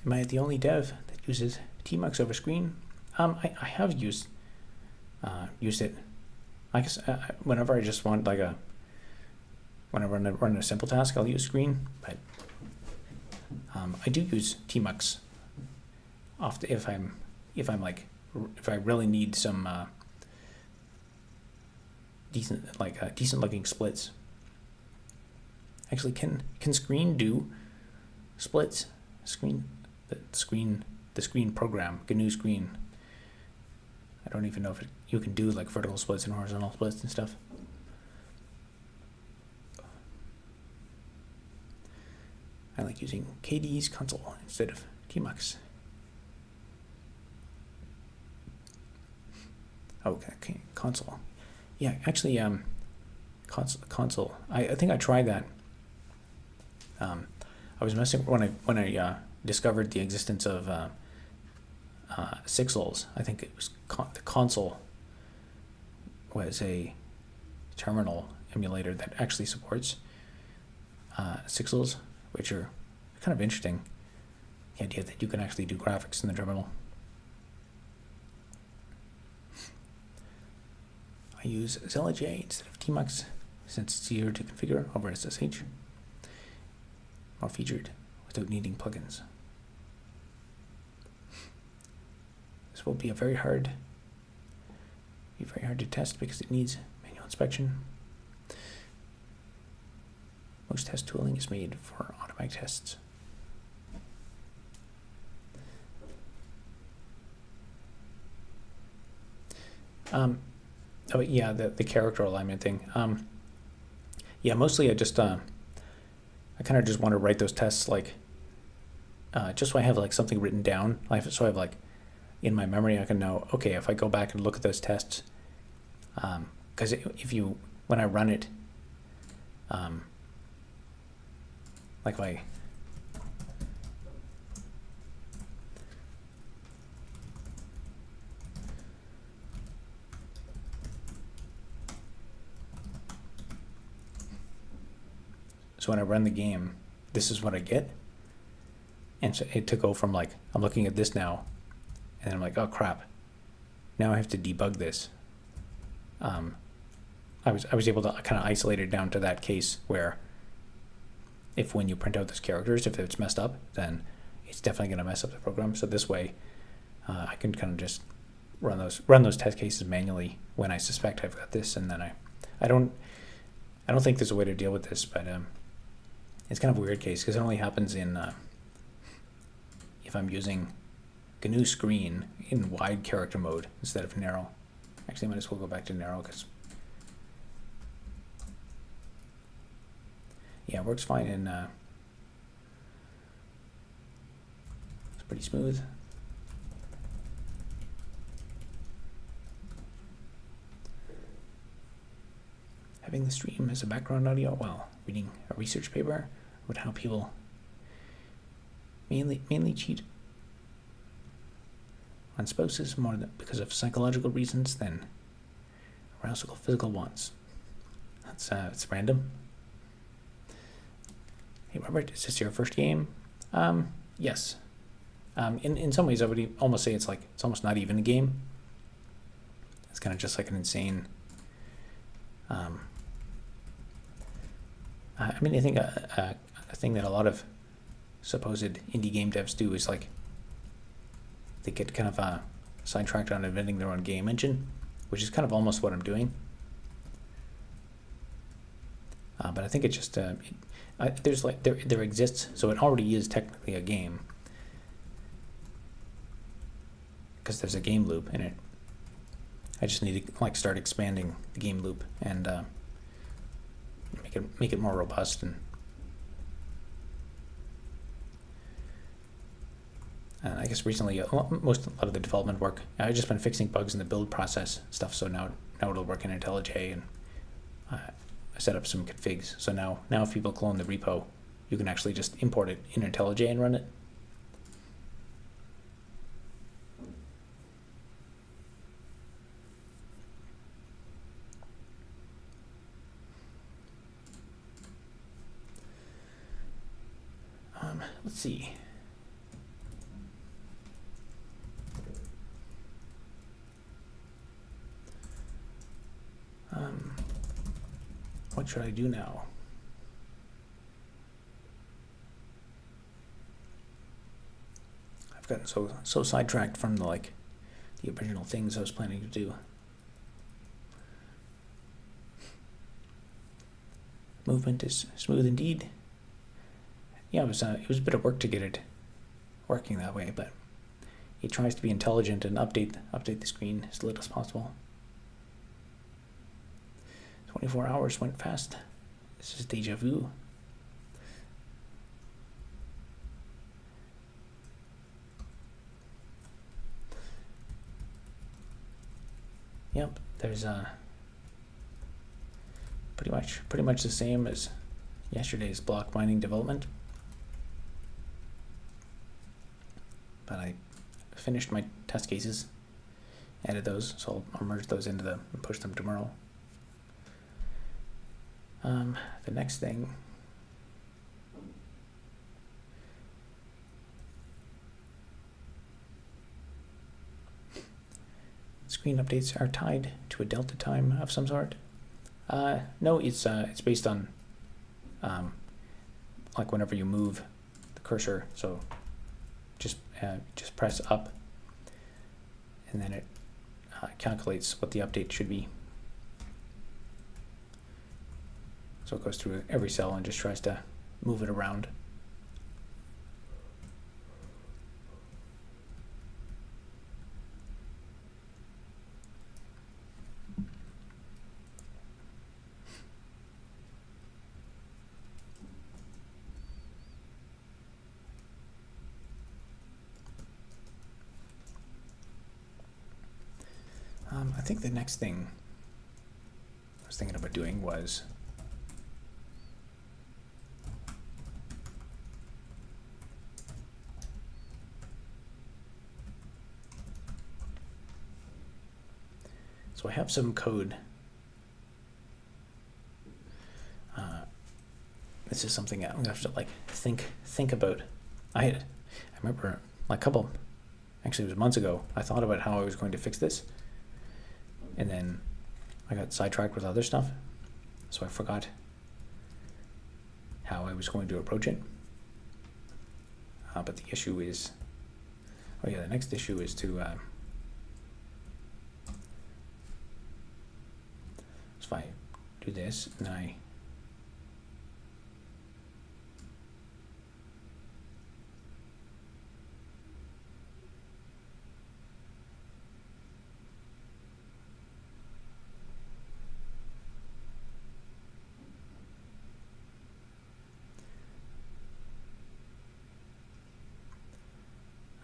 Am I the only dev that uses tmux over screen? I have used it. I guess whenever I just want like whenever I run a simple task, I'll use screen. But I do use tmux often if I really need some decent looking splits. Actually, can screen do splits? The screen program, GNU Screen. I don't even know if you can do like vertical splits and horizontal splits and stuff. I like using KDE's console instead of tmux. Okay, console. Yeah, actually, console. I think I tried that. I was messing when I discovered the existence of Sixels. I think it was the console was a terminal emulator that actually supports Sixels, which are kind of interesting. The idea that you can actually do graphics in the terminal. I use ZellaJ instead of tmux since it's easier to configure over SSH. More featured without needing plugins. This will be very hard to test because it needs manual inspection. Most test tooling is made for automatic tests. Oh yeah, the character alignment thing. Yeah, mostly I just I kind of just want to write those tests like just so I have like something written down. So I have like in my memory I can know, okay, if I go back and look at those tests, because when I run it, like if I so when I run the game, this is what I get. And so it to go from like, I'm looking at this now, and I'm like, oh crap, now I have to debug this. I was able to kind of isolate it down to that case where if when you print out those characters, if it's messed up, then it's definitely going to mess up the program. So this way, I can kind of just run those test cases manually when I suspect I've got this, and then I don't think there's a way to deal with this, but it's kind of a weird case because it only happens in if I'm using GNU screen in wide character mode instead of narrow. Actually, I might as well go back to narrow because yeah, it works fine in it's pretty smooth. Having the stream as a background audio while reading a research paper would how people mainly cheat on spouses more because of psychological reasons than arousal physical wants. That's it's random. Hey Robert, is this your first game? Yes. In some ways I would almost say it's almost not even a game. It's kind of just like an insane I mean, I think a thing that a lot of supposed indie game devs do is like they get kind of sidetracked on inventing their own game engine, which is kind of almost what I'm doing. But I think it's just there's like there exists, so it already is technically a game because there's a game loop in it. I just need to like start expanding the game loop and make it more robust and I guess recently a lot of the development work I've just been fixing bugs in the build process stuff, so now it'll work in IntelliJ, and I set up some configs, so now if people clone the repo, you can actually just import it in IntelliJ and run it. Let's see. What should I do now? I've gotten so sidetracked from the original things I was planning to do. Movement is smooth indeed. Yeah, it was a bit of work to get it working that way, but it tries to be intelligent and update the screen as little as possible. 24 hours went fast. This is deja vu. Yep, there's pretty much the same as yesterday's block mining development. But I finished my test cases, added those, so I'll merge those into them and push them tomorrow. The next thing screen updates are tied to a delta time of some sort. No, it's based on like whenever you move the cursor, so just press up and then it calculates what the update should be. So it goes through every cell and just tries to move it around. I think the next thing I was thinking about doing was So I have some code. This is something I'm gonna have to like think about. I remember like actually it was months ago, I thought about how I was going to fix this, and then I got sidetracked with other stuff, so I forgot how I was going to approach it. But the issue is, the next issue is to, if I do this and then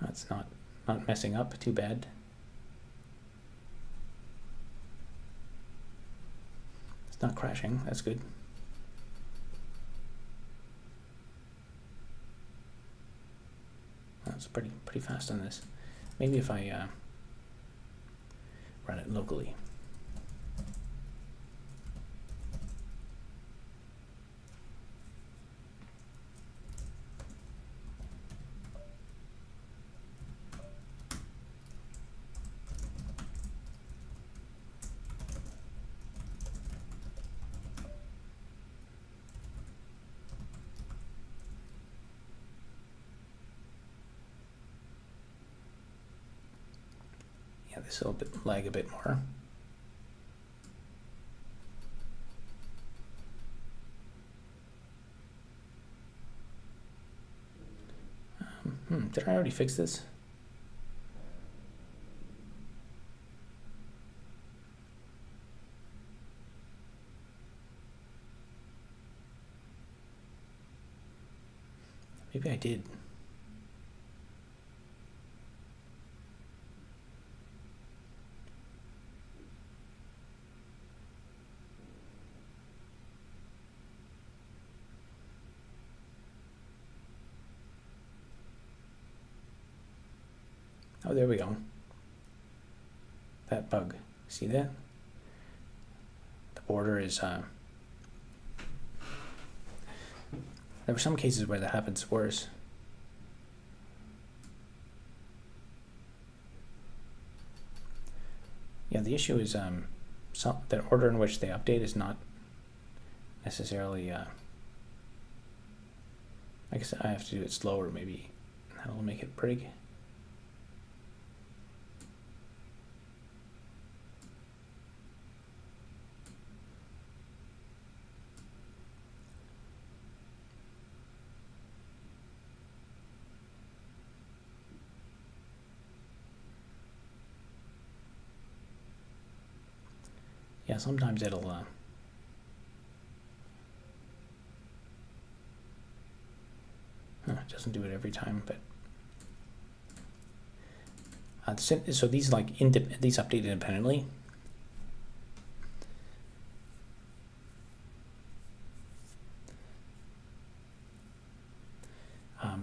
it's not messing up too bad. It's not crashing, that's good. That's pretty fast on this. Maybe if I run it locally. Yeah, this will lag a bit more. Did I already fix this? Maybe I did. Oh, there we go. That bug. See that? The border is, there were some cases where that happens worse. Yeah, the issue is the order in which they update is not necessarily, I guess I have to do it slower maybe. That'll make it brig. Yeah, sometimes it'll it doesn't do it every time, but so these like these update independently.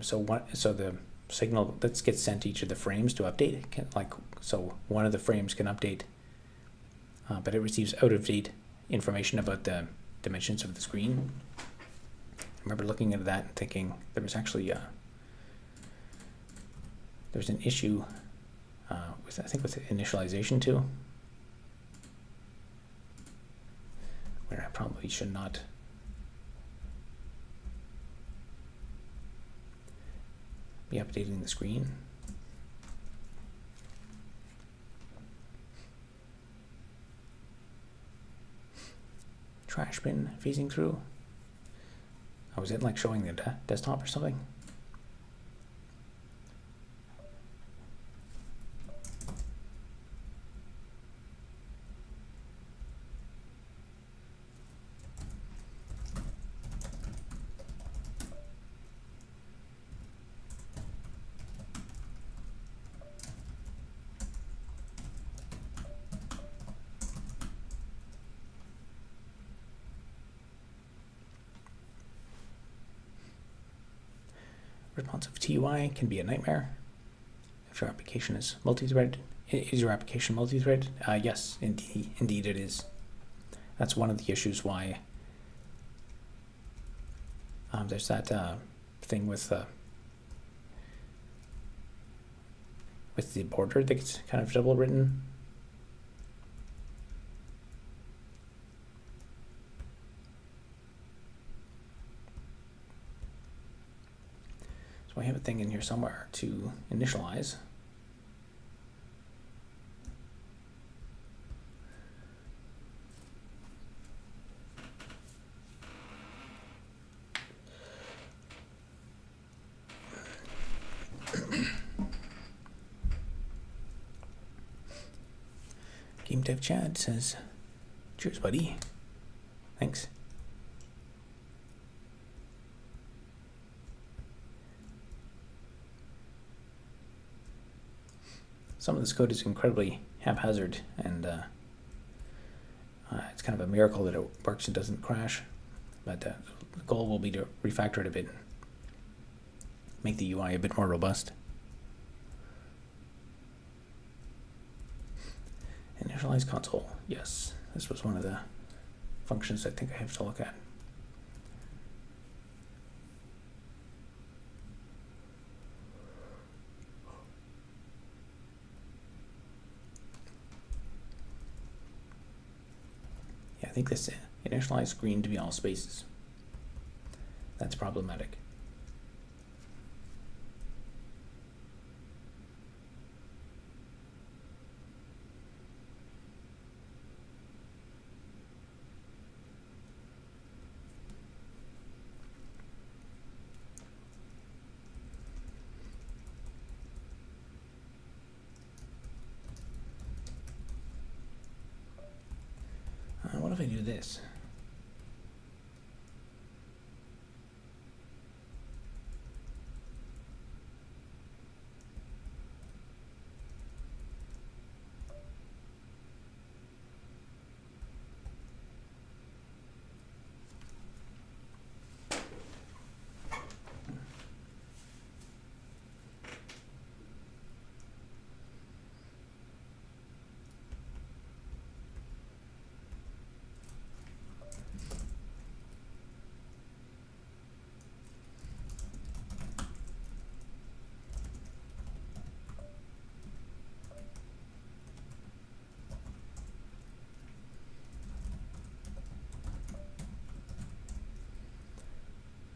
So the signal that gets sent to each of the frames to update so one of the frames can update. But it receives out-of-date information about the dimensions of the screen. I remember looking at that and thinking there was actually there's an issue with initialization too, where I probably should not be updating the screen. Trash bin phasing through. Oh, was it like showing the desktop or something? Responsive TUI can be a nightmare if your application is multi-threaded is your application multi-threaded? Yes, indeed it is. That's one of the issues why there's that thing with the border that gets kind of double written. So I have a thing in here somewhere to initialize. Game Dev Chad says, cheers, buddy. Thanks. Some of this code is incredibly haphazard, and it's kind of a miracle that it works and doesn't crash. But the goal will be to refactor it a bit, make the UI a bit more robust. Initialize console. Yes, this was one of the functions I think I have to look at. Yeah, I think this initialize screen to be all spaces. That's problematic. What if I do this?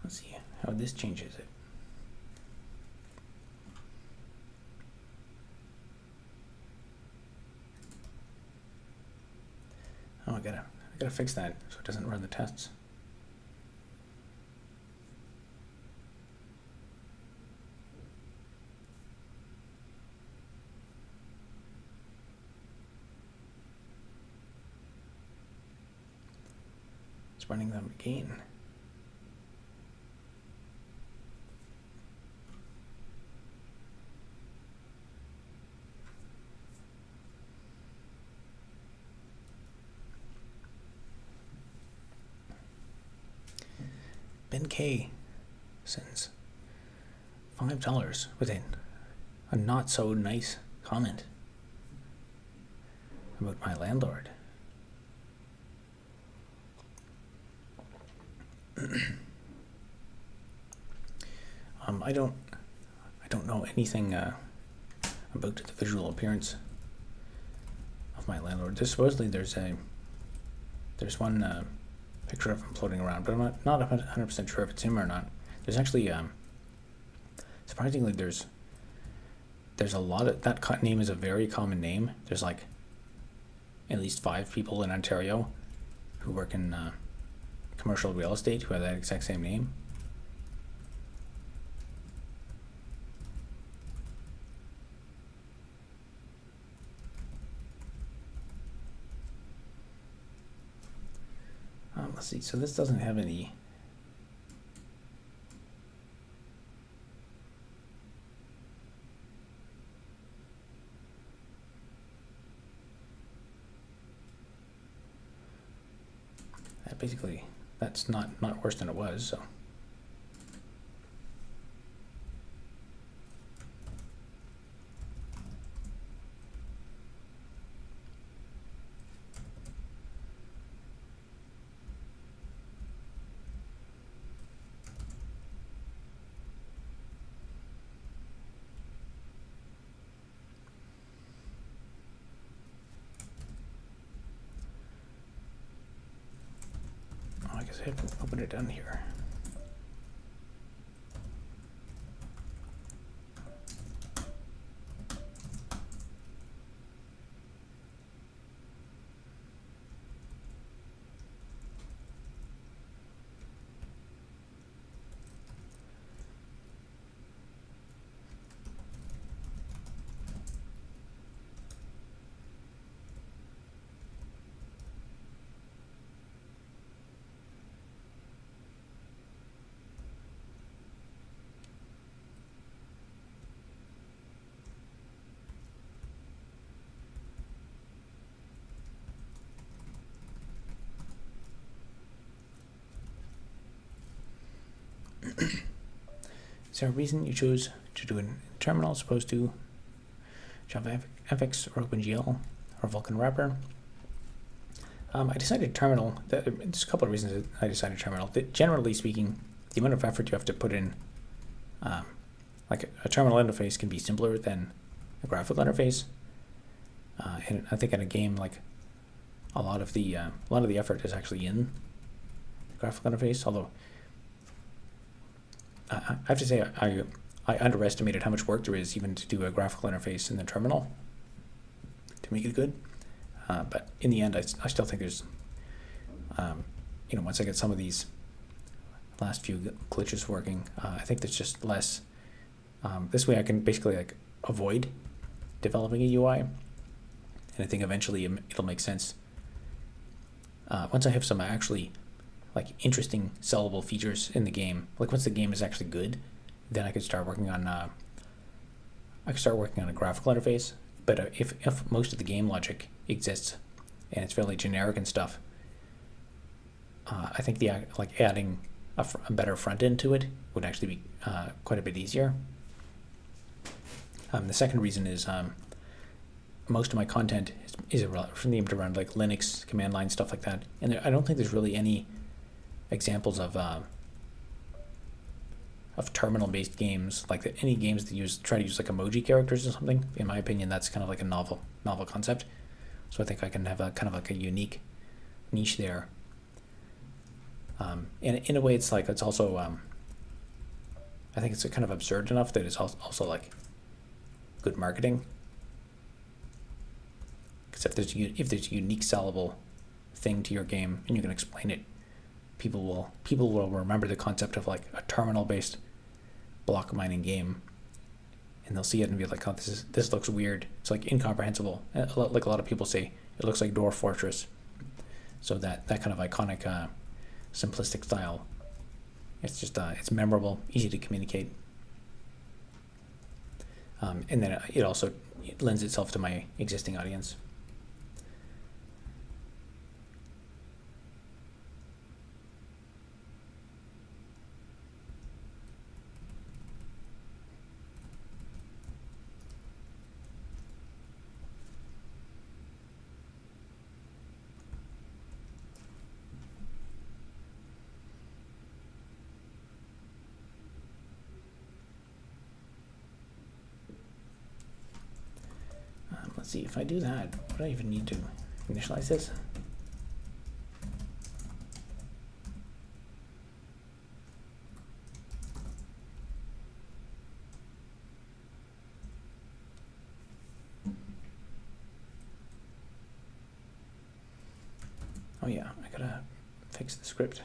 Let's see how this changes it. Oh, I gotta fix that so it doesn't run the tests. It's running them again. Ben K sends $5 with a not so nice comment about my landlord. I don't know anything about the visual appearance of my landlord. Supposedly there's one picture of him floating around, but I'm not 100% sure if it's him or not. There's actually surprisingly there's a lot of that name is a very common name. There's like at least 5 people in Ontario who work in commercial real estate who have that exact same name. Let's see, so this doesn't have any basically that's not worse than it was, so guess I have to open it down here. Is there a reason you chose to do it in terminal as opposed to JavaFX or OpenGL or Vulkan Wrapper? I decided terminal. There's a couple of reasons that I decided terminal. Generally speaking, the amount of effort you have to put in, like a terminal interface can be simpler than a graphical interface. And I think in a game, like a lot of the effort is actually in the graphical interface. Although I have to say I underestimated how much work there is even to do a graphical interface in the terminal to make it good. But in the end, I still think there's, once I get some of these last few glitches working, I think there's just less. This way I can basically like avoid developing a UI. And I think eventually it'll make sense. Once I have some actually like interesting sellable features in the game, like once the game is actually good, then I could start working on a graphical interface. But if most of the game logic exists and it's fairly generic and stuff, I think adding a better front end to it would actually be quite a bit easier. The second reason is most of my content is themed around like Linux command line stuff like that, and I don't think there's really any examples of terminal-based games, like any games that try to use like emoji characters or something. In my opinion, that's kind of like a novel concept. So I think I can have a kind of like a unique niche there. And in a way, it's also I think it's kind of absurd enough that it's also like good marketing. Because if there's a unique sellable thing to your game and you can explain it, people will remember the concept of like a terminal-based block mining game, and they'll see it and be like, "Oh, this looks weird. It's like incomprehensible." Like a lot of people say, it looks like Dwarf Fortress. So that kind of iconic, simplistic style, it's just it's memorable, easy to communicate, and then it also lends itself to my existing audience. Let's see, if I do that, what do I even need to initialize this? Oh yeah, I gotta fix the script.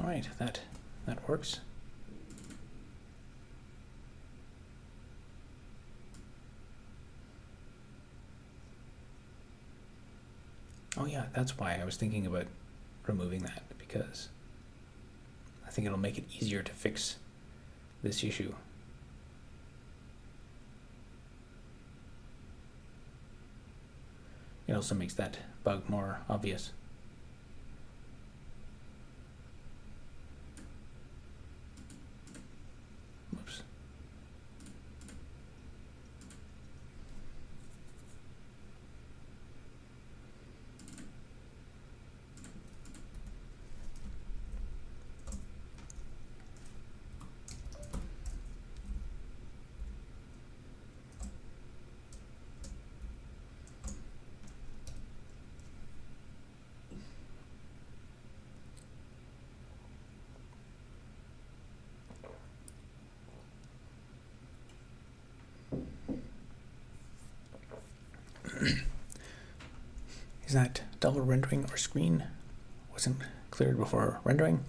All right, that works. Oh yeah, that's why I was thinking about removing that, because I think it'll make it easier to fix this issue. It also makes that bug more obvious. Whoops. Is that double rendering or screen wasn't cleared before rendering?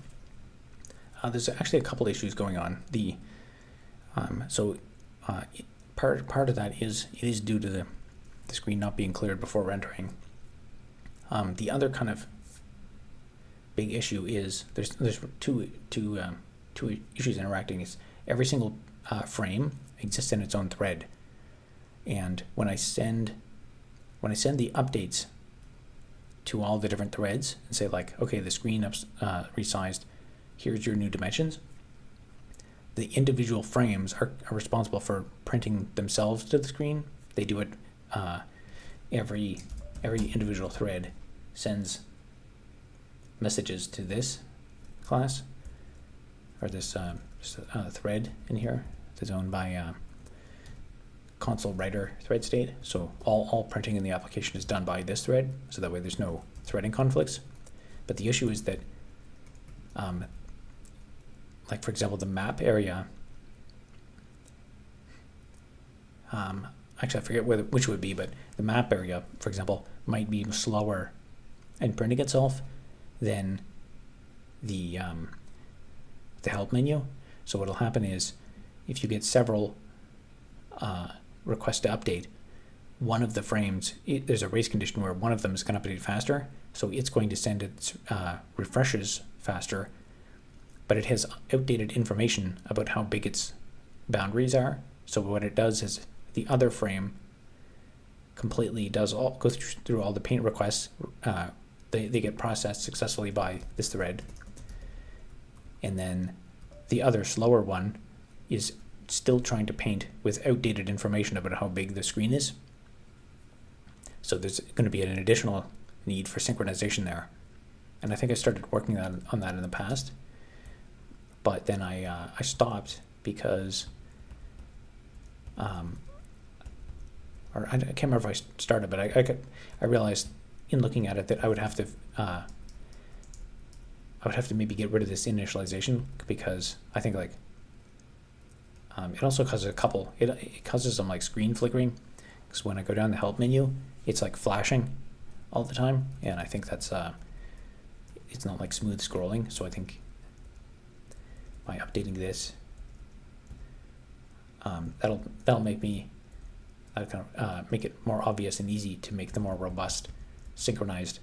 There's actually a couple issues going on. Part of that is it is due to the screen not being cleared before rendering. The other kind of big issue is there's two issues interacting. Is every single frame exists in its own thread, and when I send the updates to all the different threads and say like, okay, the screen resized, here's your new dimensions, the individual frames are responsible for printing themselves to the screen. They do it, every individual thread sends messages to this class, or this thread in here that's owned by console writer thread state. So all printing in the application is done by this thread, so that way there's no threading conflicts. But the issue is that, like for example, the map area, actually I forget which it would be, but the map area, for example, might be slower in printing itself than the help menu. So what'll happen is, if you get several requests to update, one of the frames, there's a race condition where one of them is going to update faster, so it's going to send its refreshes faster, but it has outdated information about how big its boundaries are. So what it does is the other frame completely goes through all the paint requests. They get processed successfully by this thread, and then the other slower one is still trying to paint with outdated information about how big the screen is. So there's going to be an additional need for synchronization there. And I think I started working on that in the past, but then I stopped because, or I can't remember if I started, but I realized in looking at it that I would have to maybe get rid of this initialization, because I think like it also causes it causes some like screen flickering, because when I go down the help menu, it's like flashing all the time, and I think that's it's not like smooth scrolling. So I think by updating this, that'll make me make it more obvious and easy to make the more robust synchronized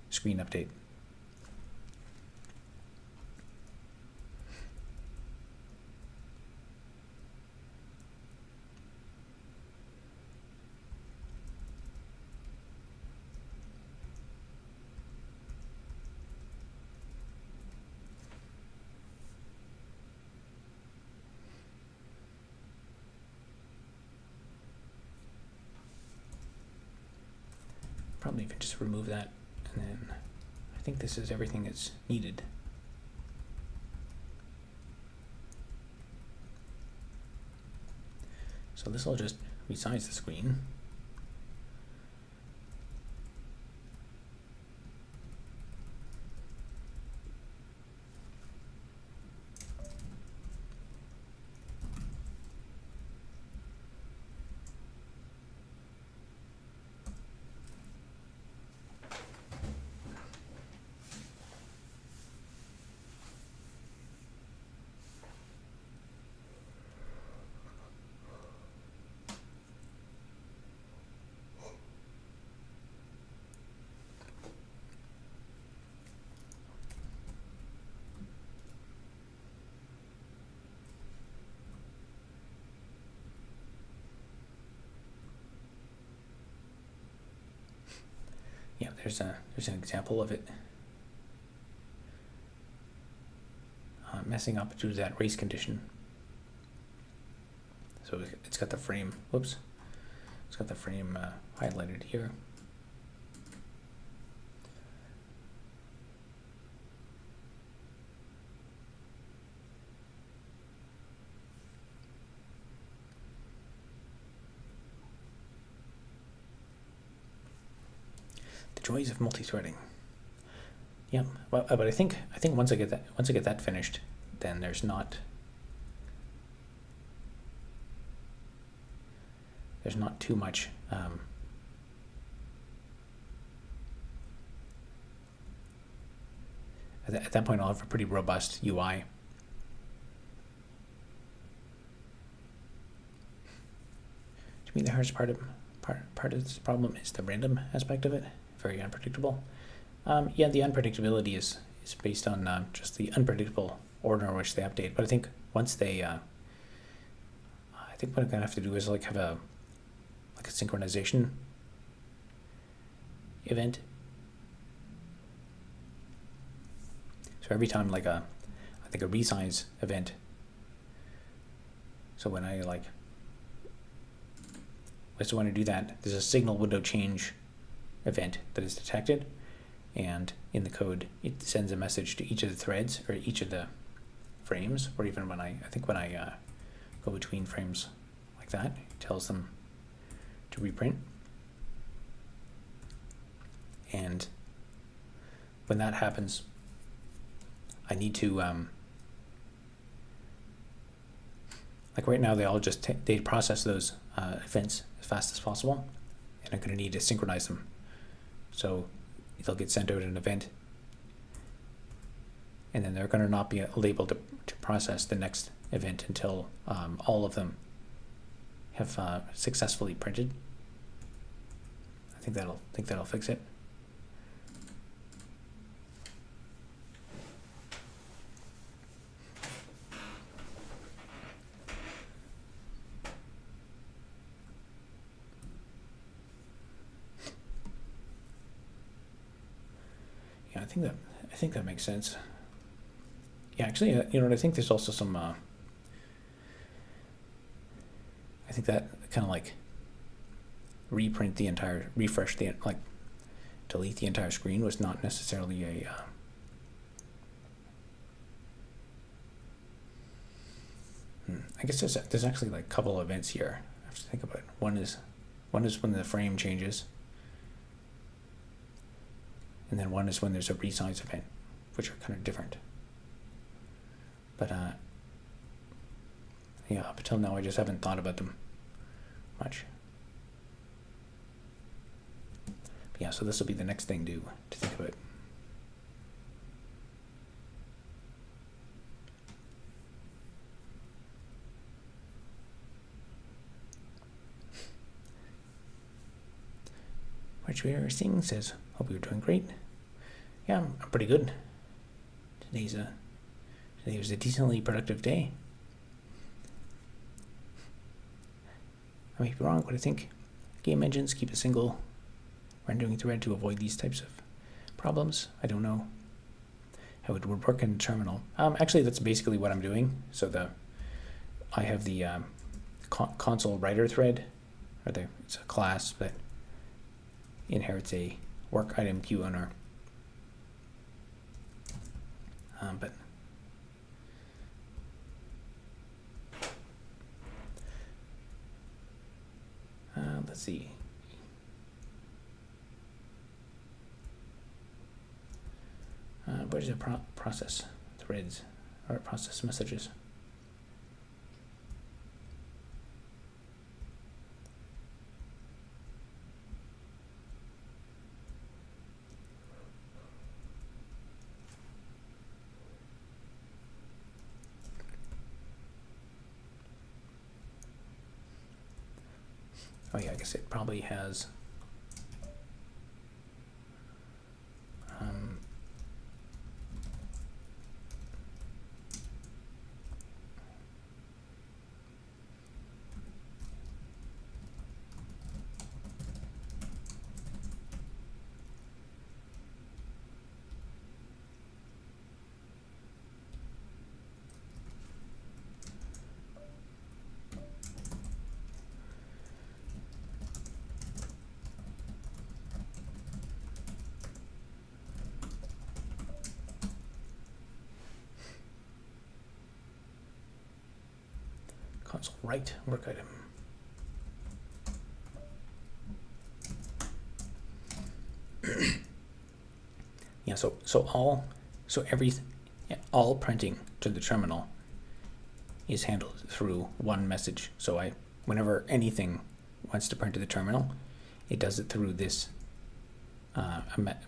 screen update. Probably even just remove that, and then I think this is everything that's needed. So this will just resize the screen. Yeah, there's an example of it messing up due to that race condition. So it's got the frame, whoops, it's got the frame highlighted here. The joys of multi-threading. Yeah, but I think once I get that finished, then there's not too much at that point I'll have a pretty robust UI. To me, the hardest part of this problem is the random aspect of it. Very unpredictable. Yeah, the unpredictability is based on just the unpredictable order in which they update. But I think once they, I think what I'm gonna have to do is like have a synchronization event. So every time like I think a resize event. So when I when I do that, there's a signal window change event that is detected, and in the code it sends a message to each of the threads or each of the frames, or even when I go between frames like that, it tells them to reprint. And when that happens, I need to like right now they all just they process those events as fast as possible, and I'm going to need to synchronize them. So they'll get sent out an event, and then they're going to not be able to process the next event until all of them have successfully printed. I think that'll fix it. Yeah, I think that makes sense. Yeah, actually, you know what? I think there's also some. I think that kind of like refresh the delete the entire screen was not necessarily a. I guess there's actually like a couple of events here I have to think about. One is when the frame changes, and then one is when there's a resize event, which are kind of different. But yeah, up until now I just haven't thought about them much. But yeah, so this will be the next thing to think about. Which we are seeing says, hope you're doing great. Yeah, I'm pretty good. Today was a decently productive day. I may be wrong, but I think game engines keep a single rendering thread to avoid these types of problems. I don't know how it would work in terminal. Actually, that's basically what I'm doing. So I have the console writer thread, it's a class that inherits a work item queue owner. But let's see. Where's the process threads or process messages? Oh yeah, I guess it probably has console write work item. Yeah, so all printing to the terminal is handled through one message. So whenever anything wants to print to the terminal, it does it through this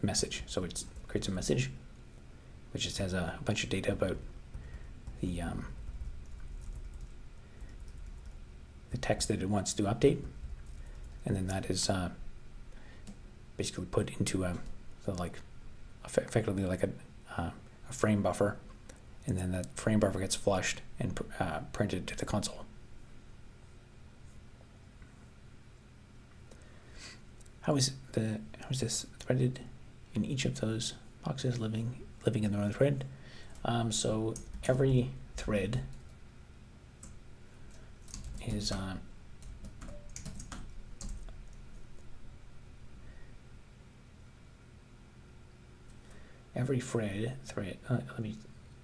message. So it creates a message which just has a bunch of data about the text that it wants to update, and then that is basically put into effectively like a frame buffer, and then that frame buffer gets flushed and printed to the console. How is this threaded in each of those boxes living in their own thread? So every thread is every thread. Let me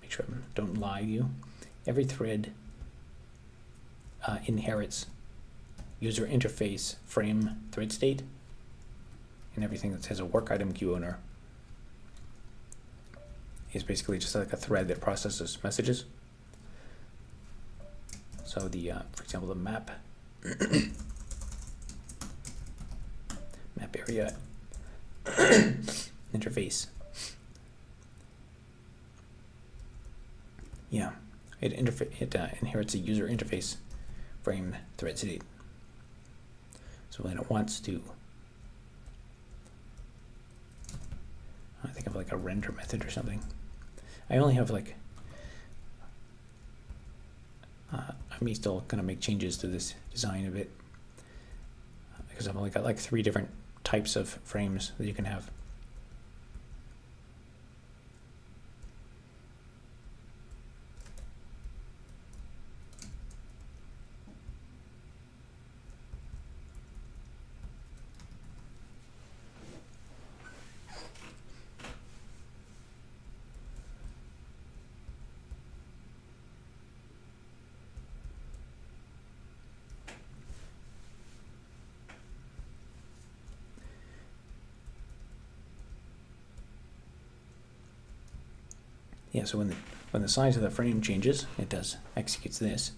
make sure I don't lie to you. Every thread inherits user interface frame thread state, and everything that has a work item queue owner is basically just like a thread that processes messages. So for example, the map area interface. Yeah, it inherits a user interface frame thread state. So when it wants to, I think of like a render method or something. I only have like, I'm still gonna make changes to this design a bit because I've only got like 3 different types of frames that you can have. Yeah, so when the size of the frame changes, it executes this.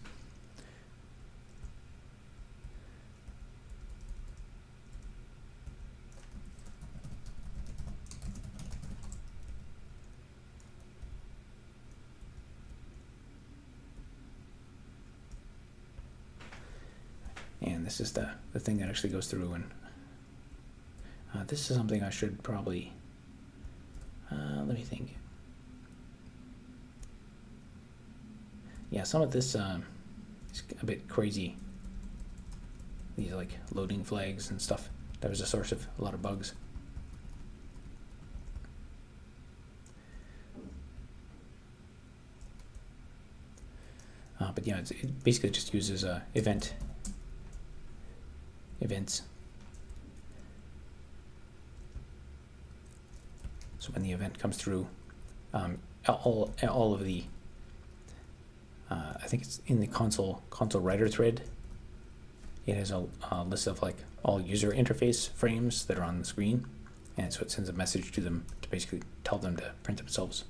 And this is the thing that actually goes through, and this is something I should probably, let me think. Yeah, some of this is a bit crazy. These like loading flags and stuff. That was a source of a lot of bugs. But yeah, it basically just uses events. So when the event comes through, all of the I think it's in the console writer thread. It has a list of like all user interface frames that are on the screen, and so it sends a message to them to basically tell them to print themselves.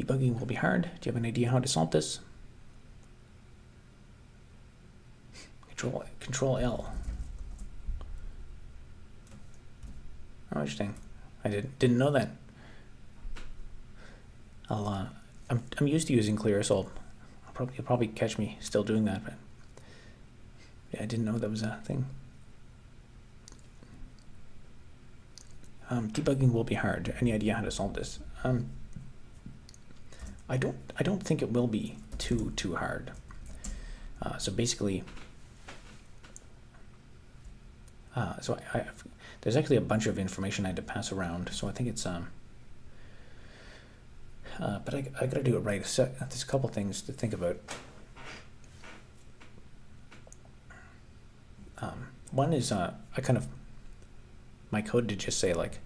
Debugging will be hard. Do you have an idea how to solve this? Control L. Oh, interesting. I didn't know that. I'm used to using clear, so you'll probably catch me still doing that, but yeah, I didn't know that was a thing. Debugging will be hard. Any idea how to solve this? I don't think it will be too hard. So basically, there's actually a bunch of information I had to pass around. So I think it's but I gotta do it right. There's a couple things to think about. One is my code to just say like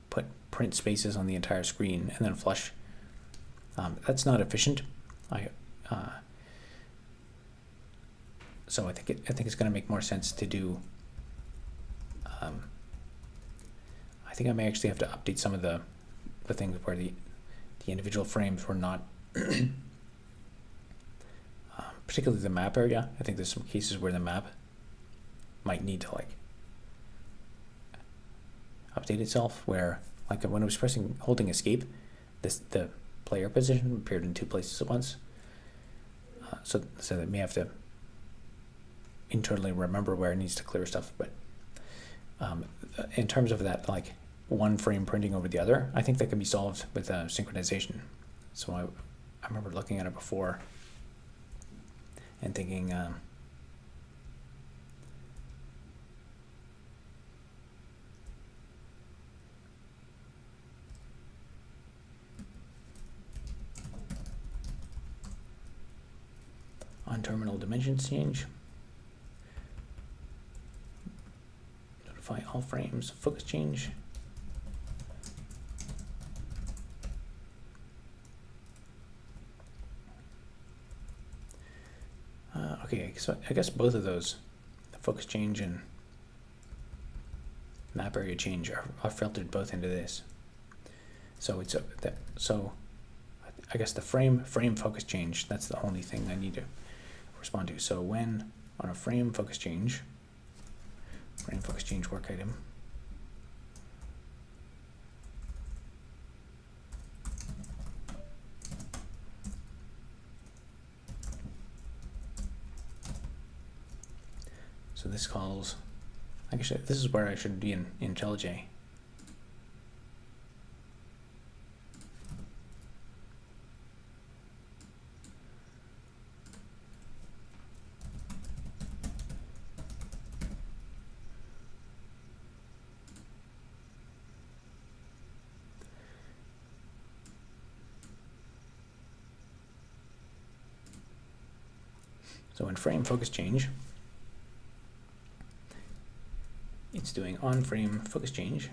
put print spaces on the entire screen and then flush. That's not efficient. So I think it's going to make more sense to do. I think I may actually have to update some of the things where the individual frames were not, particularly the map area. I think there's some cases where the map might need to like update itself, where like when I was holding escape, the player position appeared in two places at once. So that may have to internally remember where it needs to clear stuff. But in terms of that, like one frame printing over the other, I think that can be solved with synchronization. So I remember looking at it before and thinking, on terminal dimensions change, notify all frames, focus change. Okay, so I guess both of those, the focus change and map area change, are filtered both into this. So it's so I guess the frame focus change, that's the only thing I need to respond to. So when on a frame focus change work item, so this calls, actually this is where I should be in IntelliJ. So in frame focus change, it's doing on frame focus change,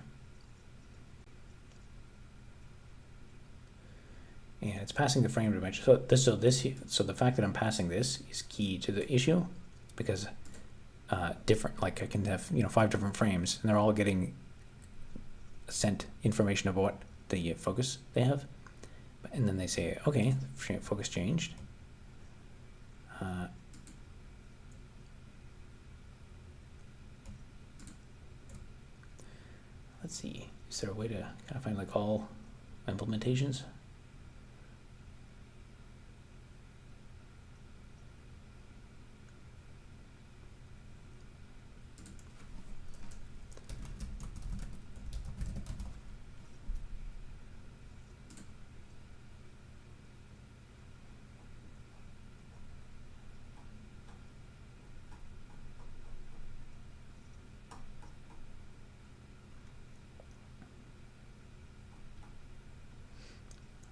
and it's passing the frame dimension. So the fact that I'm passing this is key to the issue, because different, like I can have 5 different frames and they're all getting sent information about what the focus they have, and then they say, okay, frame focus changed. Let's see, is there a way to kind of find like all implementations?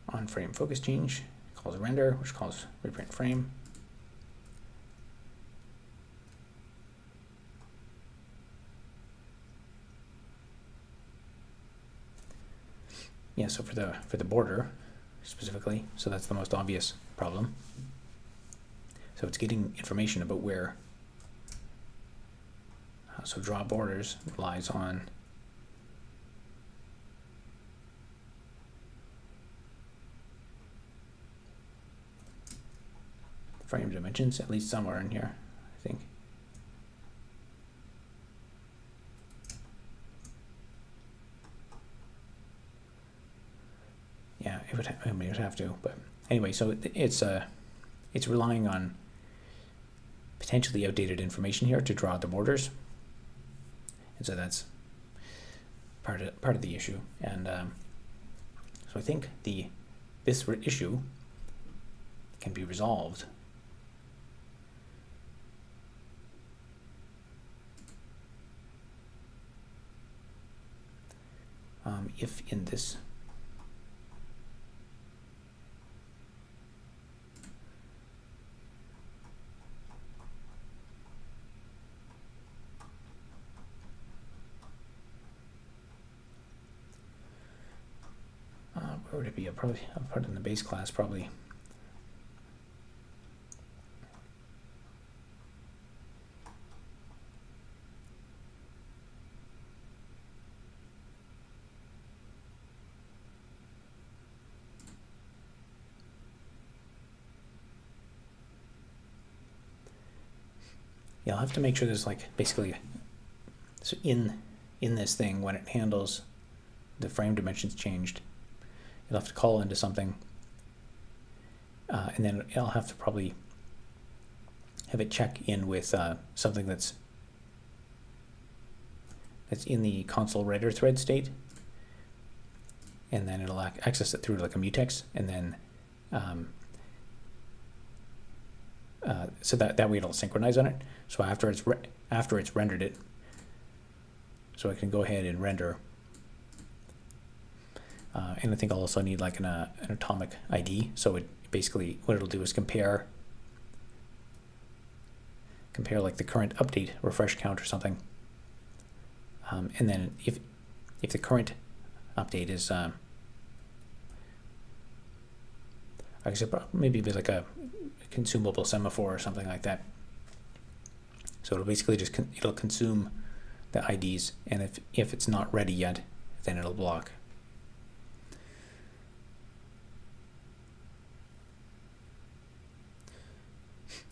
On frame focus change calls a render, which calls reprint frame. Yeah, so for the border specifically, so that's the most obvious problem. So it's getting information about where. So draw borders relies on frame dimensions, at least somewhere in here, I think. Yeah, it would. I mean, it would have to. But anyway, so it's relying on potentially outdated information here to draw the borders, and so that's part of the issue. And so I think this issue can be resolved if in this where would it be? I'll put it in the base class probably. Yeah, I'll have to make sure there's like basically, so in this thing, when it handles the frame dimensions changed, you'll have to call into something, and then I'll have to probably have it check in with something that's in the console writer thread state, and then it'll access it through like a mutex, and then so that way it'll synchronize on it. So after it's rendered it, so I can go ahead and render. And I think I'll also need like an atomic ID. So it basically, what it'll do is compare like the current update refresh count or something. And then if the current update is, I guess maybe be like a consumable semaphore or something like that. So it'll basically just it'll consume the IDs, and if it's not ready yet, then it'll block.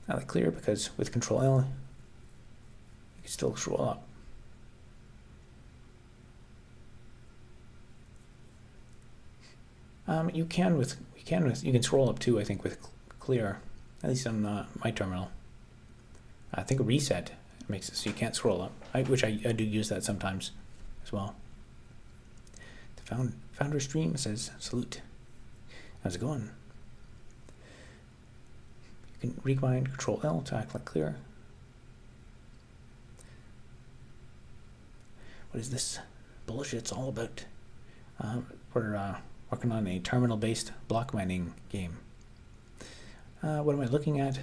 I like clear because with Control L, you can still scroll up. You can scroll up too, I think, with clear, at least on my terminal. I think a reset makes it so you can't scroll up, which I do use that sometimes as well. The founder stream says, salute. How's it going? You can rewind Control L to act like clear. What is this bullshit's all about? We're working on a terminal-based block mining game. What am I looking at?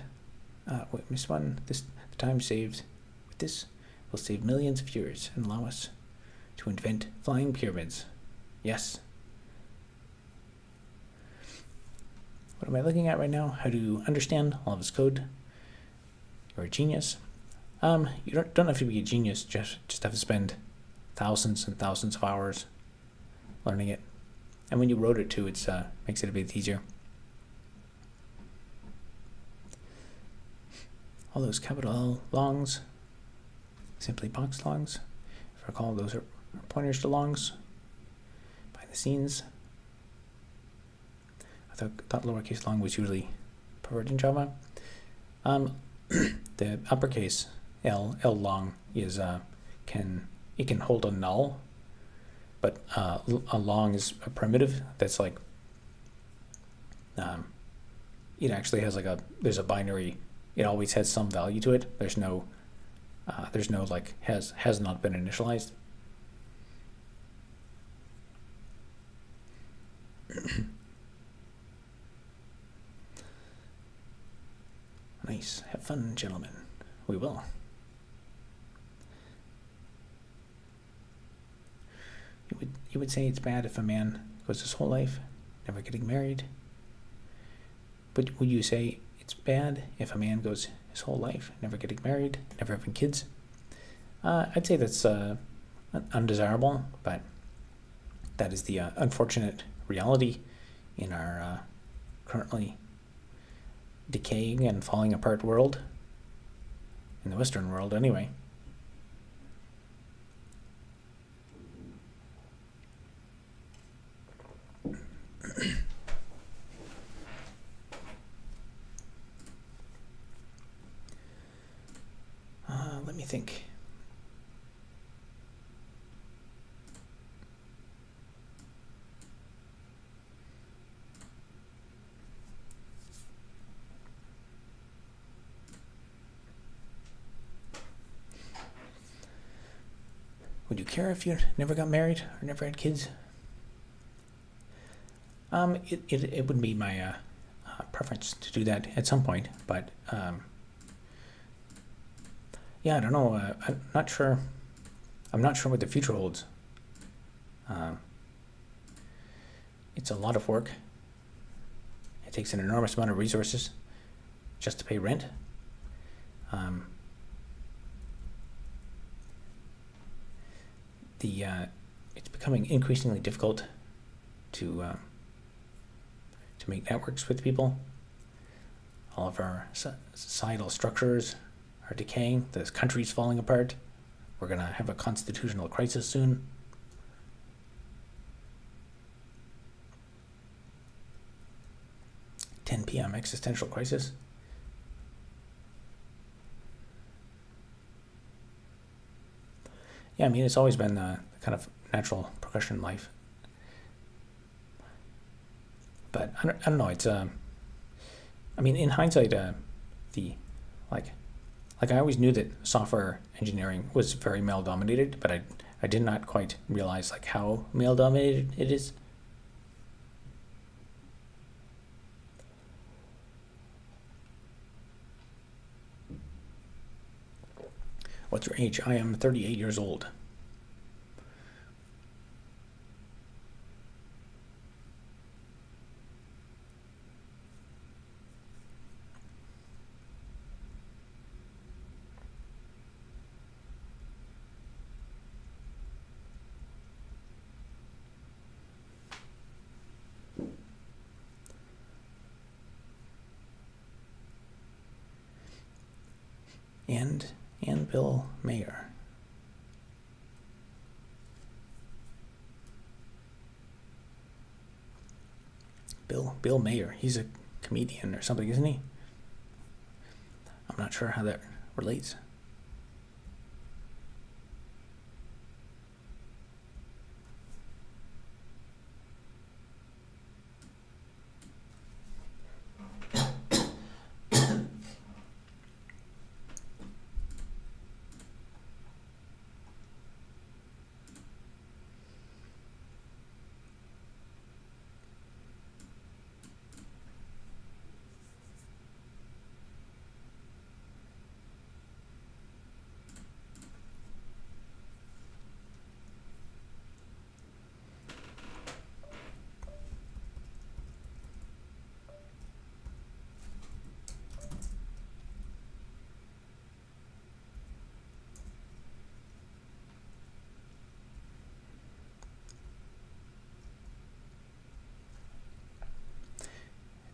Wait, missed one. The time saved with this will save millions of years and allow us to invent flying pyramids. Yes. What am I looking at right now? How to understand all of this code. You're a genius. You don't have to be a genius. Just have to spend thousands and thousands of hours learning it. And when you wrote it too, it makes it a bit easier. All those capital L longs, simply box longs. If I recall, those are pointers to longs. Behind the scenes, I thought lowercase long was usually preferred in Java. The uppercase L long is can hold a null, but a long is a primitive that's like it actually has like there's a binary. It always has some value to it. There's no like has not been initialized. Nice. Have fun, gentlemen. We will. You would say it's bad if a man goes his whole life never getting married. But would you say it's bad if a man goes his whole life never getting married, never having kids? I'd say that's undesirable, but that is the unfortunate reality in our currently decaying and falling apart world, in the Western world anyway. Let me think. Would you care if you never got married or never had kids? It would be my preference to do that at some point, but yeah, I don't know. I'm not sure. I'm not sure what the future holds. It's a lot of work. It takes an enormous amount of resources just to pay rent. It's becoming increasingly difficult to make networks with people. All of our societal structures are decaying. The country's falling apart. We're going to have a constitutional crisis soon. "10 p.m. existential crisis." Yeah, I mean, it's always been the kind of natural progression in life. But I don't know. It's I mean, in hindsight, like I always knew that software engineering was very male dominated, but I did not quite realize like how male dominated it is. What's your age? I am 38 years old. And Bill Mayer. Bill Mayer. He's a comedian or something, isn't he? I'm not sure how that relates.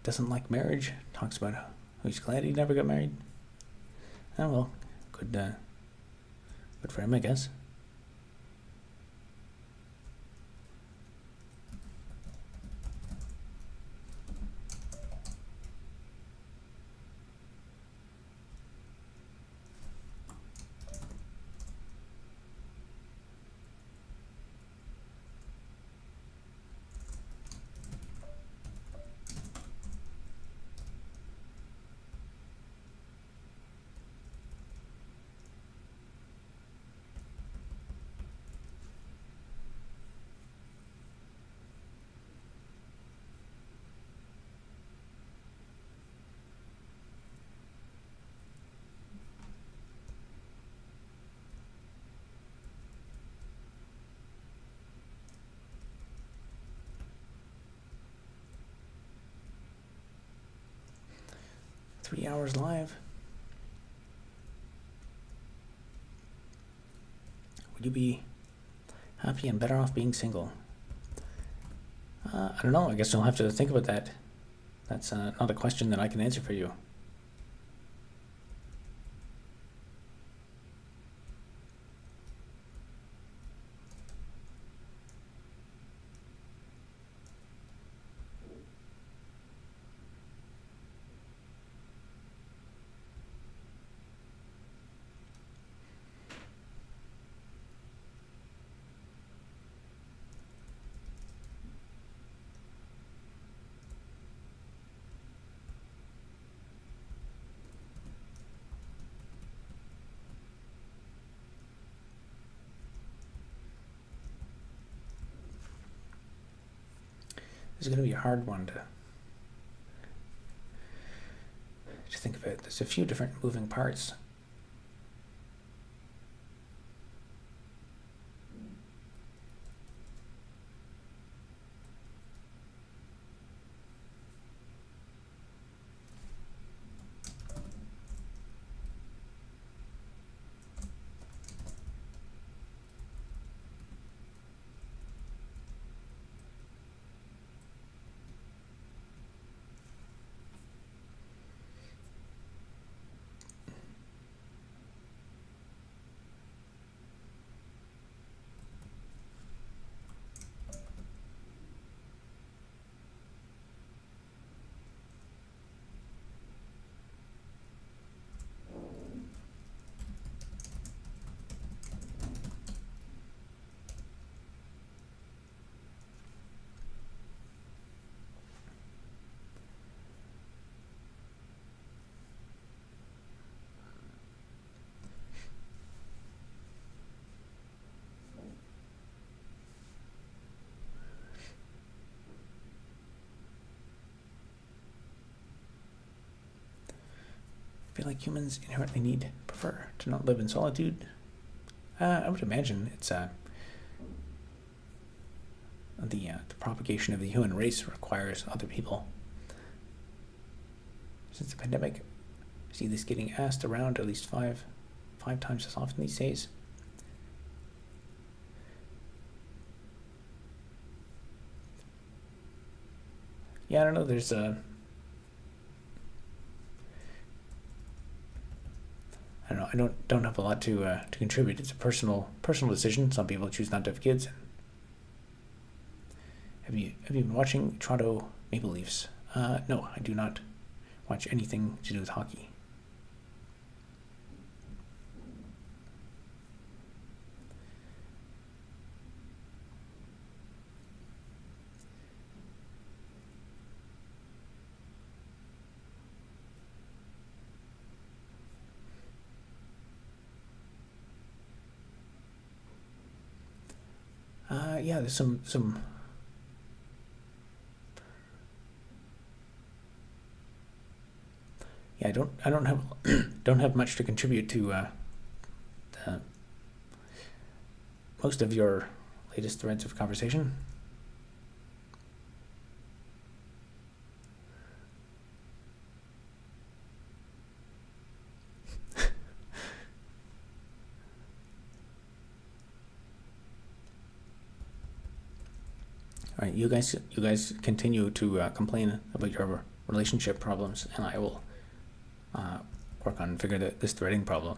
Doesn't like marriage. Talks about how he's glad he never got married. Oh well, good for him, I guess. Three hours live. Would you be happy and better off being single? I don't know. I guess you'll have to think about that. That's not a question that I can answer for you. This is going to be a hard one to think about. There's a few different moving parts. I feel like humans inherently prefer to not live in solitude. I would imagine it's the propagation of the human race requires other people. Since the pandemic, I see this getting asked around at least five times as often these days. Yeah, I don't know. There's I don't know. I don't have a lot to contribute. It's a personal decision. Some people choose not to have kids. Have you been watching Toronto Maple Leafs? No, I do not watch anything to do with hockey. Yeah, there's some. Yeah, I don't have don't have much to contribute to most of your latest threads of conversation. All right, you guys continue to complain about your relationship problems, and I will work on figuring out this threading problem.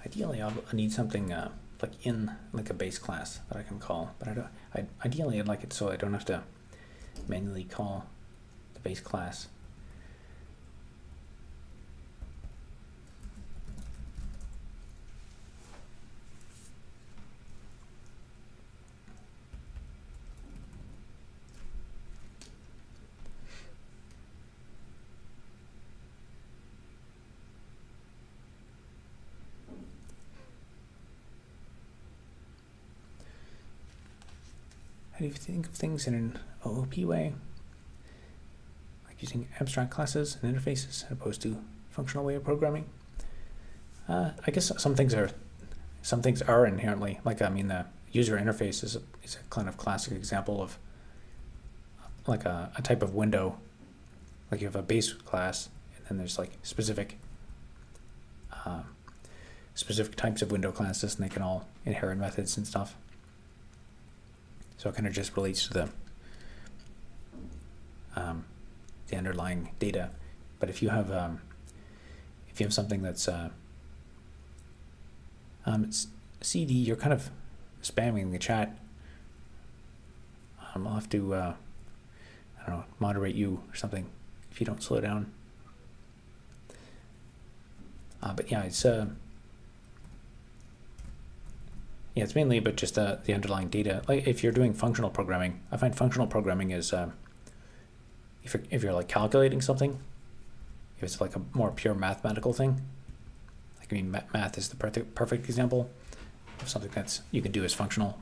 Ideally, I'll need something like a base class that I can call, but ideally I'd like it so I don't have to manually call the base class. if you think of things in an OOP way, like using abstract classes and interfaces as opposed to functional way of programming, I guess some things are inherently, like, I mean, the user interface is a kind of classic example of like a type of window. Like you have a base class, and then there's like specific types of window classes, and they can all inherit methods and stuff. So it kind of just relates to the underlying data. But if you have something that's it's CD, you're kind of spamming the chat. I'll have to I don't know, moderate you or something if you don't slow down. But yeah, it's it's mainly about just the underlying data. Like if you're doing functional programming, I find functional programming is if you're like calculating something, if it's like a more pure mathematical thing. Like, I mean, math is the perfect example of something that's you can do as functional.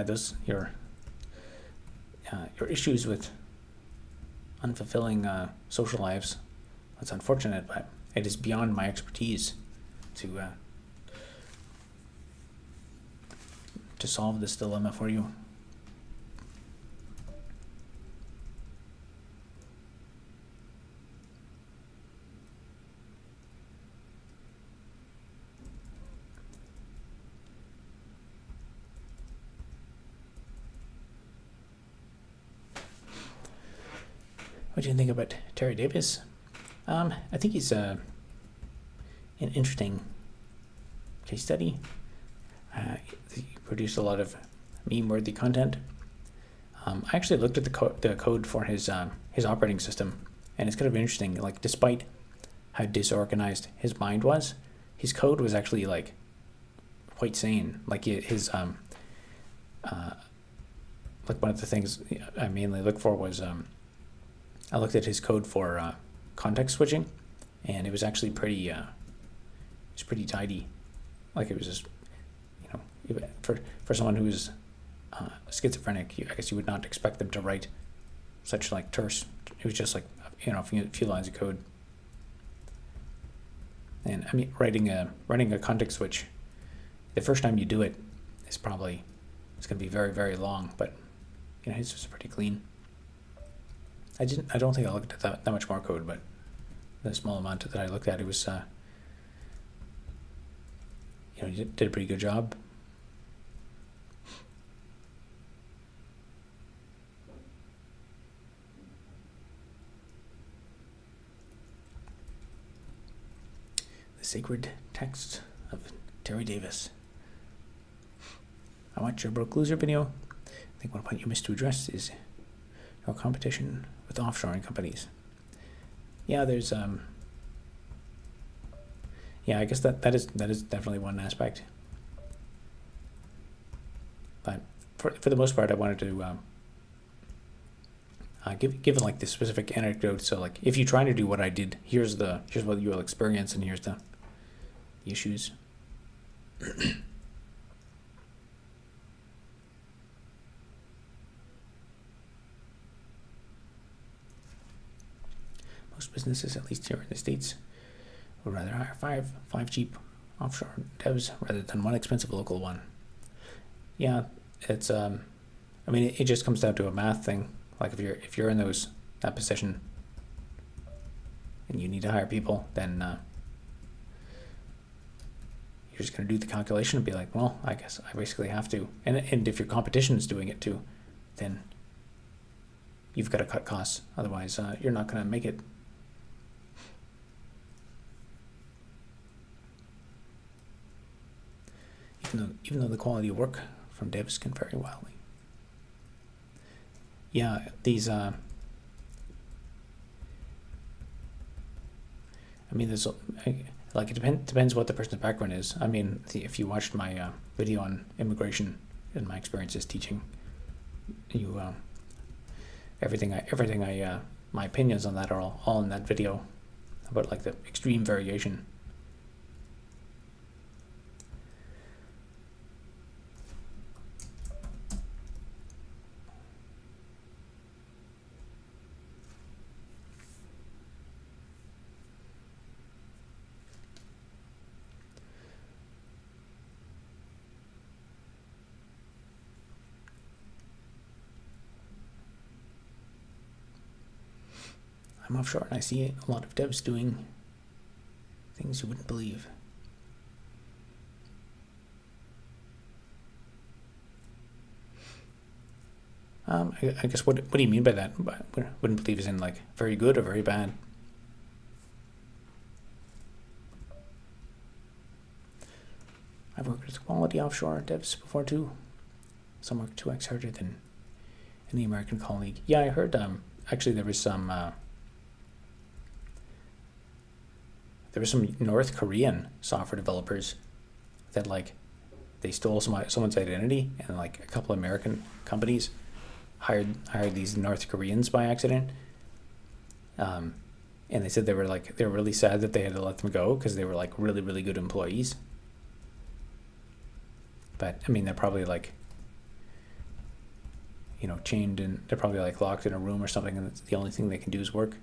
Those your issues with unfulfilling social lives. That's unfortunate, but it is beyond my expertise to solve this dilemma for you. What do you think about Terry Davis? I think he's an interesting case study. He produced a lot of meme-worthy content. I actually looked at the code for his operating system, and it's kind of interesting. Like, despite how disorganized his mind was, his code was actually like quite sane. Like his like one of the things I mainly look for was I looked at his code for context switching, and it was actually pretty tidy. Like, it was just, for someone who's schizophrenic, I guess you would not expect them to write such like terse. It was just like a few lines of code. And I mean, writing a context switch, the first time you do it, it's going to be very, very long. But his was pretty clean. I don't think I looked at that much more code, but the small amount that I looked at, it was, you did a pretty good job. The Sacred Text of Terry Davis. I watched your Broke Loser video. I think one point you missed to address is your competition with offshoring companies. Yeah, there's I guess that is definitely one aspect. But for the most part, I wanted to give like the specific anecdote. So like, if you're trying to do what I did, here's what you'll experience, and here's the issues. Most businesses, at least here in the States, would rather hire five cheap offshore devs rather than one expensive local one. Yeah, it's I mean, it just comes down to a math thing. Like, if you're in that position and you need to hire people, then you're just going to do the calculation and be like, well, I guess I basically have to. And if your competition is doing it too, then you've got to cut costs. Otherwise, you're not going to make it. Even though the quality of work from devs can vary wildly. yeah, these I mean, there's like it depends what the person's background is. I mean, if you watched my video on immigration and my experiences teaching, you everything I my opinions on that are all in that video about like the extreme variation. I'm offshore and I see a lot of devs doing things you wouldn't believe. I guess what do you mean by that? Wouldn't believe is in like very good or very bad? I've worked with quality offshore devs before too. Some work 2x harder than any American colleague. Yeah, I heard actually there was some North Korean software developers that like they stole someone's identity, and like a couple of American companies hired these North Koreans by accident. And they said they were really sad that they had to let them go because they were like really, really good employees. But I mean, they're probably like, you know, chained, and they're probably like locked in a room or something, and the only thing they can do is work.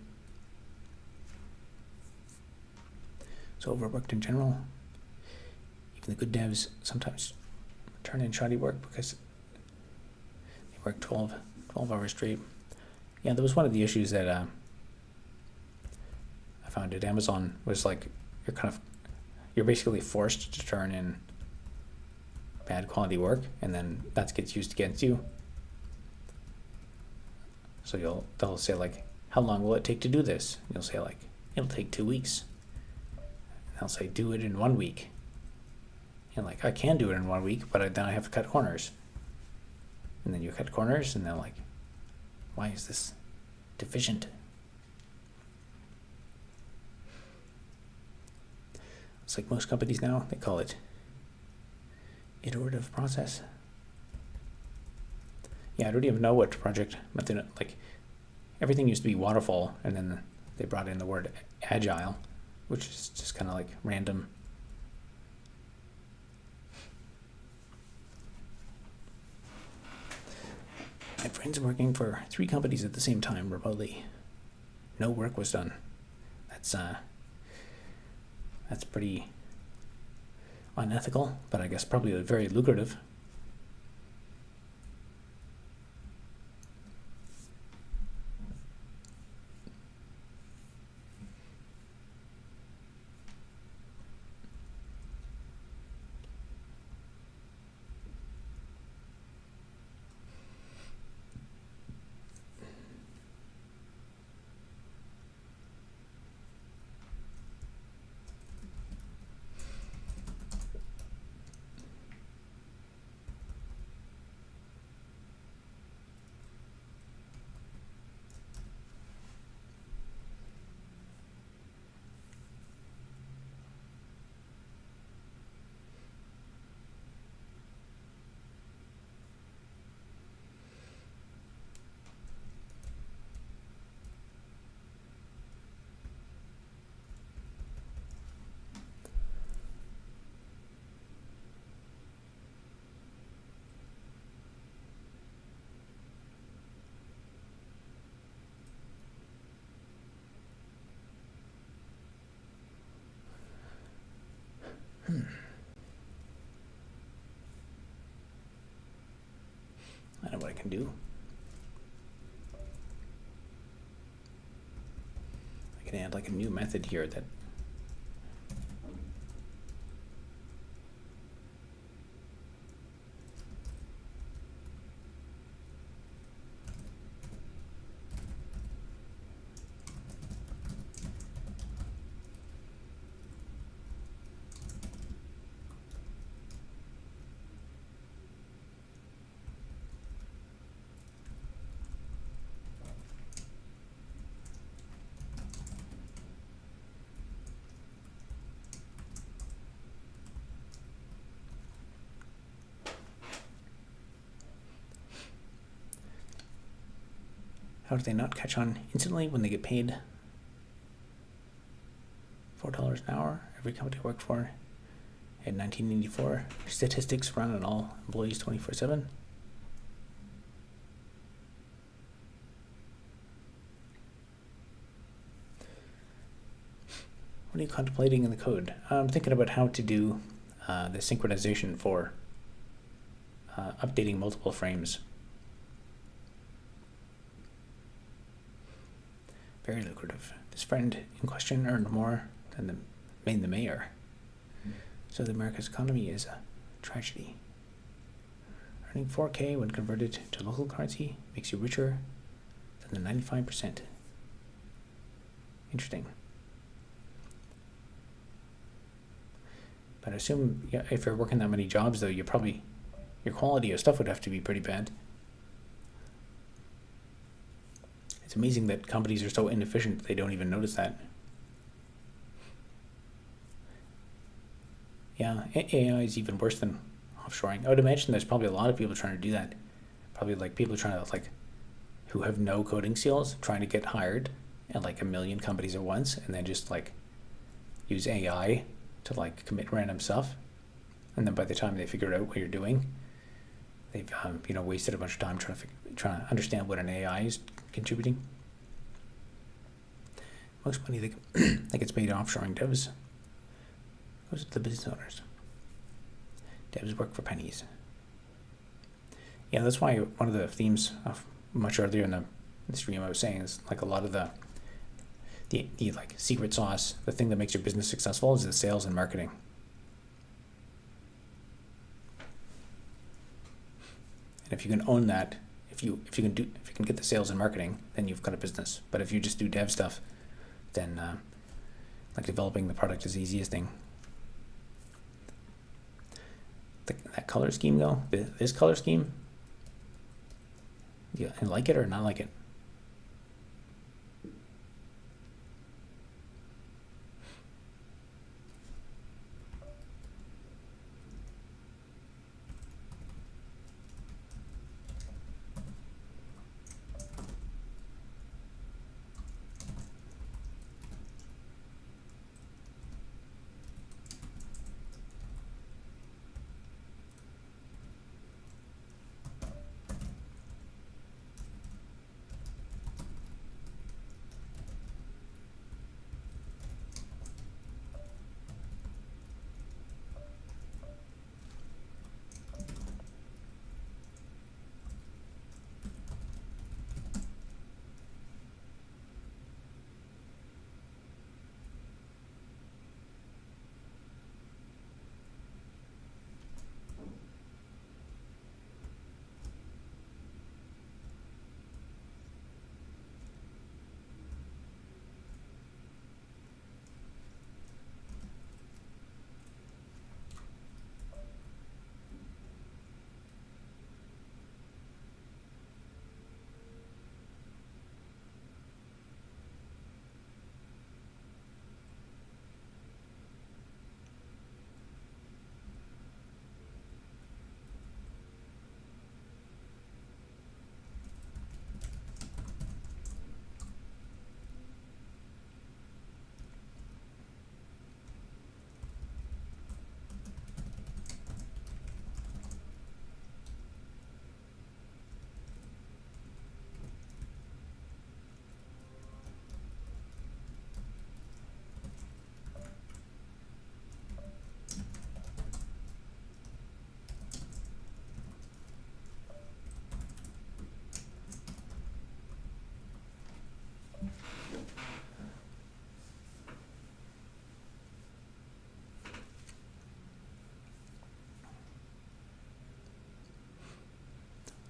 So overworked in general. Even the good devs sometimes turn in shoddy work because they work 12 hours straight. Yeah, that was one of the issues that I found at Amazon was like you're basically forced to turn in bad quality work, and then that gets used against you. So they'll say like, how long will it take to do this? You'll say like, it'll take 2 weeks. And they'll say, do it in 1 week. And like, I can do it in 1 week, but then I have to cut corners. And then you cut corners, and they're like, why is this deficient? It's like most companies now, they call it iterative process. Yeah, I don't even know what project method, like everything used to be waterfall, and then they brought in the word agile, which is just kind of like random. I had friends working for 3 companies at the same time remotely. No work was done. That's pretty unethical, but I guess probably very lucrative. I know what I can do. I can add like a new method here that How do they not catch on instantly when they get paid $4 an hour? Every company I worked for in 1984. Statistics run on all employees 24/7. What are you contemplating in the code? I'm thinking about how to do the synchronization for updating multiple frames. Very lucrative. This friend in question earned more than the mayor. So the America's economy is a tragedy. Earning 4K when converted to local currency makes you richer than the 95%. Interesting. But I assume if you're working that many jobs, though, your quality of stuff would have to be pretty bad. It's amazing that companies are so inefficient they don't even notice that. Yeah, AI is even worse than offshoring. I would imagine there's probably a lot of people trying to do that. Probably like people trying to who have no coding skills, trying to get hired at like a million companies at once, and then just use AI to commit random stuff. And then by the time they figure out what you're doing, they've wasted a bunch of time trying to understand what an AI is contributing. Most money that gets paid offshoring devs goes to the business owners. Devs work for pennies. Yeah, that's why one of the themes of much earlier in the stream I was saying is a lot of the secret sauce, the thing that makes your business successful, is the sales and marketing. And if you can own that, if you can get the sales and marketing, then you've got a business. But if you just do dev stuff, then developing the product is the easiest thing. That color scheme though, this color scheme, yeah, and like it or not like it?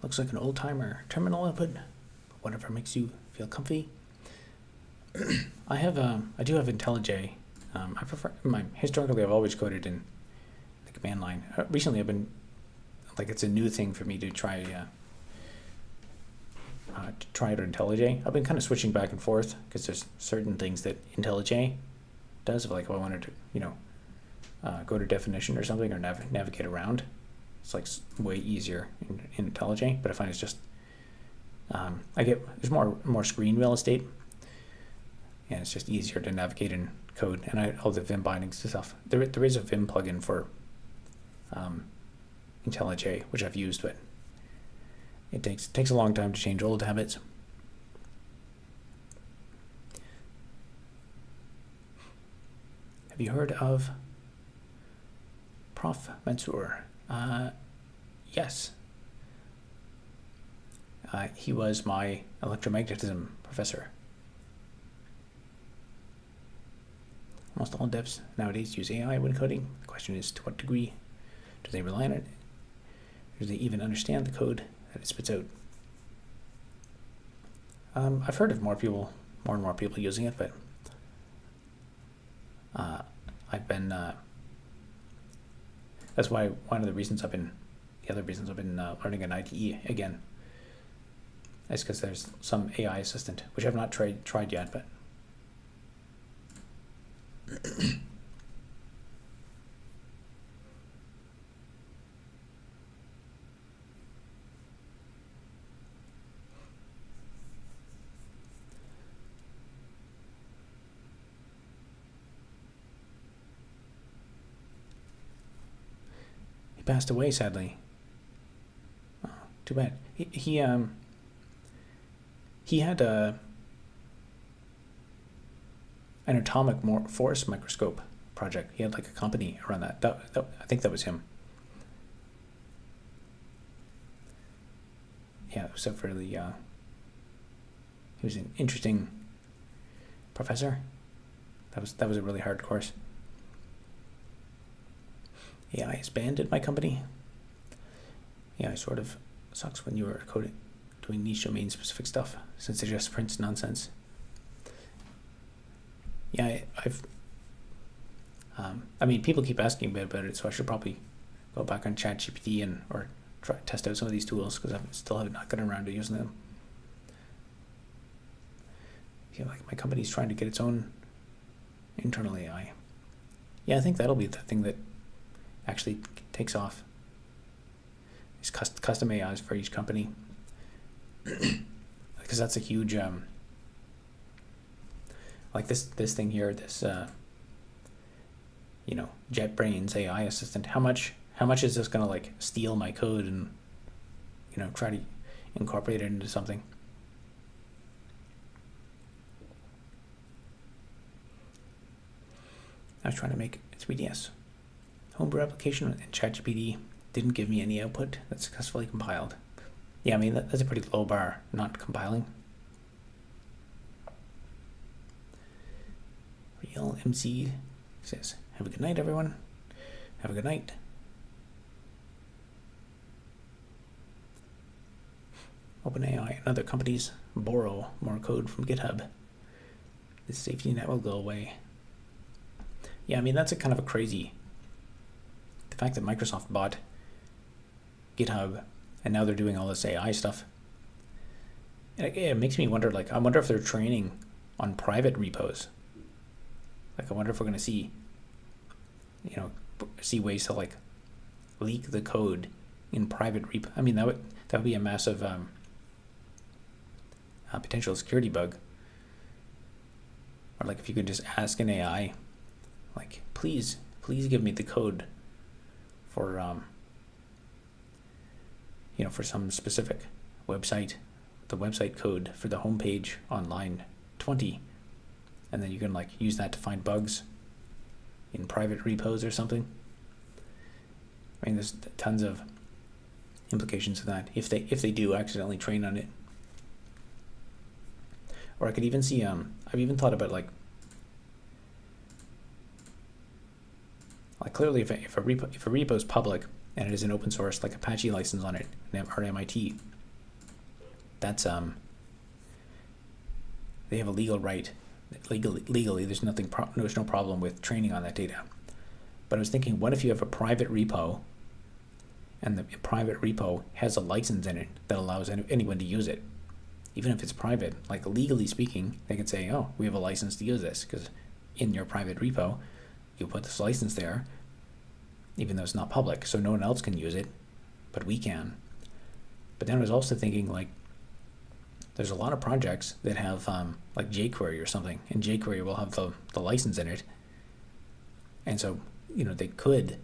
Looks like an old-timer terminal input, whatever makes you feel comfy. I do have IntelliJ. I prefer historically I've always coded in the command line. Recently I've been it's a new thing for me to try it on IntelliJ. I've been kind of switching back and forth because there's certain things that IntelliJ does. If I wanted to go to definition or something or navigate around, it's way easier in IntelliJ. But I find it's just There's more screen real estate, and it's just easier to navigate in code. And all the Vim bindings and stuff. There is a Vim plugin for IntelliJ, which I've used, but it takes a long time to change old habits. Have you heard of Prof. Mansour? Yes. He was my electromagnetism professor. Almost all devs nowadays use AI when coding. The question is, to what degree do they rely on it? Do they even understand the code that it spits out? I've heard of more and more people using it, but that's why one of the other reasons I've been learning an IDE again. Is because there's some AI assistant, which I've not tried yet, but he passed away, sadly. Oh, too bad. He had an atomic force microscope project. He had like a company around that. I think that was him. Yeah, it was he was an interesting professor. That was a really hard course. AI is banned at my company. Yeah, it sort of sucks when you are doing niche domain specific stuff, since it just prints nonsense. Yeah, people keep asking me about it, so I should probably go back on ChatGPT or try test out some of these tools, because I still have not gotten around to using them. Like my company's trying to get its own internal AI. Yeah, I think that'll be the thing that actually takes off. Is custom AIs for each company. Because that's a huge like this thing here, this JetBrains AI assistant. How much is this gonna like steal my code and try to incorporate it into something? I was trying to make a 3DS homebrew application, and ChatGPT didn't give me any output that successfully compiled. Yeah, I mean, that's a pretty low bar, not compiling. Real MC says, have a good night, everyone. Have a good night. OpenAI and other companies borrow more code from GitHub. This safety net will go away. Yeah, I mean, that's a kind of a crazy... The fact that Microsoft bought GitHub and now they're doing all this AI stuff. It makes me wonder, I wonder if they're training on private repos. I wonder if we're going to see ways to leak the code in private repo. I mean, that would be a massive potential security bug. Or if you could just ask an AI, please give me the code for for some specific website, the website code for the homepage on line 20, and then you can use that to find bugs in private repos or something. I mean, there's tons of implications of that if they do accidentally train on it. Or I could even see I've even thought about clearly if a repo is public and it is an open source, Apache license on it, or MIT, that's they have a legal right. Legally, there's no problem with training on that data. But I was thinking, what if you have a private repo, and the private repo has a license in it that allows anyone to use it, even if it's private? Legally speaking, they could say, "Oh, we have a license to use this because in your private repo, you put this license there, even though it's not public, so no one else can use it, but we can." But then I was also thinking, there's a lot of projects that have like jQuery or something, and jQuery will have the license in it. And so, they could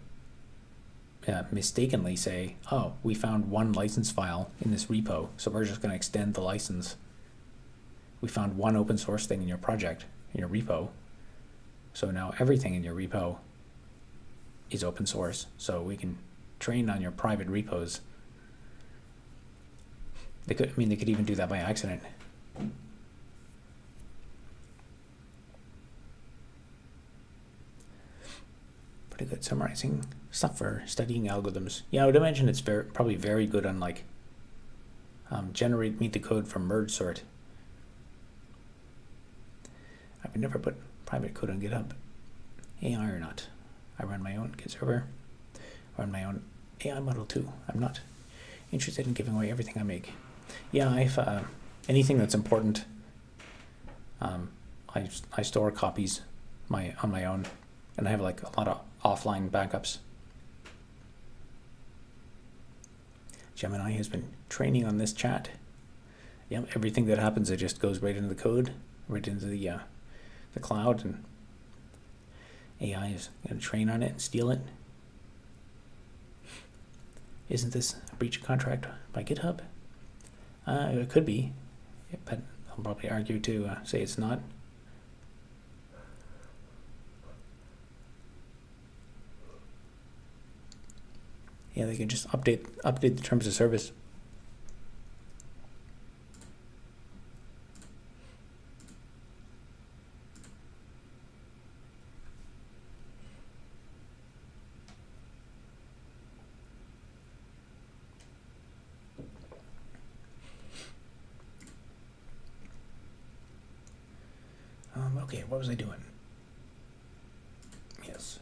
mistakenly say, oh, we found one license file in this repo, so we're just going to extend the license. We found one open source thing in your project, in your repo, so now everything in your repo is open source, so we can train on your private repos. They could even do that by accident. Pretty good summarizing stuff for studying algorithms. Yeah, I would imagine it's probably very good on like meet the code from merge sort. I would never put private code on GitHub. AI or not. I run my own Git server. I run my own AI model too. I'm not interested in giving away everything I make. Yeah, I've anything that's important. I store copies on my own, and I have like a lot of offline backups. Gemini has been training on this chat. Yep, everything that happens, it just goes right into the code, right into the cloud, and AI is going to train on it and steal it. Isn't this a breach of contract by GitHub? It could be, but I'll probably argue to say it's not. Yeah, they can just update the terms of service. Okay, what was I doing? Yes.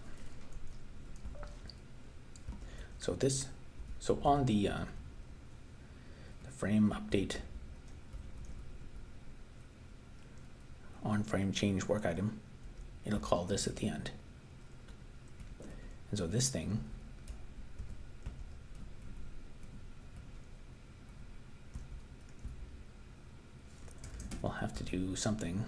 So on the frame update on frame change work item, it'll call this at the end. And so this thing will have to do something.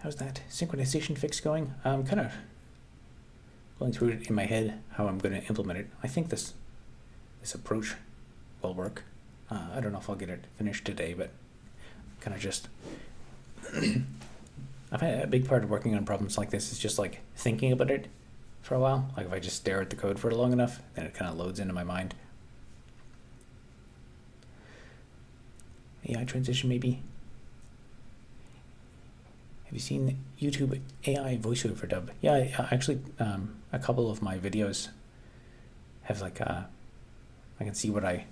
How's that synchronization fix going? I'm kind of going through it in my head, how I'm going to implement it. I think this approach will work. I don't know if I'll get it finished today, but kind of just I've had a big part of working on problems like this is just like thinking about it for a while. Like if I just stare at the code for long enough, then it kind of loads into my mind. AI transition maybe. Have you seen YouTube AI voiceover dub? Yeah, actually, a couple of my videos have like, I can see what I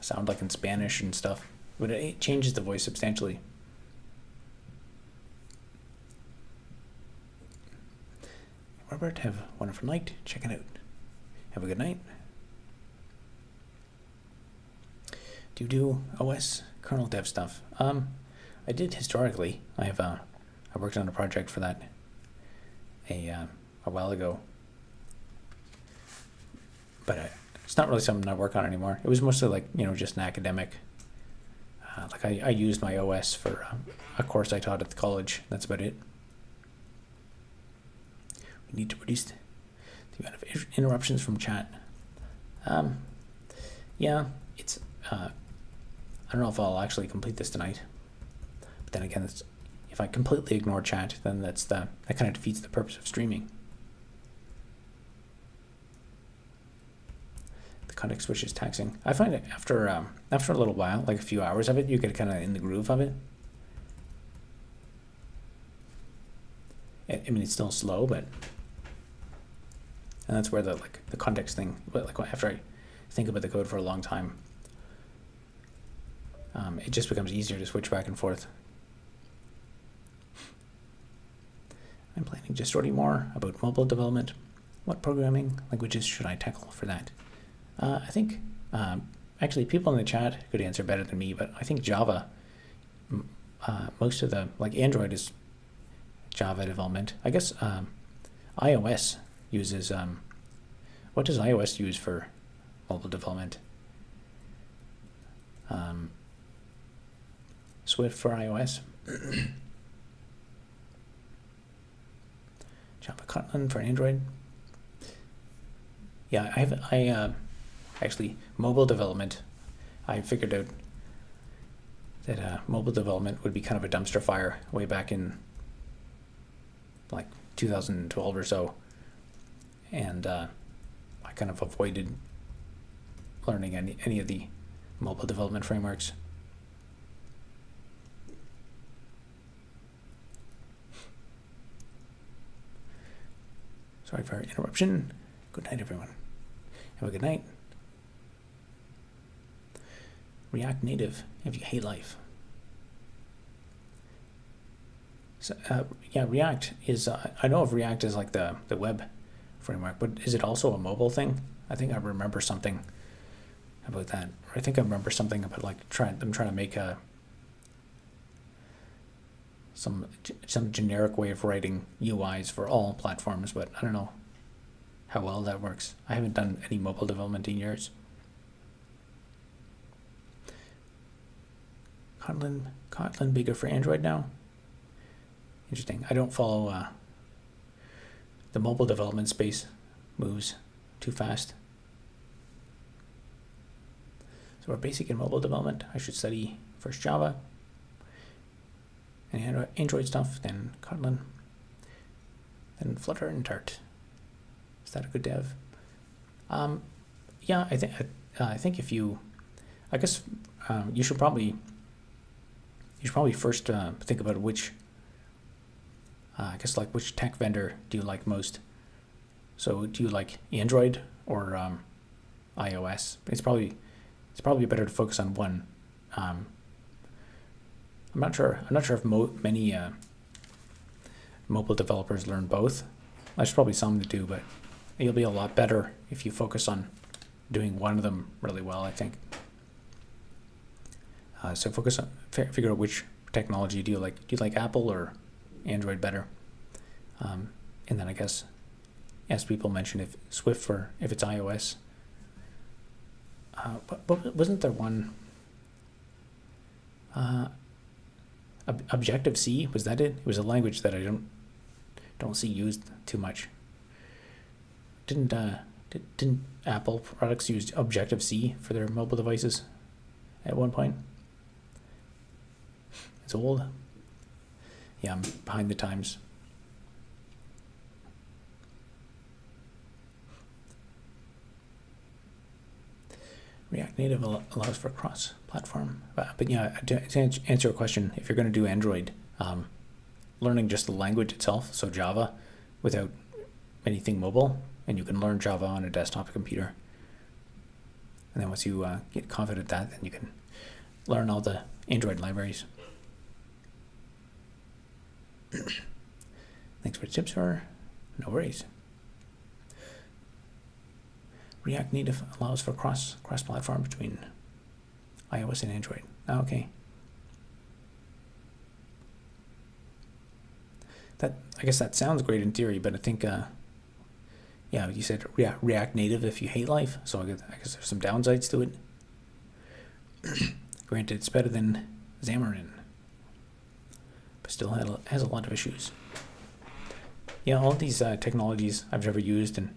sound like in Spanish and stuff, but it changes the voice substantially. Robert, have a wonderful night. Check it out. Have a good night. Do you do OS kernel dev stuff? I did historically. I worked on a project for that a while ago, but it's not really something I work on anymore. It was mostly like, just an academic. Like I used my OS for a course I taught at the college. That's about it. We need to reduce the amount of interruptions from chat. Yeah, it's. I don't know if I'll actually complete this tonight. But then again, if I completely ignore chat, then that kind of defeats the purpose of streaming. The context switch is taxing. I find it after a little while, like a few hours of it, you get kind of in the groove of it. I mean, it's still slow, but and that's where the context thing. Like after I think about the code for a long time, it just becomes easier to switch back and forth. I'm planning to study more about mobile development. What programming languages should I tackle for that? I think actually people in the chat could answer better than me, but I think Java. Most of the Android is Java development. I guess iOS uses. What does iOS use for mobile development? Swift for iOS. Java Kotlin for Android. Yeah, I actually mobile development. I figured out that mobile development would be kind of a dumpster fire way back in like 2012 or so, and I kind of avoided learning any of the mobile development frameworks. Sorry for interruption. Good night, everyone. Have a good night. React Native if you hate life. So, yeah, React is, I know of React as like the web framework, but is it also a mobile thing? I think I remember something about that. Or I think I remember something about them trying to make some generic way of writing UIs for all platforms, but I don't know how well that works. I haven't done any mobile development in years. Kotlin bigger for Android now? Interesting. I don't follow the mobile development space moves too fast. So for basic and mobile development, I should study first Java and Android stuff, then Kotlin, then Flutter and Dart. Is that a good dev? Yeah, I think if you, I guess you should probably first think about which tech vendor do you like most. So do you like Android or iOS? It's probably better to focus on one. I'm not sure if many mobile developers learn both. There's probably some that do, but you'll be a lot better if you focus on doing one of them really well, I think. So focus on, figure out which technology do you like. Do you like Apple or Android better? And then I guess, as people mention, if Swift or if it's iOS. But wasn't there one? Objective-C, was that it? It was a language that I don't see used too much. Didn't Apple products use Objective-C for their mobile devices at one point? It's old. Yeah, I'm behind the times. React Native allows for cross-platform. But yeah, to answer your question, if you're going to do Android, learning just the language itself, so Java, without anything mobile, and you can learn Java on a desktop computer. And then once you get confident at that, then you can learn all the Android libraries. Thanks for the tips, sir. No worries. React Native allows for cross-platform between iOS and Android. Oh, okay. I guess that sounds great in theory, but I think, yeah, you said React Native if you hate life, so I guess there's some downsides to it. Granted, it's better than Xamarin, but still has a lot of issues. Yeah, all these technologies I've never used, and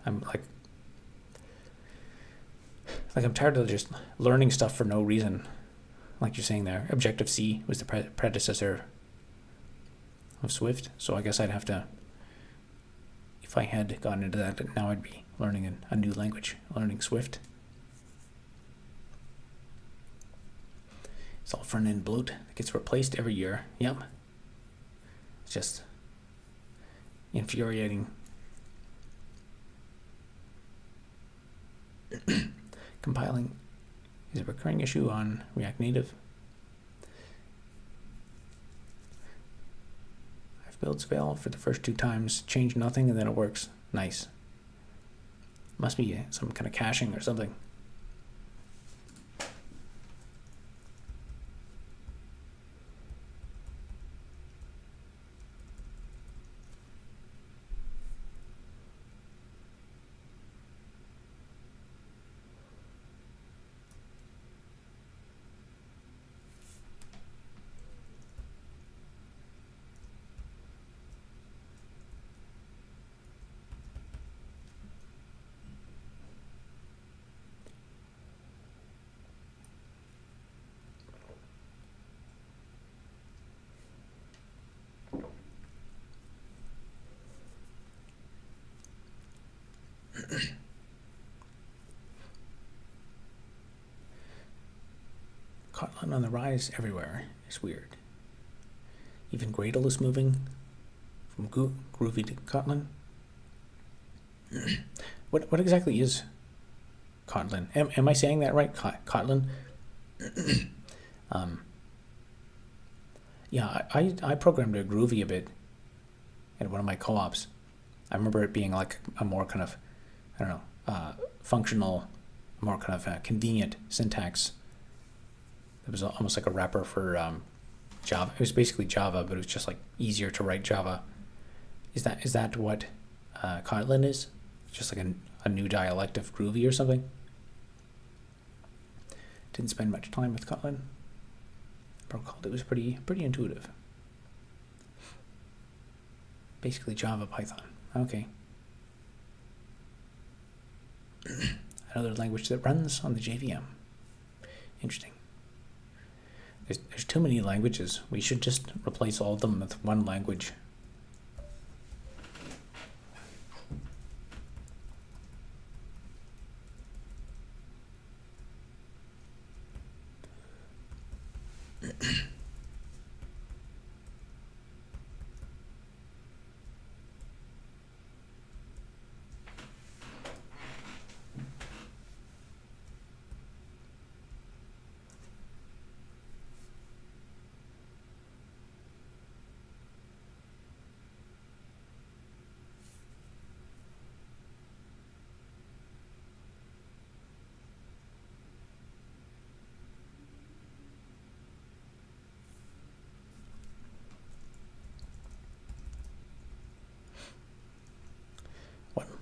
I'm I'm tired of just learning stuff for no reason. Like you're saying there, Objective-C was the predecessor of Swift, so I guess I'd have to, if I had gotten into that, now I'd be learning a new language, learning Swift. It's all front-end bloat that gets replaced every year. Yep. It's just infuriating. Compiling is a recurring issue on React Native. I've built Sveil for the first 2 times, changed nothing, and then it works. Nice. Must be some kind of caching or something. Kotlin on the rise everywhere is weird. Even Gradle is moving from Groovy to Kotlin. What exactly is Kotlin? Am I saying that right? Kotlin? Yeah, I programmed a Groovy a bit at one of my co-ops. I remember it being like a more kind of, I don't know, functional, more kind of convenient syntax. It was almost like a wrapper for Java. It was basically Java, but it was just like easier to write Java. Is that what Kotlin is? Just like a new dialect of Groovy or something? Didn't spend much time with Kotlin. It was pretty intuitive. Basically Java Python. Okay. Another language that runs on the JVM. Interesting. There's too many languages. We should just replace all of them with one language.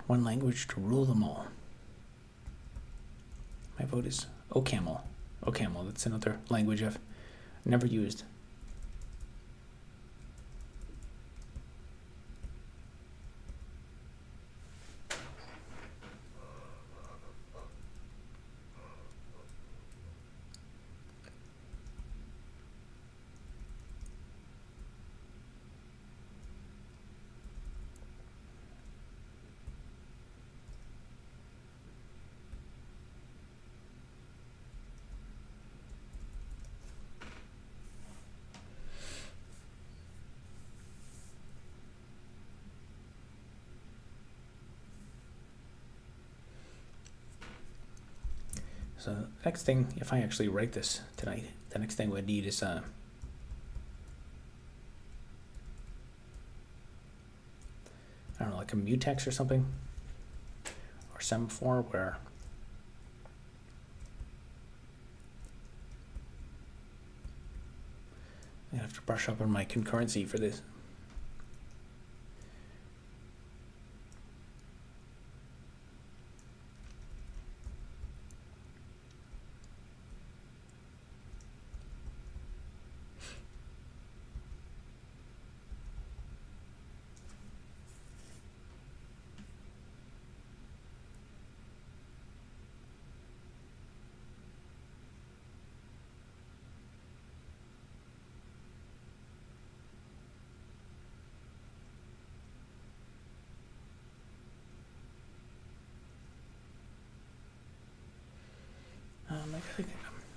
One language to rule them all. My vote is OCaml. OCaml, that's another language I've never used. So the next thing, if I actually write this tonight, the next thing we need is I don't know, like a mutex or something, or semaphore, where I have to brush up on my concurrency for this.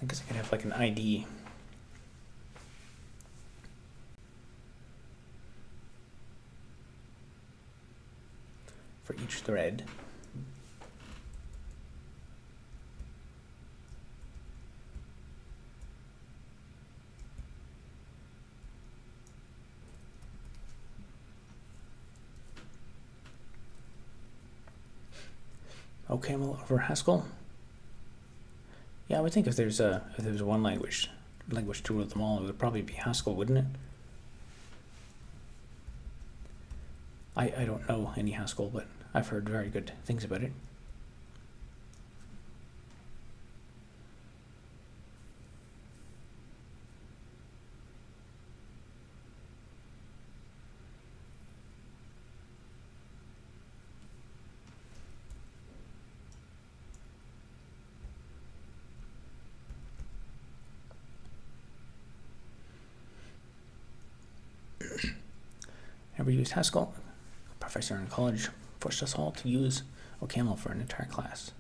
I guess I could have like an ID. For each thread. OCaml over Haskell. Yeah, I would think if there's one language to rule them all, it would probably be Haskell, wouldn't it? I don't know any Haskell, but I've heard very good things about it. Ever used Haskell? A professor in college forced us all to use OCaml for an entire class.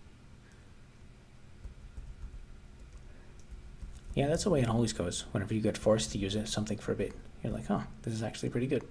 Yeah, that's the way it always goes. Whenever you get forced to use something for a bit, you're like, oh, this is actually pretty good.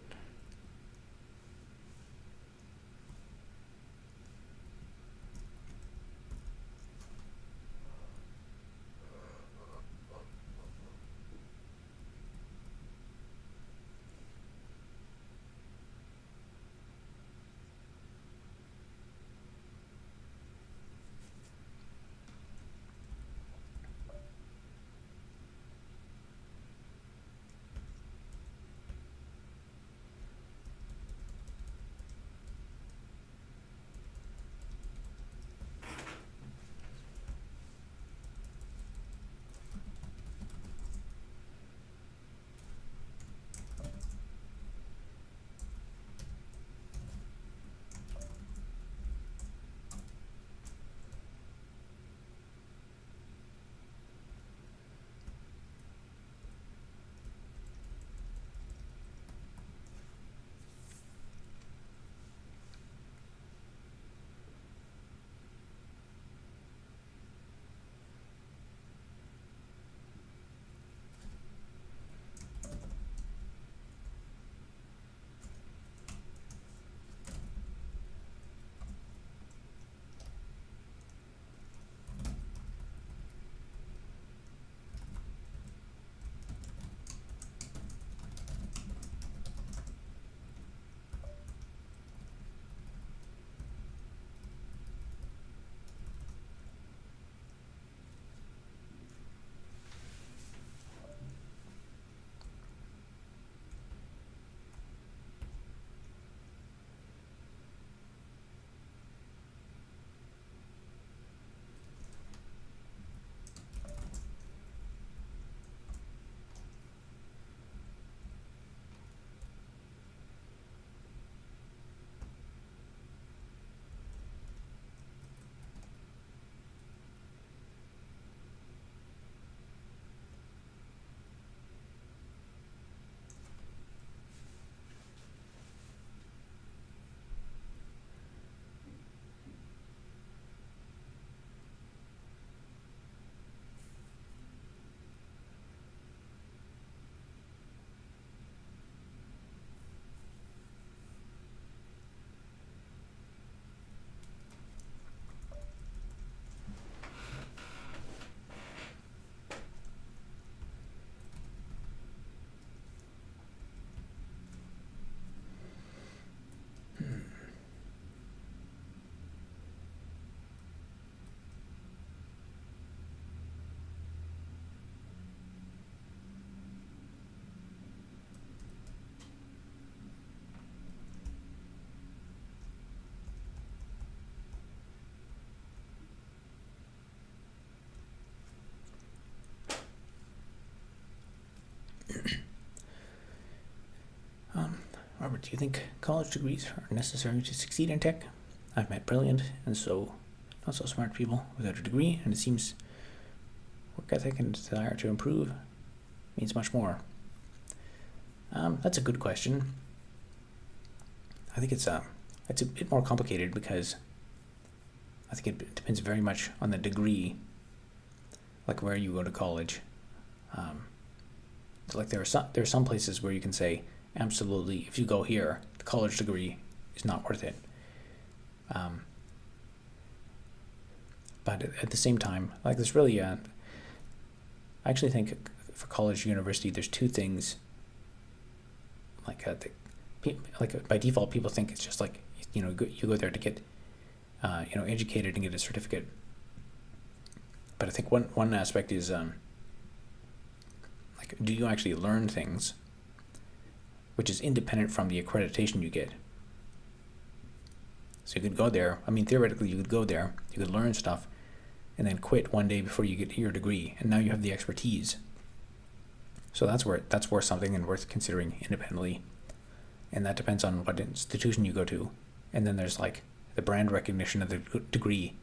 do you think college degrees are necessary to succeed in tech? I've met brilliant and so not so smart people without a degree, and it seems work ethic and desire to improve means much more. That's a good question. I think it's a bit more complicated because I think it depends very much on the degree, like where you go to college. Like there are some places where you can say absolutely, if you go here, the college degree is not worth it. But at the same time, like there's really I actually think for college, university, there's two things. Like by default, people think it's just like you go there to get educated and get a certificate. But I think one aspect is like, do you actually learn things, which is independent from the accreditation you get. So you could go there. I mean, theoretically, you could go there. You could learn stuff, and then quit one day before you get your degree, and now you have the expertise. So that's worth something and worth considering independently, and that depends on what institution you go to. And then there's like the brand recognition of the degree.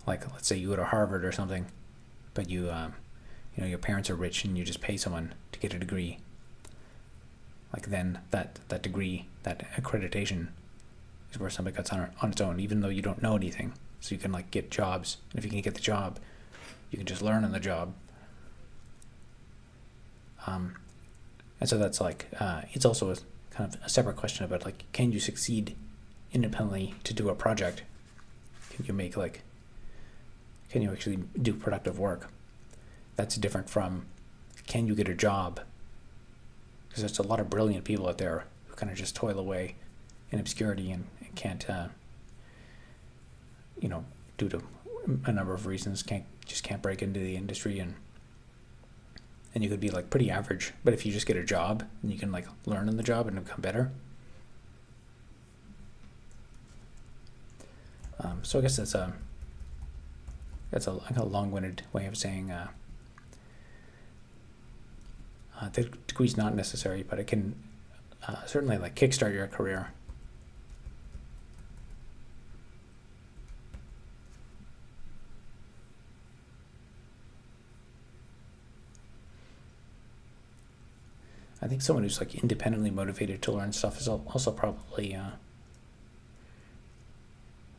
Like let's say you go to Harvard or something, but you your parents are rich and you just pay someone to get a degree. Like then that degree, that accreditation, is where somebody gets on its own, even though you don't know anything. So you can like get jobs, and if you can get the job, you can just learn on the job. And so that's like it's also kind of a separate question about like, can you succeed independently to do a project? Can you actually do productive work? That's different from, can you get a job? Because there's a lot of brilliant people out there who kind of just toil away in obscurity and can't, due to a number of reasons, can't break into the industry, and you could be like pretty average. But if you just get a job and you can like learn on the job and become better. So I guess that's a long-winded way of saying the degree's not necessary, but it can certainly like kickstart your career. I think someone who's like independently motivated to learn stuff is also probably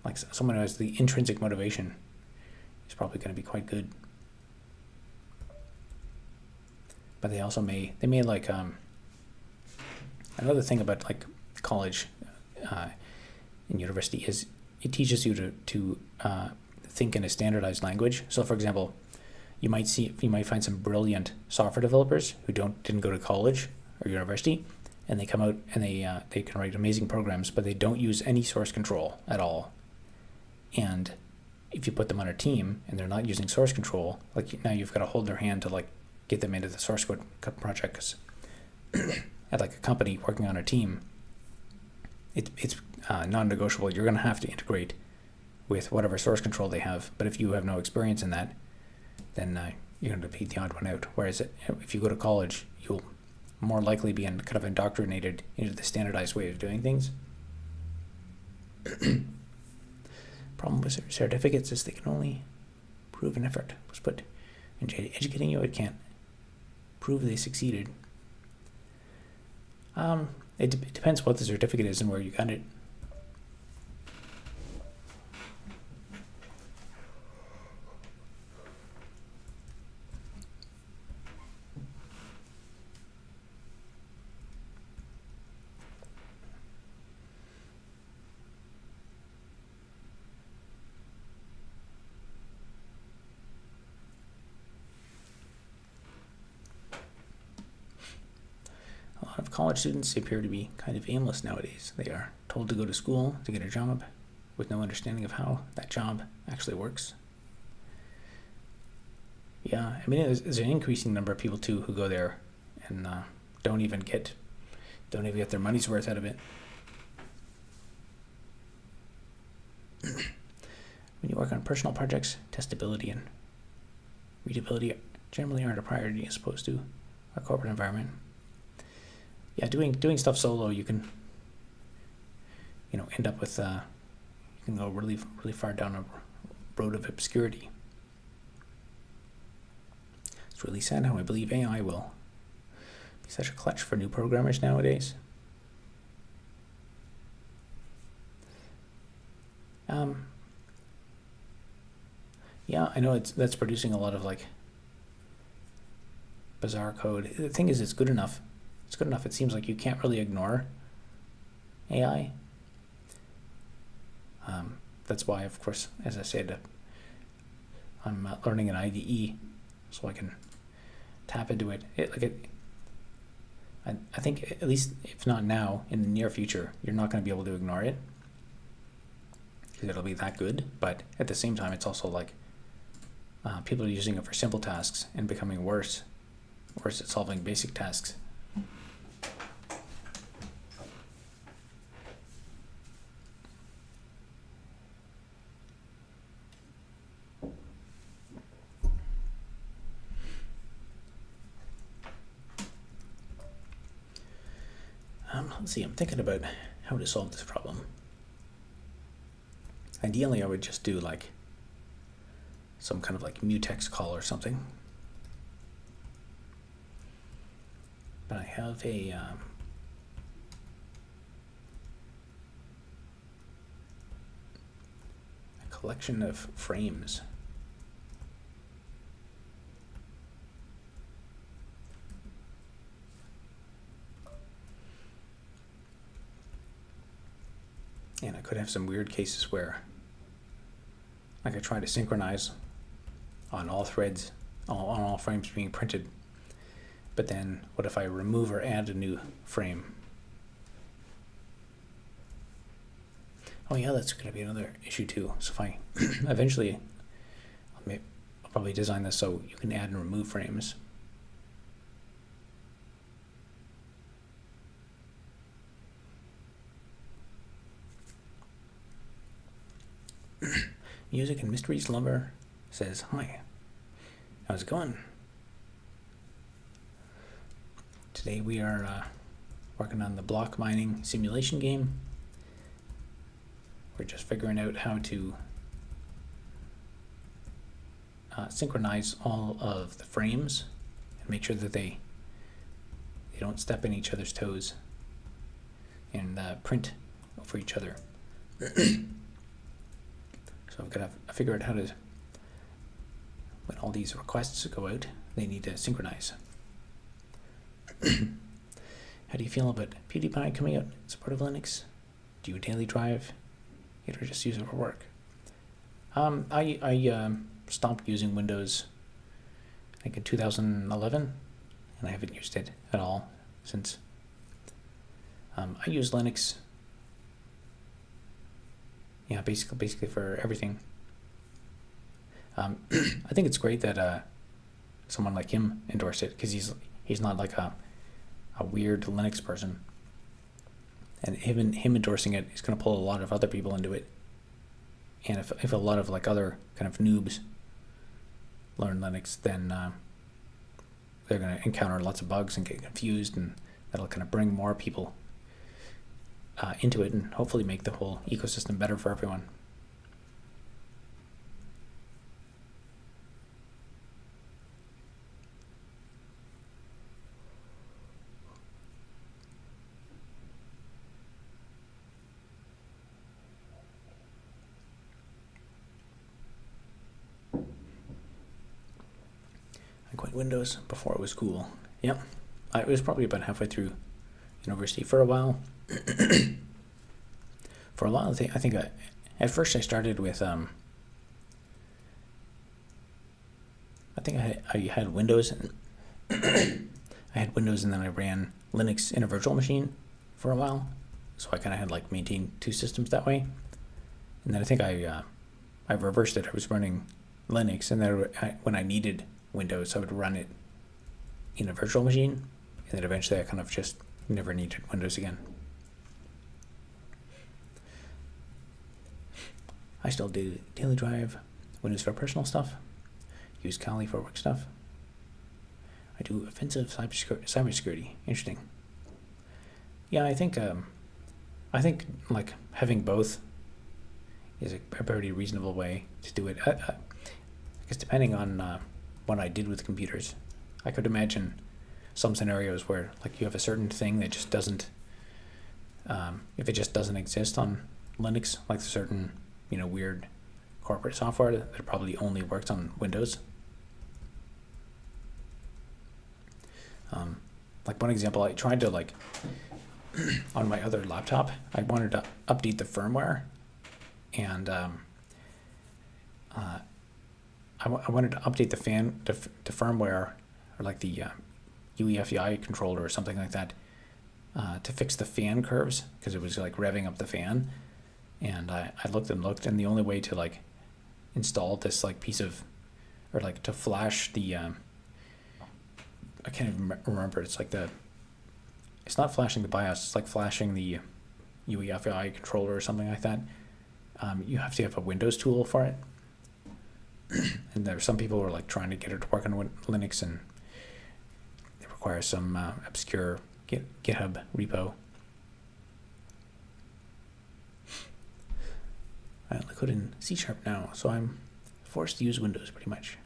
like someone who has the intrinsic motivation is probably going to be quite good. But they also may like another thing about like college and university is it teaches you to think in a standardized language. So for example, you might find some brilliant software developers who didn't go to college or university, and they come out and they can write amazing programs, but they don't use any source control at all. And if you put them on a team and they're not using source control, like now you've got to hold their hand to like get them into the source code project. Because at like a company working on a team, it's non-negotiable. You're going to have to integrate with whatever source control they have. But if you have no experience in that, then you're going to be the odd one out. Whereas if you go to college, you'll more likely be kind of indoctrinated into the standardized way of doing things. Problem with certificates is they can only prove an effort was put into educating you. It can't prove they succeeded. It depends what the certificate is and where you got it. College students appear to be kind of aimless nowadays. They are told to go to school to get a job with no understanding of how that job actually works. Yeah, I mean, there's an increasing number of people too who go there and don't even get their money's worth out of it. When you work on personal projects, testability and readability generally aren't a priority as opposed to a corporate environment. Yeah, doing stuff solo, you can end up with you can go really far down a road of obscurity. It's really sad how I believe AI will be such a clutch for new programmers nowadays. Yeah, I know that's producing a lot of like bizarre code. The thing is, it's good enough. It's good enough. It seems like you can't really ignore AI. That's why, of course, as I said, I'm learning an IDE so I can tap into it. I think, at least if not now, in the near future, you're not going to be able to ignore it because it'll be that good. But at the same time, it's also like people are using it for simple tasks and becoming worse at solving basic tasks. Let's see, I'm thinking about how to solve this problem. Ideally, I would just do like some kind of like mutex call or something. But I have a collection of frames. And I could have some weird cases where like I try to synchronize on all threads, on all frames being printed. But then what if I remove or add a new frame? Oh yeah, that's going to be another issue too. So if I eventually, I'll probably design this so you can add and remove frames. Music and Mysteries Lover says, hi, how's it going? Today we are working on the block mining simulation game. We're just figuring out how to synchronize all of the frames and make sure that they don't step in each other's toes and print over each other. So I've got to figure out how to, when all these requests go out, they need to synchronize. How do you feel about PewDiePie coming out in support of Linux? Do you daily drive it or just use it for work? I stopped using Windows, I think in 2011, and I haven't used it at all since. I use Linux. Yeah, basically for everything. I think it's great that someone like him endorsed it because he's not like a weird Linux person, and him endorsing it is going to pull a lot of other people into it. And if a lot of like other kind of noobs learn Linux, then they're going to encounter lots of bugs and get confused, and that'll kind of bring more people into it and hopefully make the whole ecosystem better for everyone. I quit Windows before it was cool. Yep. It was probably about halfway through university. For a while, I think at first I started with I think I had Windows and I had Windows, and then I ran Linux in a virtual machine for a while, so I kind of had like maintained two systems that way. And then I think I reversed it. I was running Linux, and then when I needed Windows, I would run it in a virtual machine, and then eventually I kind of just never needed Windows again. I still do daily drive, Windows for personal stuff, use Kali for work stuff. I do offensive cybersecurity. Interesting. Yeah, I think I think like having both is a pretty reasonable way to do it. Because depending on what I did with computers, I could imagine some scenarios where like you have a certain thing that just doesn't, if it just doesn't exist on Linux, like certain, weird corporate software that probably only works on Windows. Like one example, I tried to like, on my other laptop, I wanted to update the firmware, and I wanted to update the firmware, or like the UEFI controller or something like that, to fix the fan curves, because it was like revving up the fan. And I looked, and the only way to like install this like piece of, or like to flash the, I can't even remember. It's like it's not flashing the BIOS. It's like flashing the UEFI controller or something like that. You have to have a Windows tool for it. And there are some people who are like trying to get it to work on Linux, and it requires some obscure GitHub repo. I only code in C# now, so I'm forced to use Windows pretty much.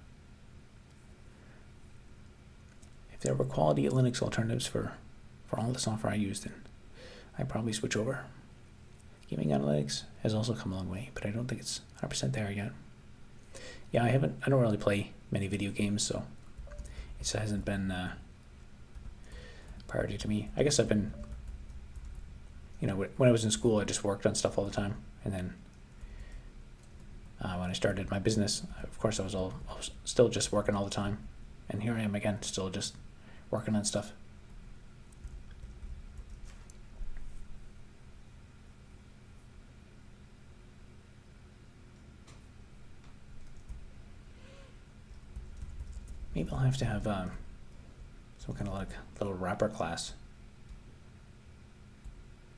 If there were quality Linux alternatives for all the software I use, then I'd probably switch over. Gaming on Linux has also come a long way, but I don't think it's 100% there yet. Yeah, I don't really play many video games, so it hasn't been a priority to me. I guess I've been, when I was in school, I just worked on stuff all the time, and then when I started my business, of course, I was still just working all the time, and here I am again, still just working on stuff. Maybe I'll have to have some kind of like little wrapper class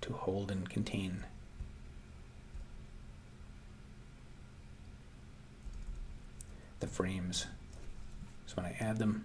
to hold and contain. The frames. So when I add them,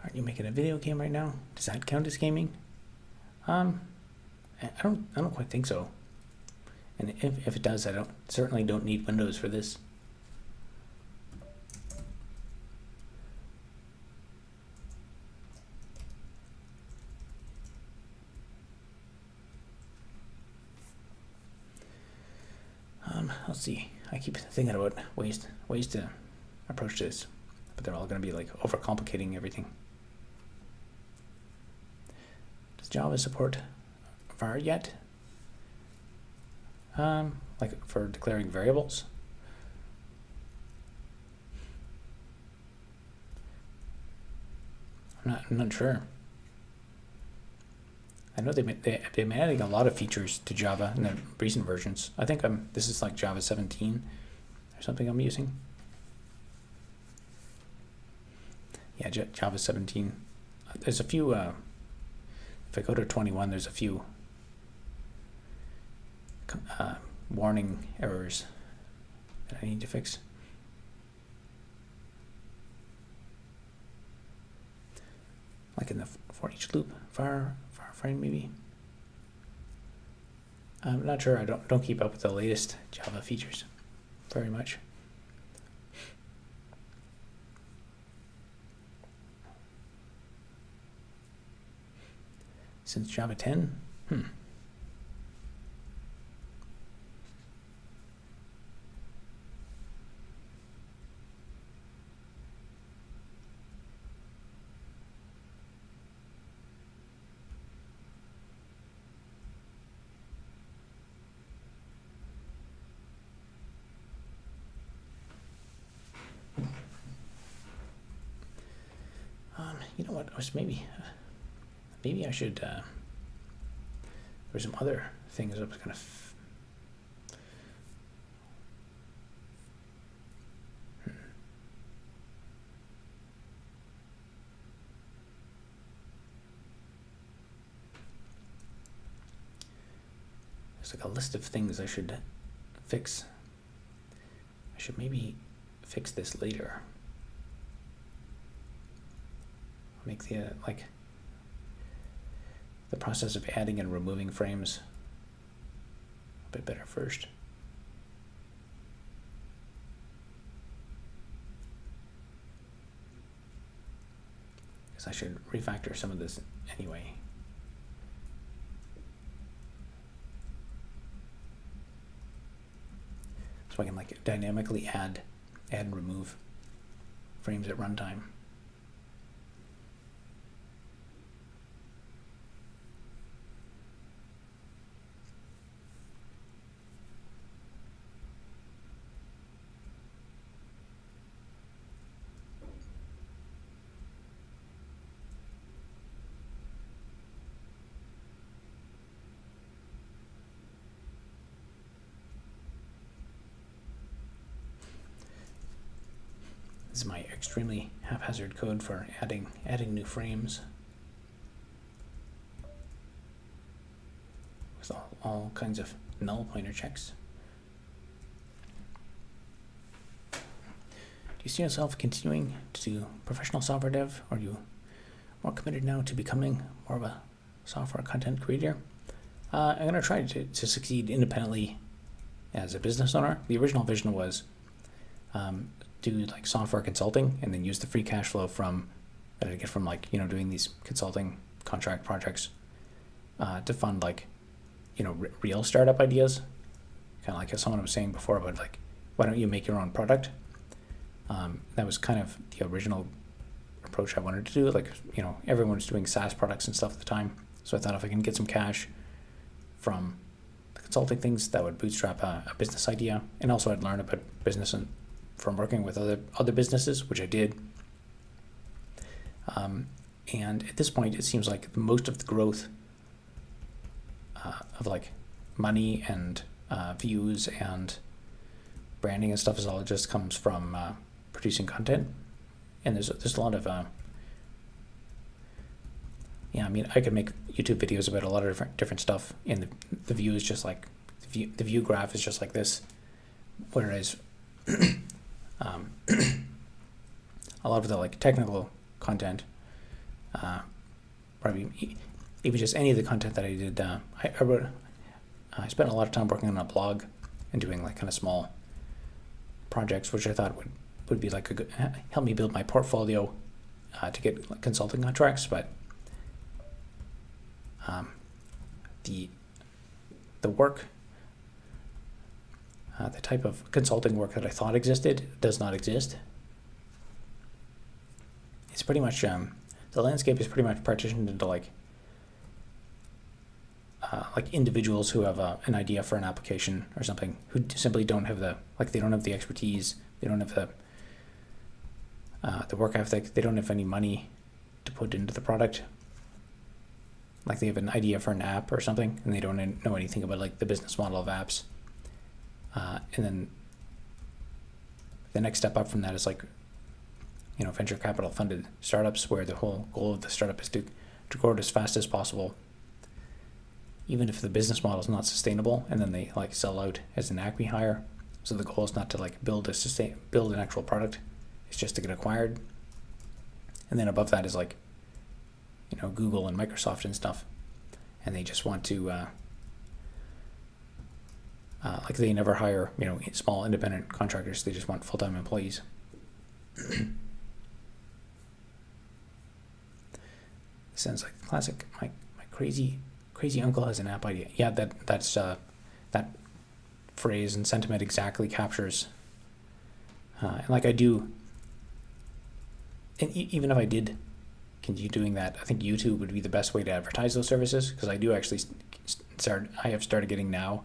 aren't you making a video game right now? Does that count as gaming? I don't quite think so. And if it does, I certainly don't need Windows for this. Let's see. I keep thinking about ways to approach this, but they're all going to be like overcomplicating everything. Does Java support var yet? Like for declaring variables? I'm not sure. I know they've been adding a lot of features to Java in the recent versions. I think this is like Java 17 or something I'm using. Yeah, Java 17. There's a few, if I go to 21, there's a few warning errors that I need to fix. Like in the for each loop, var frame maybe. I'm not sure. I don't keep up with the latest Java features very much. Since Java 10? what was maybe I should. There's some other things I was gonna. There's like a list of things I should fix. I should maybe fix this later. Make the the process of adding and removing frames a bit better first. Because I should refactor some of this anyway. So I can like dynamically add and remove frames at runtime. This is my extremely haphazard code for adding new frames. With all kinds of null pointer checks. Do you see yourself continuing to do professional software dev, or are you more committed now to becoming more of a software content creator? I'm going to try to succeed independently as a business owner. The original vision was do like software consulting and then use the free cash flow that I get from like, doing these consulting contract projects to fund like, real startup ideas. Kind of like as someone was saying before about like, why don't you make your own product? That was kind of the original approach I wanted to do. Like, everyone was doing SaaS products and stuff at the time. So I thought if I can get some cash from the consulting things, that would bootstrap a business idea. And also I'd learn about business and from working with other businesses, which I did. And at this point, it seems like most of the growth of like money and views and branding and stuff is all just comes from producing content. And there's a lot of I could make YouTube videos about a lot of different stuff, and the view is just like the view graph is just like this, whereas a lot of the like technical content, probably even just any of the content that I did, I spent a lot of time working on a blog and doing like kind of small projects, which I thought would be like help me build my portfolio to get like consulting contracts. But the work, the type of consulting work that I thought existed does not exist. It's pretty much the landscape is pretty much partitioned into like individuals who have an idea for an application or something, who simply don't have they don't have the expertise, they don't have the work ethic, they don't have any money to put into the product. Like they have an idea for an app or something, and they don't know anything about like the business model of apps. And then the next step up from that is like, venture capital funded startups, where the whole goal of the startup is to grow it as fast as possible, even if the business model is not sustainable, and then they like sell out as an acme hire. So the goal is not to like build an actual product, it's just to get acquired. And then above that is like, Google and Microsoft and stuff, and they just want to like they never hire small independent contractors, they just want full-time employees. Sounds like classic my crazy uncle has an app idea. Yeah, that's that phrase and sentiment exactly captures and like I do, and even if I did continue doing that, I think YouTube would be the best way to advertise those services, because I do actually I have started getting now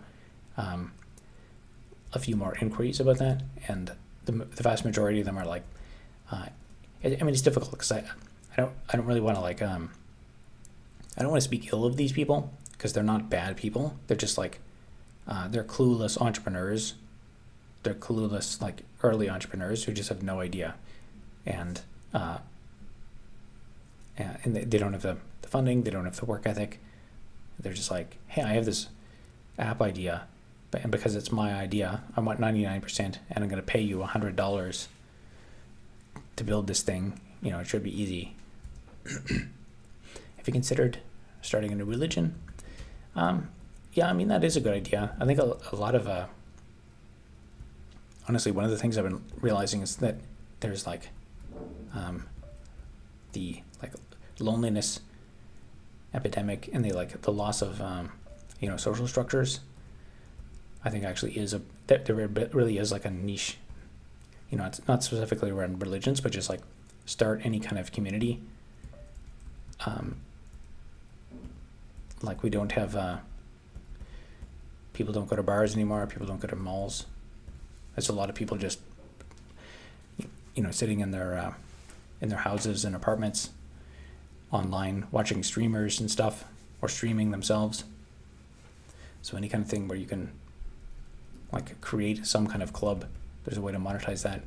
a few more inquiries about that, and the vast majority of them are like, it's difficult because I I don't really want to like I don't want to speak ill of these people because they're not bad people. They're just like they're clueless entrepreneurs. They're clueless like early entrepreneurs who just have no idea, and they don't have the funding. They don't have the work ethic. They're just like, hey, I have this app idea, and because it's my idea, I want 99%, and I'm going to pay you $100 to build this thing. You know, it should be easy. Have you considered starting a new religion? Yeah, I mean, that is a good idea. I think a lot of, honestly, one of the things I've been realizing is that there's like the like loneliness epidemic and the loss of, social structures. I think actually there really is like a niche, it's not specifically around religions, but just like start any kind of community. Like we don't have, people don't go to bars anymore. People don't go to malls. There's a lot of people just, sitting in their houses and apartments online, watching streamers and stuff, or streaming themselves. So any kind of thing where you can like create some kind of club, there's a way to monetize that.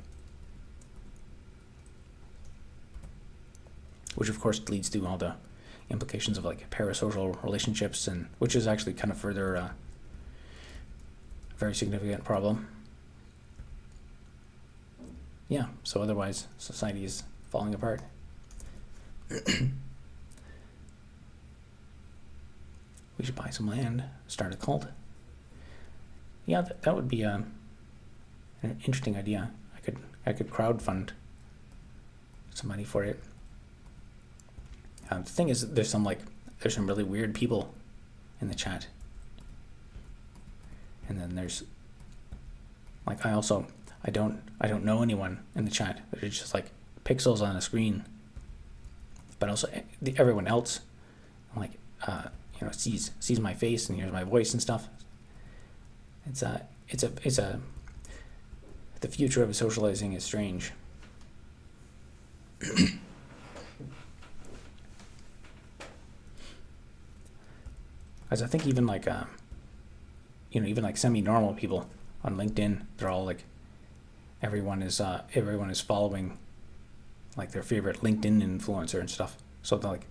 Which of course leads to all the implications of like parasocial relationships, and which is actually kind of further a very significant problem. Yeah, so otherwise society is falling apart. We should buy some land, start a cult. Yeah, that would be an interesting idea. I could crowdfund some money for it. The thing is, there's some really weird people in the chat, and then there's like I don't know anyone in the chat. There's just like pixels on a screen, but also everyone else, like sees my face and hears my voice and stuff. It's the future of socializing is strange. As I think even like even like semi-normal people on LinkedIn, they're all like everyone is following like their favorite LinkedIn influencer and stuff. So like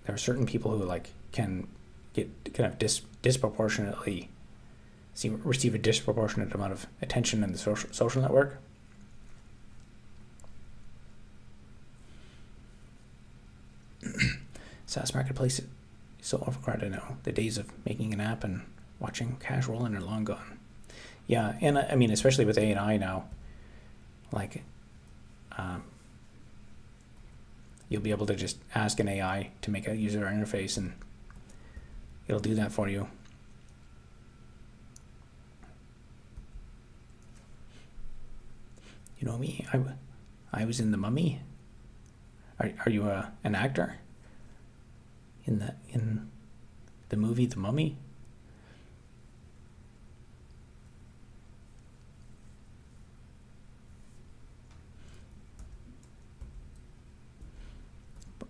there are certain people who like can get kind of disproportionately receive a disproportionate amount of attention in the social network. SaaS marketplace is so overcrowded now. The days of making an app and watching cash roll in are long gone. Yeah, and I mean, especially with AI now, like you'll be able to just ask an AI to make a user interface and it'll do that for you. You know me, I was in The Mummy. Are you an actor in the movie The Mummy?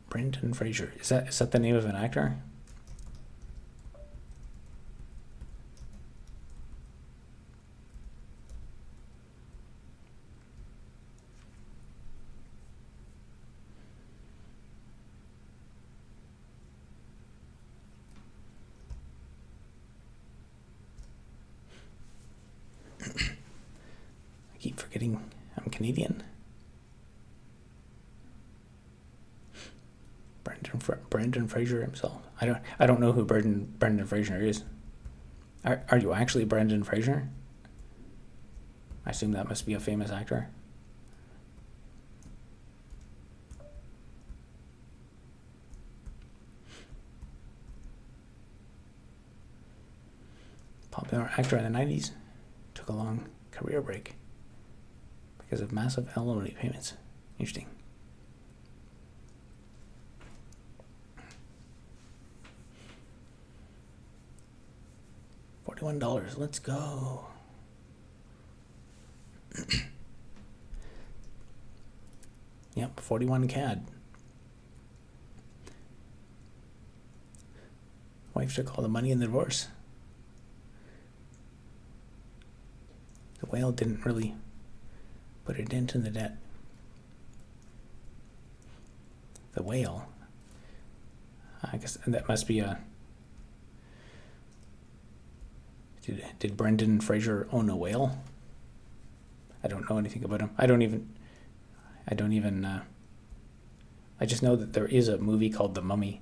Brendan Fraser. Is that the name of an actor? I keep forgetting I'm Canadian. Brendan Fraser himself. I don't know who Brendan Fraser is. Are you actually Brendan Fraser? I assume that must be a famous actor. Popular actor in the 90s, took a long career break because of massive alimony payments. Interesting. $41. Let's go. Yep, 41 CAD. Wife took all the money in the divorce. The whale didn't really put a dent in the debt. The whale. I guess that must be a... Did Brendan Fraser own a whale? I don't know anything about him. I just know that there is a movie called The Mummy.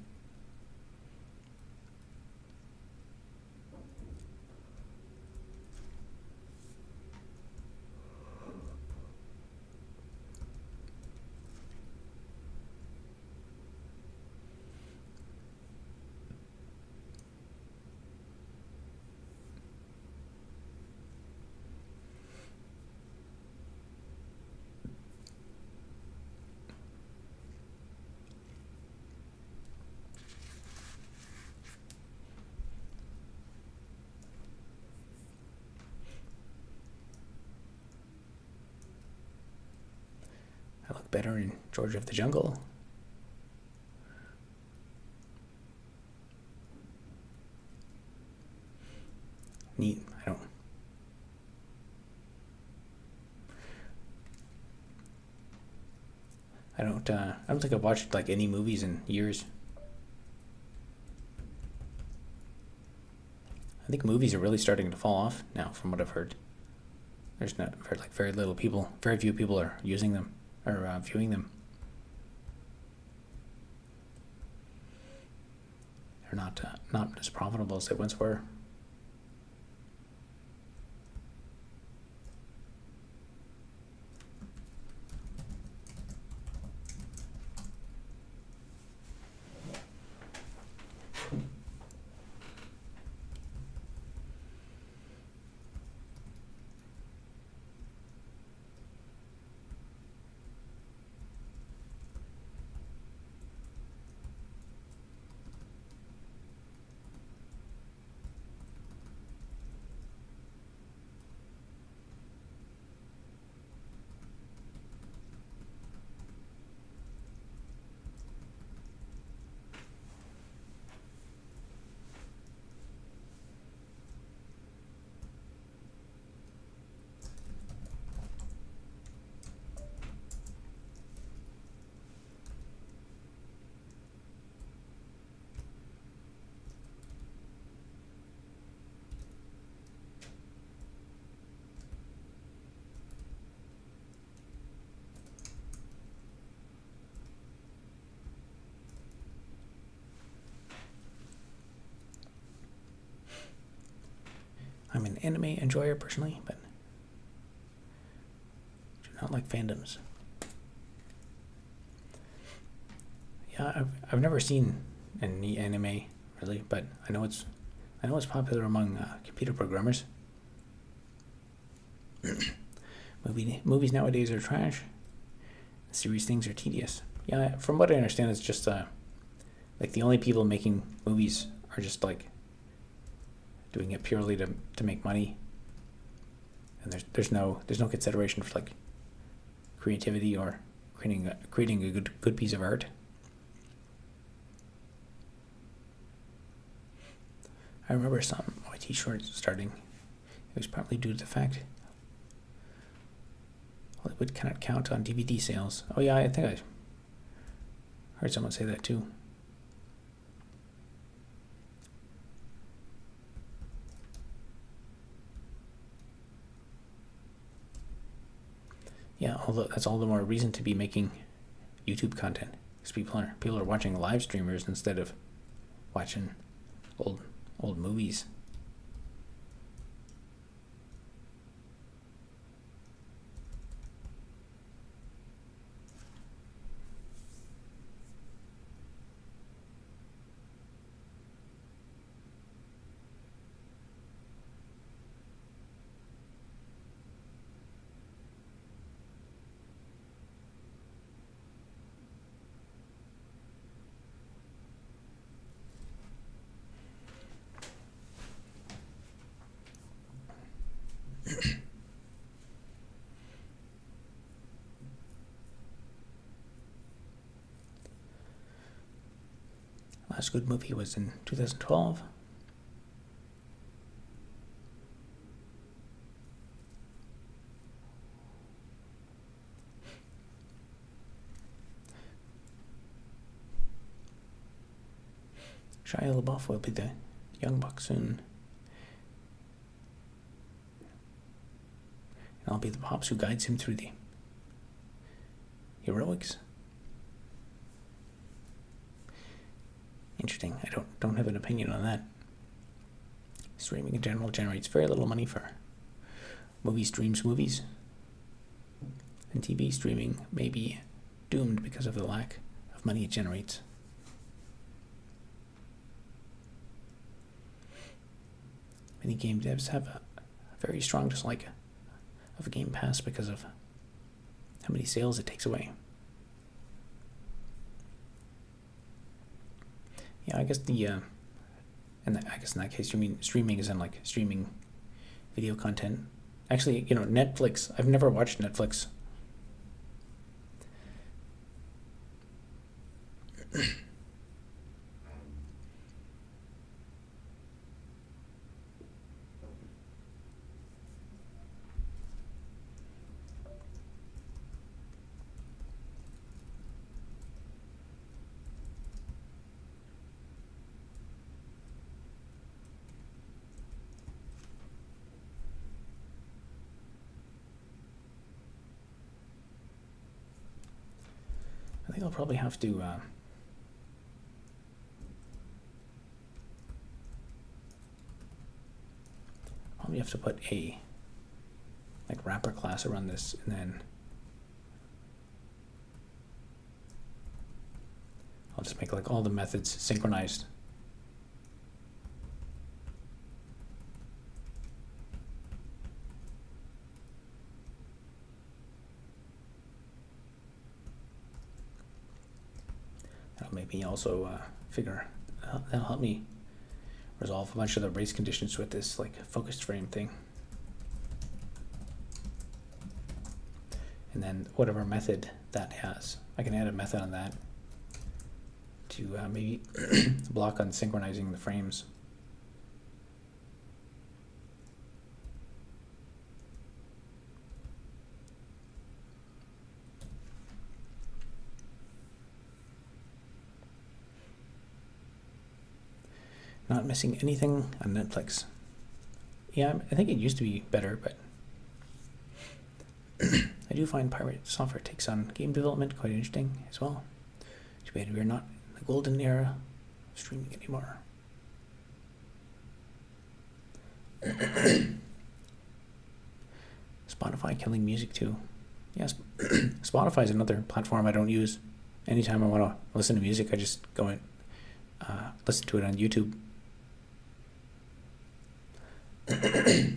I look better in George of the Jungle. Neat. I don't think I've watched like any movies in years. I think movies are really starting to fall off now, from what I've heard. There's not very few people are using them or viewing them. They're not as profitable as they once were. I'm an anime enjoyer personally, but do not like fandoms. Yeah, I've never seen any anime really, but I know it's popular among computer programmers. Movies nowadays are trash. Serious things are tedious. Yeah, from what I understand, it's just like the only people making movies are just like doing it purely to make money, and there's no consideration for like creativity or creating a good piece of art. I remember some YT shorts starting. It was partly due to the fact Hollywood cannot count on DVD sales. Oh yeah, I think I heard someone say that too. Yeah, although that's all the more reason to be making YouTube content, because people are watching live streamers instead of watching old movies. last good movie was in 2012. Shia LaBeouf will be the young buck soon. And I'll be the pops who guides him through the heroics. Interesting. I don't have an opinion on that. Streaming in general generates very little money for movie streams movies. And TV streaming may be doomed because of the lack of money it generates. Many game devs have a very strong dislike of Game Pass because of how many sales it takes away. Yeah, I guess I guess in that case you mean streaming is in like streaming video content. Actually, Netflix. I've never watched Netflix. I think I'll probably have to put a wrapper class around this, and then I'll just make all the methods synchronized. That'll maybe also that'll help me resolve a bunch of the race conditions with this focused frame thing. And then whatever method that has, I can add a method on that to maybe block on synchronizing the frames. Not missing anything on Netflix. Yeah, I think it used to be better, but I do find pirate software takes on game development quite interesting as well. Too bad we're not in the golden era of streaming anymore. Spotify killing music too. Yes, Spotify is another platform I don't use. Anytime I want to listen to music, I just go and listen to it on YouTube. I've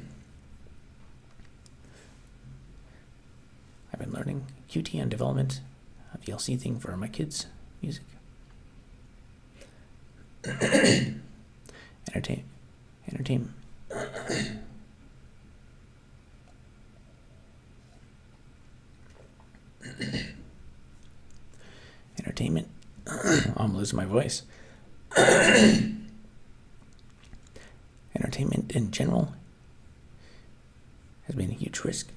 been learning Qt on development, a VLC thing for my kids' music. Entertainment. Entertainment. I'm losing my voice. Entertainment in general has been a huge risk.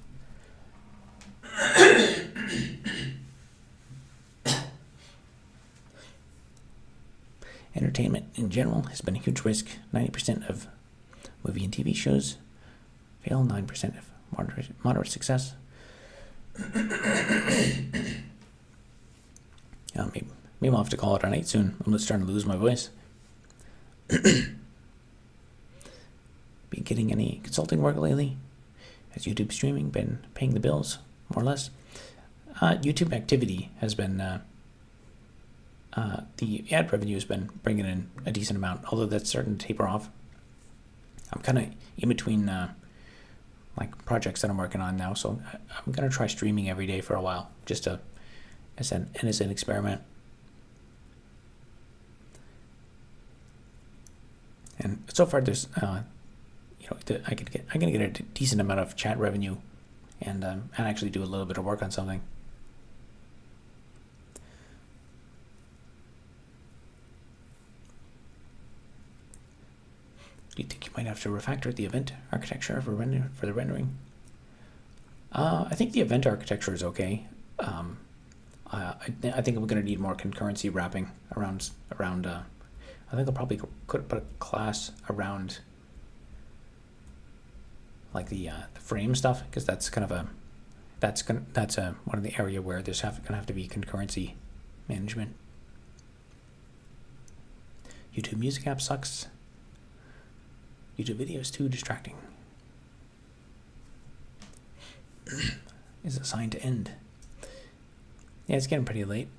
Entertainment in general has been a huge risk. 90% of movie and TV shows fail, 9% of moderate success. Maybe I'll have to call it a night soon. I'm just starting to lose my voice. Been getting any consulting work lately? Has YouTube streaming been paying the bills, more or less? YouTube activity has been, the ad revenue has been bringing in a decent amount, although that's starting to taper off. I'm kind of in between projects that I'm working on now, so I'm going to try streaming every day for a while, just as an experiment. And so far, there's, I can get a decent amount of chat revenue, and actually do a little bit of work on something. Do you think you might have to refactor the event architecture for the rendering? I think the event architecture is okay. I think I'm going to need more concurrency wrapping around. I think I'll probably could put a class around like the frame stuff, because that's kind of one of the area where there's going to have to be concurrency management. YouTube Music app sucks. YouTube video is too distracting. Is assigned to end. Yeah, it's getting pretty late.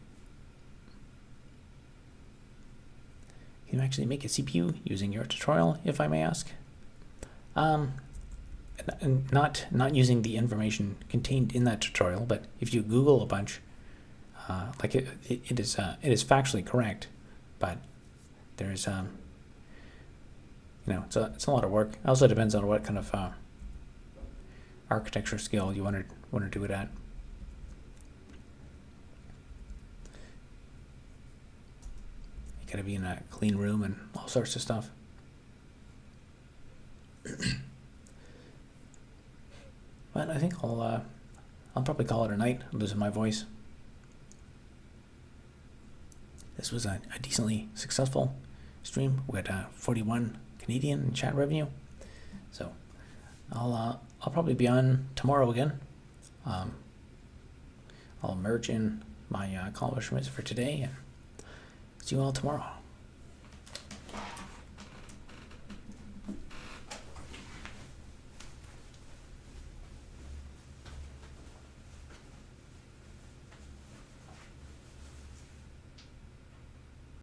Can you actually make a CPU using your tutorial, if I may ask? And not using the information contained in that tutorial, but if you Google a bunch, like it is factually correct, but there's it's a lot of work. It also depends on what kind of architecture skill you want to do it at. You gotta be in a clean room and all sorts of stuff. But I think I'll probably call it a night. I'm losing my voice. This was a decently successful stream. We had 41 Canadian in chat revenue. So I'll probably be on tomorrow again. I'll merge in my accomplishments for today and see you all tomorrow.